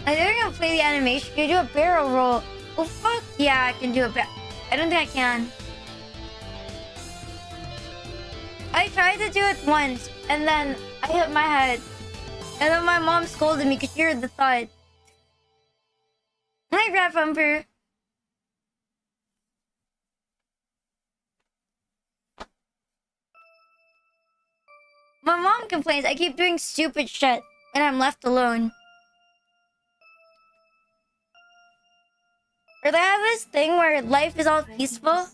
I think I can play the animation. Can you do a barrel roll? Oh, fuck yeah, I can do a I don't think I can. I tried to do it once, and then I hit my head. And then my mom scolded me because she heard the thud. Hi, Rat Bumper. My mom complains I keep doing stupid shit, and I'm left alone. Or they have this thing where life is all peaceful,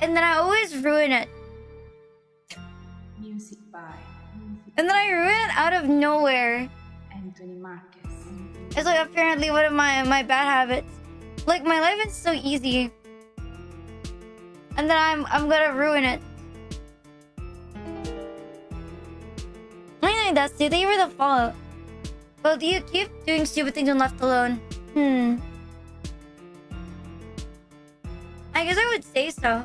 and then I always ruin it. Music by And then I ruin it out of nowhere. Anthony Marquez. It's like apparently one of my bad habits. Like my life is so easy, and then I'm gonna ruin it. Hi, Dusty. Thank you for the follow. Well, do you keep doing stupid things when left alone? I guess I would say so.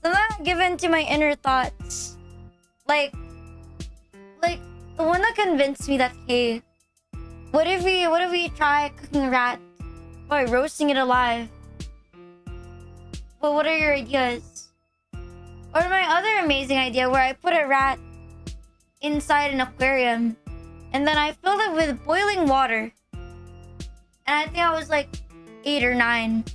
Sometimes I give in to my inner thoughts. Like the one that convinced me that, hey, what if we try cooking a rat by roasting it alive? But what are your ideas? Or my other amazing idea where I put a rat inside an aquarium and then I filled it with boiling water. And I think I was like 8 or 9.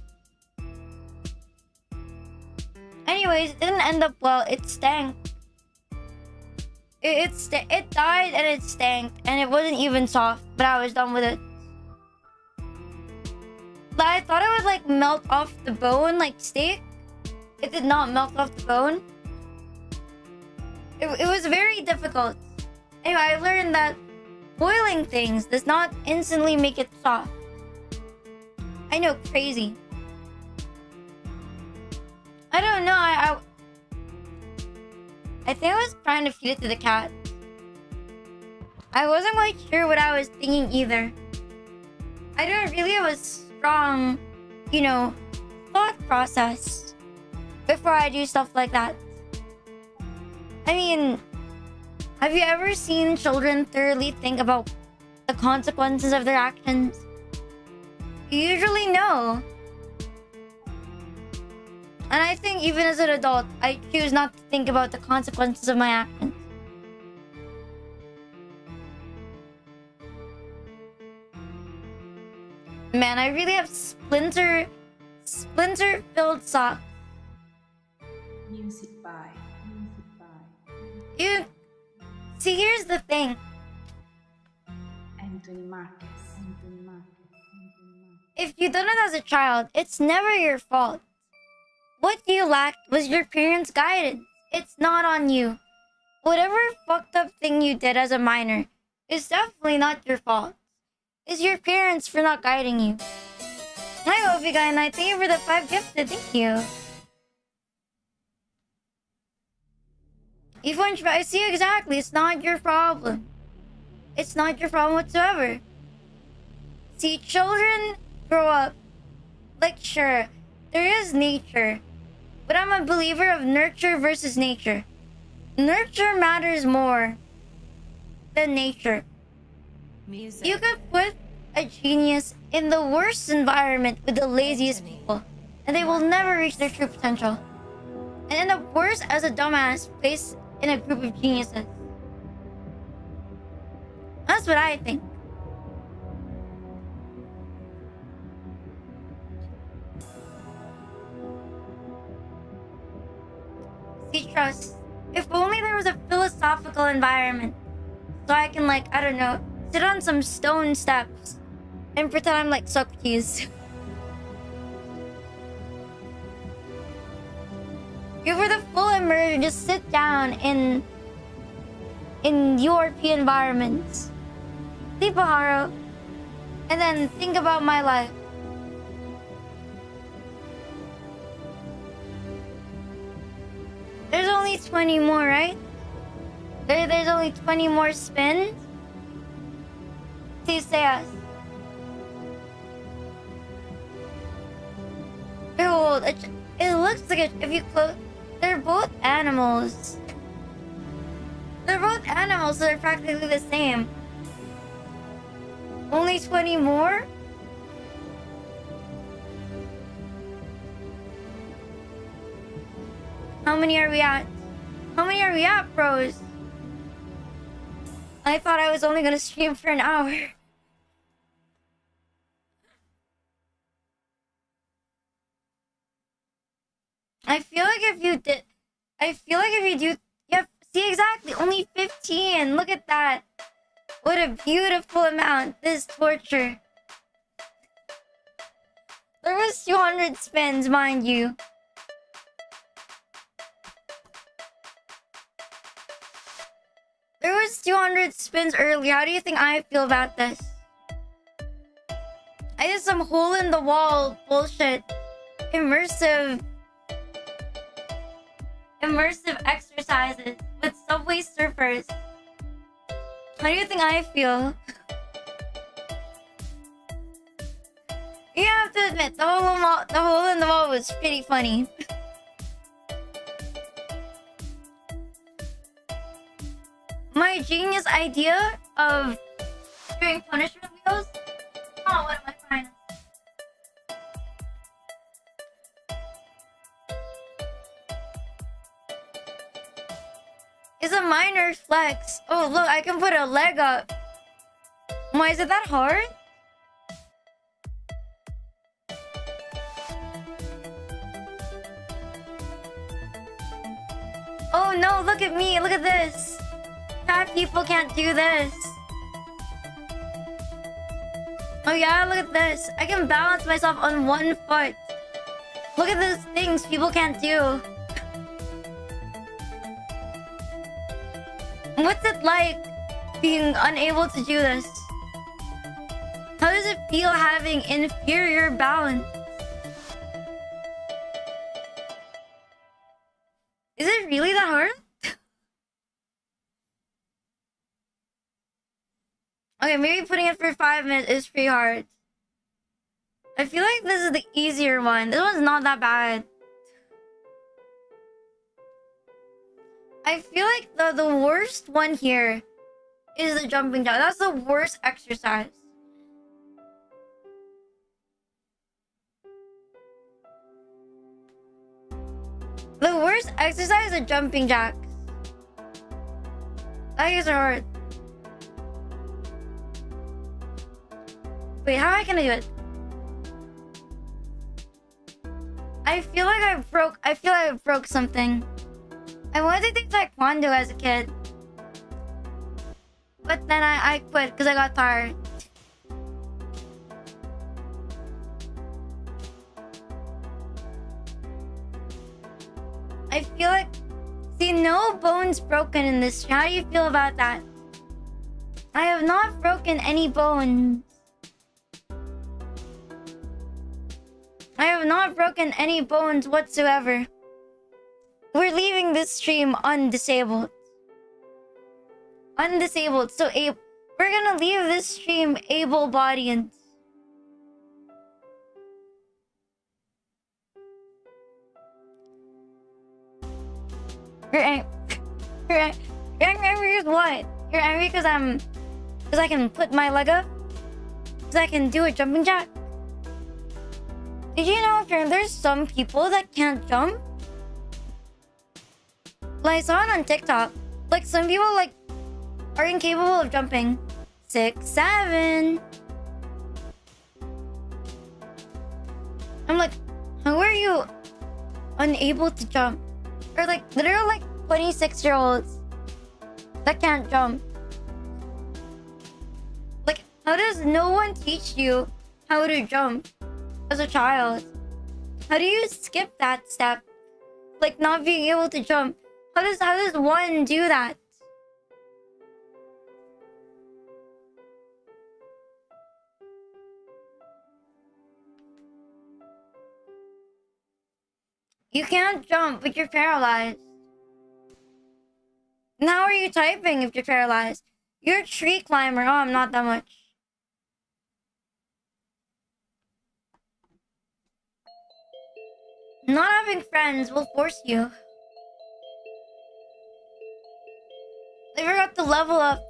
Anyways, it didn't end up well. It stank. It died and it stank and it wasn't even soft, but I was done with it. But I thought it would like melt off the bone like steak. It did not melt off the bone. It was very difficult. Anyway, I learned that boiling things does not instantly make it soft. I know, crazy. I don't know. I think I was trying to feed it to the cat. I wasn't quite sure what I was thinking either. I don't really have a strong, you know, thought process before I do stuff like that. I mean, have you ever seen children thoroughly think about the consequences of their actions? You usually know. And I think even as an adult, I choose not to think about the consequences of my actions. Man, I really have splinter-filled socks. Music by You see, here's the thing. Anthony Marquez. If you done it as a child, it's never your fault. What you lacked was your parents' guidance. It's not on you. Whatever fucked up thing you did as a minor is definitely not your fault. It's your parents for not guiding you. Hi, Obi Guy, and I thank you for the 5 gifted. Thank you. I see exactly. It's not your problem. It's not your problem whatsoever. See, children grow up. Like, sure, there is nature. But I'm a believer of nurture versus nature. Nurture matters more than nature. Music. You could put a genius in the worst environment with the laziest people, and they will never reach their true potential. And end up worse as a dumbass placed in a group of geniuses. That's what I think. See, trust. If only there was a philosophical environment, so I can, like, I don't know, sit on some stone steps and pretend I'm like Socrates. You for the full immersion, just sit down in European environments. See, Paharo, And then think about my life. There's only 20 more, right? There's only 20 more spins. Please say us. Behold, it looks like if you close... They're both animals. They're both animals, so they're practically the same. Only 20 more? How many are we at? How many are we at, bros? I thought I was only gonna stream for an hour. I feel like if you do... Yeah, see, exactly. Only 15. Look at that. What a beautiful amount. This torture. There was 200 spins, mind you. There was 200 spins earlier. How do you think I feel about this? I did some hole in the wall bullshit. Immersive exercises with Subway Surfers. How do you think I feel? You have to admit, the hole in the wall was pretty funny. My genius idea of doing punishment wheels. Oh, what am I trying to... It's a minor flex. Oh, look, I can put a leg up. Why is it that hard? Oh no, look at me. Look at this. Fat people can't do this. Oh yeah, look at this. I can balance myself on one foot. Look at those things people can't do. What's it like being unable to do this? How does it feel having inferior balance? Is it really that hard? Okay, maybe putting it for 5 minutes is pretty hard. I feel like this is the easier one. This one's not that bad. I feel like the worst one here is the jumping jack. That's the worst exercise. The worst exercise is the jumping jacks. That is hard. Wait, how am I gonna do it? I feel like I broke something. I wanted to do taekwondo as a kid. But then I quit because I got tired. I feel like... See, no bones broken in this. How do you feel about that? I have not broken any bones. I have not broken any bones whatsoever. We're leaving this stream undisabled. Undisabled. So we're gonna leave this stream able-bodied. You're angry because what? You're angry because I can put my leg up? Because I can do a jumping jack? Did you know there's some people that can't jump? Like, I saw it on TikTok. Like, some people, like, are incapable of jumping. 6, 7. I'm like, how are you unable to jump? Or, like, literally, like, 26-year-olds that can't jump. Like, how does no one teach you how to jump as a child? How do you skip that step? Like, not being able to jump. How does one do that? You can't jump, but you're paralyzed. And how are you typing if you're paralyzed? You're a tree climber. Oh, I'm not that much. Not having friends will force you. They forgot to level up.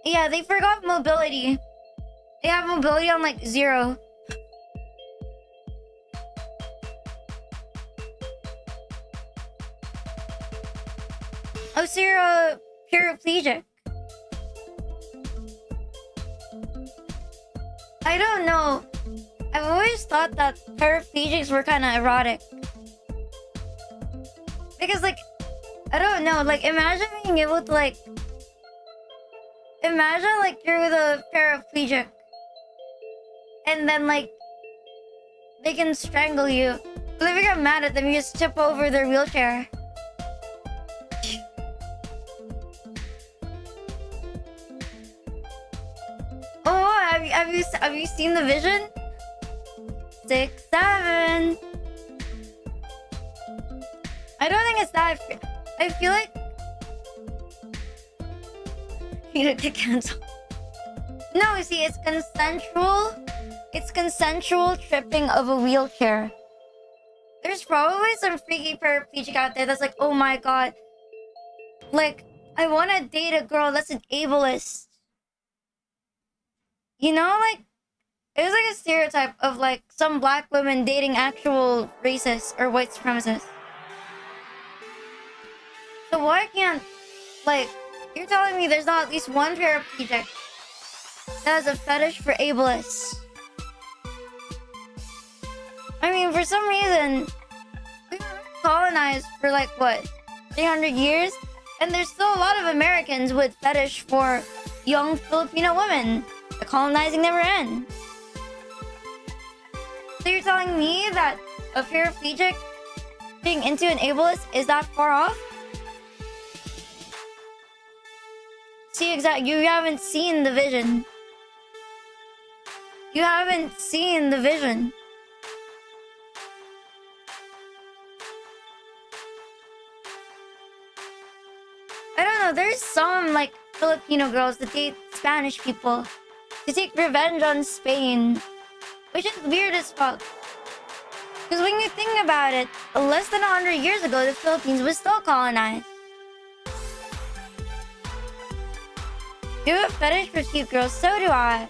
Yeah, they forgot mobility. They have mobility on like 0. Oh, so you're a paraplegic. I don't know. I've always thought that paraplegics were kind of erotic. Because, like, I don't know. Like, imagine being able to, like... Imagine, like, you're with a paraplegic. And then, like... They can strangle you. But if you get mad at them, you just tip over their wheelchair. Oh, have you seen the vision? 6, 7. I don't think it's that. I feel like you need to cancel. No, see, it's consensual. It's consensual tripping of a wheelchair. There's probably some freaky paraplegic out there that's like, oh my god, like, I want to date a girl that's an ableist. You know, like, it was like a stereotype of like some black women dating actual racists or white supremacists. So why can't, like, you're telling me there's not at least one paraplegic that has a fetish for ableists? I mean, for some reason, we were colonized for like, what, 300 years? And there's still a lot of Americans with fetish for young Filipino women. The colonizing never ends. So you're telling me that a paraplegic being into an ableist is that far off? See, you haven't seen the vision. You haven't seen the vision. I don't know, there's some like Filipino girls that date Spanish people to take revenge on Spain, which is weird as fuck. Because when you think about it, less than 100 years ago, the Philippines was still colonized. You have a fetish for cute girls, so do I.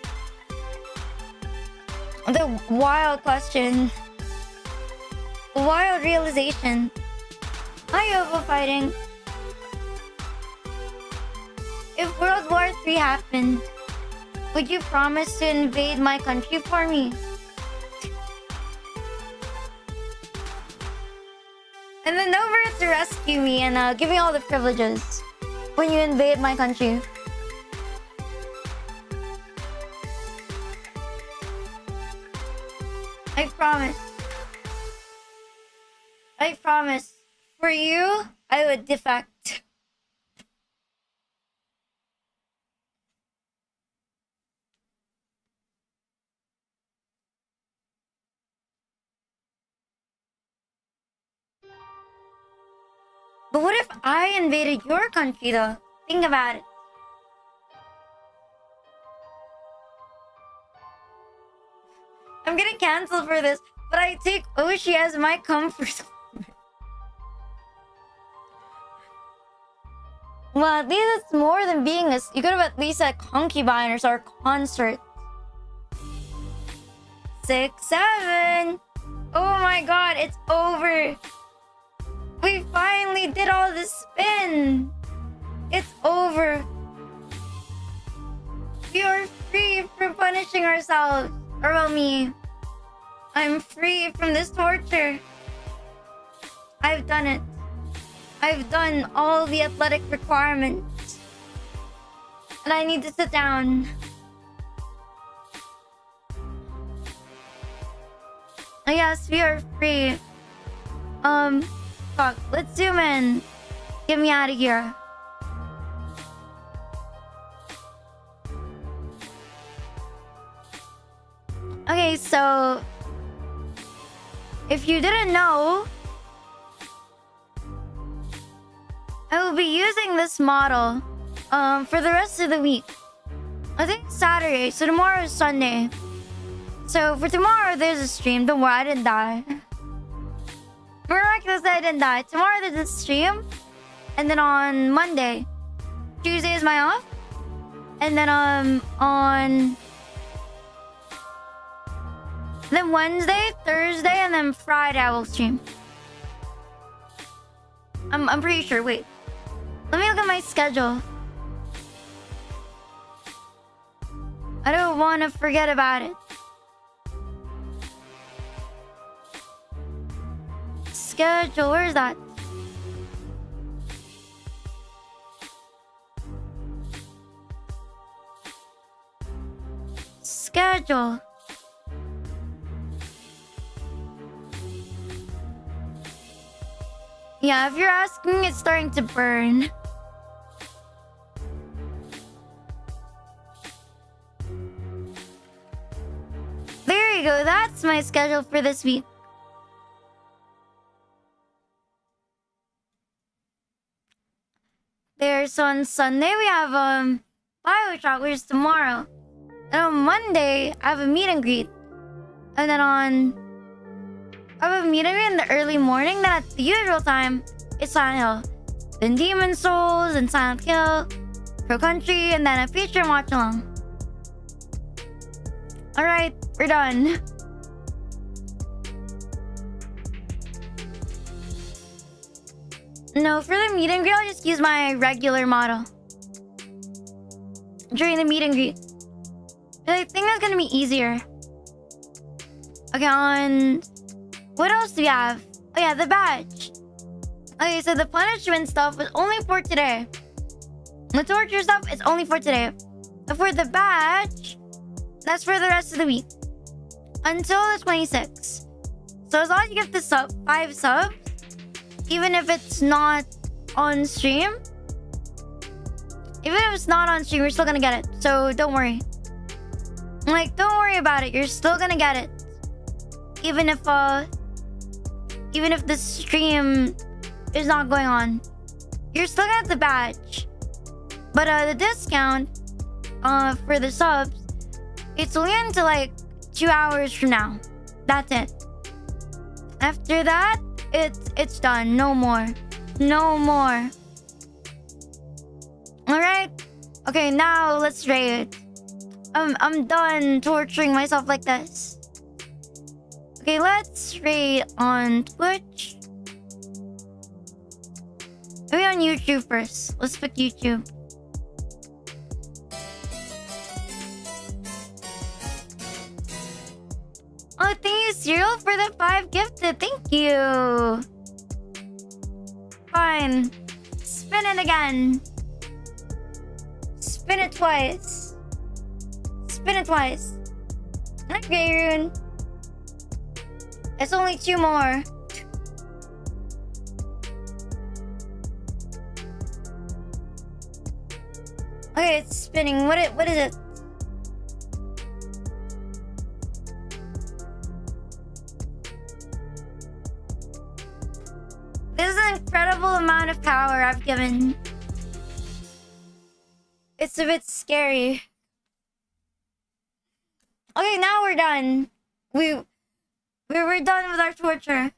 The wild question. The wild realization. Hi, Yovo fighting. If World War III happened, would you promise to invade my country for me? And then over to rescue me and give me all the privileges when you invade my country. I promise. I promise. For you, I would defect. But what if I invaded your country, though? Think about it. I'm getting canceled for this, but I take Oshi as my comfort. Well, at least it's more than being a... You could have at least said concubine or consort. 6, 7. Oh my god, it's over. We finally did all the spin. It's over. We are free from punishing ourselves. Or well, me. I'm free from this torture. I've done it. I've done all the athletic requirements. And I need to sit down. Yes, we are free. Fuck, let's zoom in. Get me out of here. Okay, so if you didn't know, I will be using this model for the rest of the week. I think it's Saturday, so tomorrow is Sunday. So for tomorrow, there's a stream. Don't worry, I didn't die. Miraculously, I didn't die. Tomorrow there's a stream. And then on Monday, Tuesday is my off. And then on... Then Wednesday, Thursday, and then Friday I will stream. I'm pretty sure. Wait. Let me look at my schedule. I don't want to forget about it. Schedule, where is that? Schedule. Yeah, if you're asking, it's starting to burn. There you go. That's my schedule for this week. There's on Sunday we have bio shot, which is tomorrow. And on Monday I have a meet and greet. And then I have a meet and greet in the early morning. Then at the usual time, it's Silent Hill. Then Demon Souls and Silent Hill, Pro Country, and then a feature watch along. Alright, we're done. No, for the meet and greet, I'll just use my regular model during the meet and greet. I think that's gonna be easier. Okay, on... What else do we have? Oh yeah, the badge. Okay, so the punishment stuff was only for today. The torture stuff is only for today. But for the badge, that's for the rest of the week. Until the 26th. So as long as you get the 5 subs, even if it's not on stream, even if it's not on stream, you're still gonna get it. So don't worry. Like, don't worry about it. You're still gonna get it. Even if the stream is not going on, you're still gonna get the badge. But the discount for the subs, it's only until like 2 hours from now. That's it. After that, it's done. No more. No more. Alright? Okay, now let's raid. I'm done torturing myself like this. Okay, let's raid on Twitch. Maybe on YouTube first. Let's pick YouTube. Oh, thank you, Cereal, for the 5 gifted. Thank you. Fine. Spin it again. Spin it twice. Spin it twice. Okay, Rune. It's only 2 more. Okay, it's spinning. What is it? This is an incredible amount of power I've given. It's a bit scary. Okay, now we're done. We were done with our torture.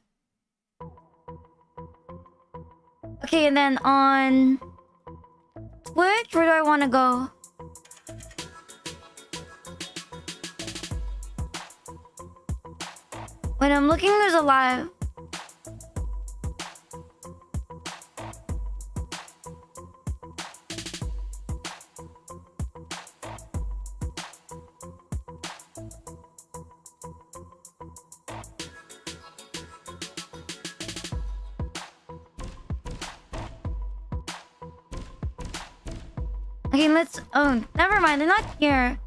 Okay, and then on Twitch, where do I want to go? When I'm looking, there's a live. Okay, let's... Oh, never mind. They're not here.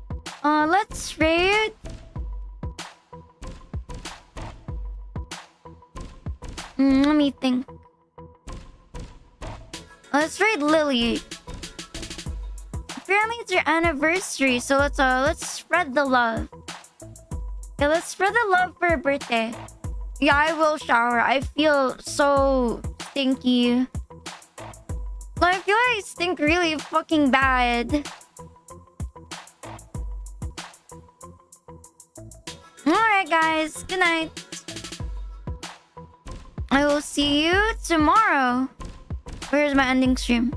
Let's raid... let me think. Let's raid Lily. Apparently it's your anniversary, so let's spread the love. Yeah, let's spread the love for her birthday. Yeah, I will shower. I feel so stinky. Like, I feel like I stink really fucking bad. Alright, guys. Good night. I will see you tomorrow. Where's my ending stream?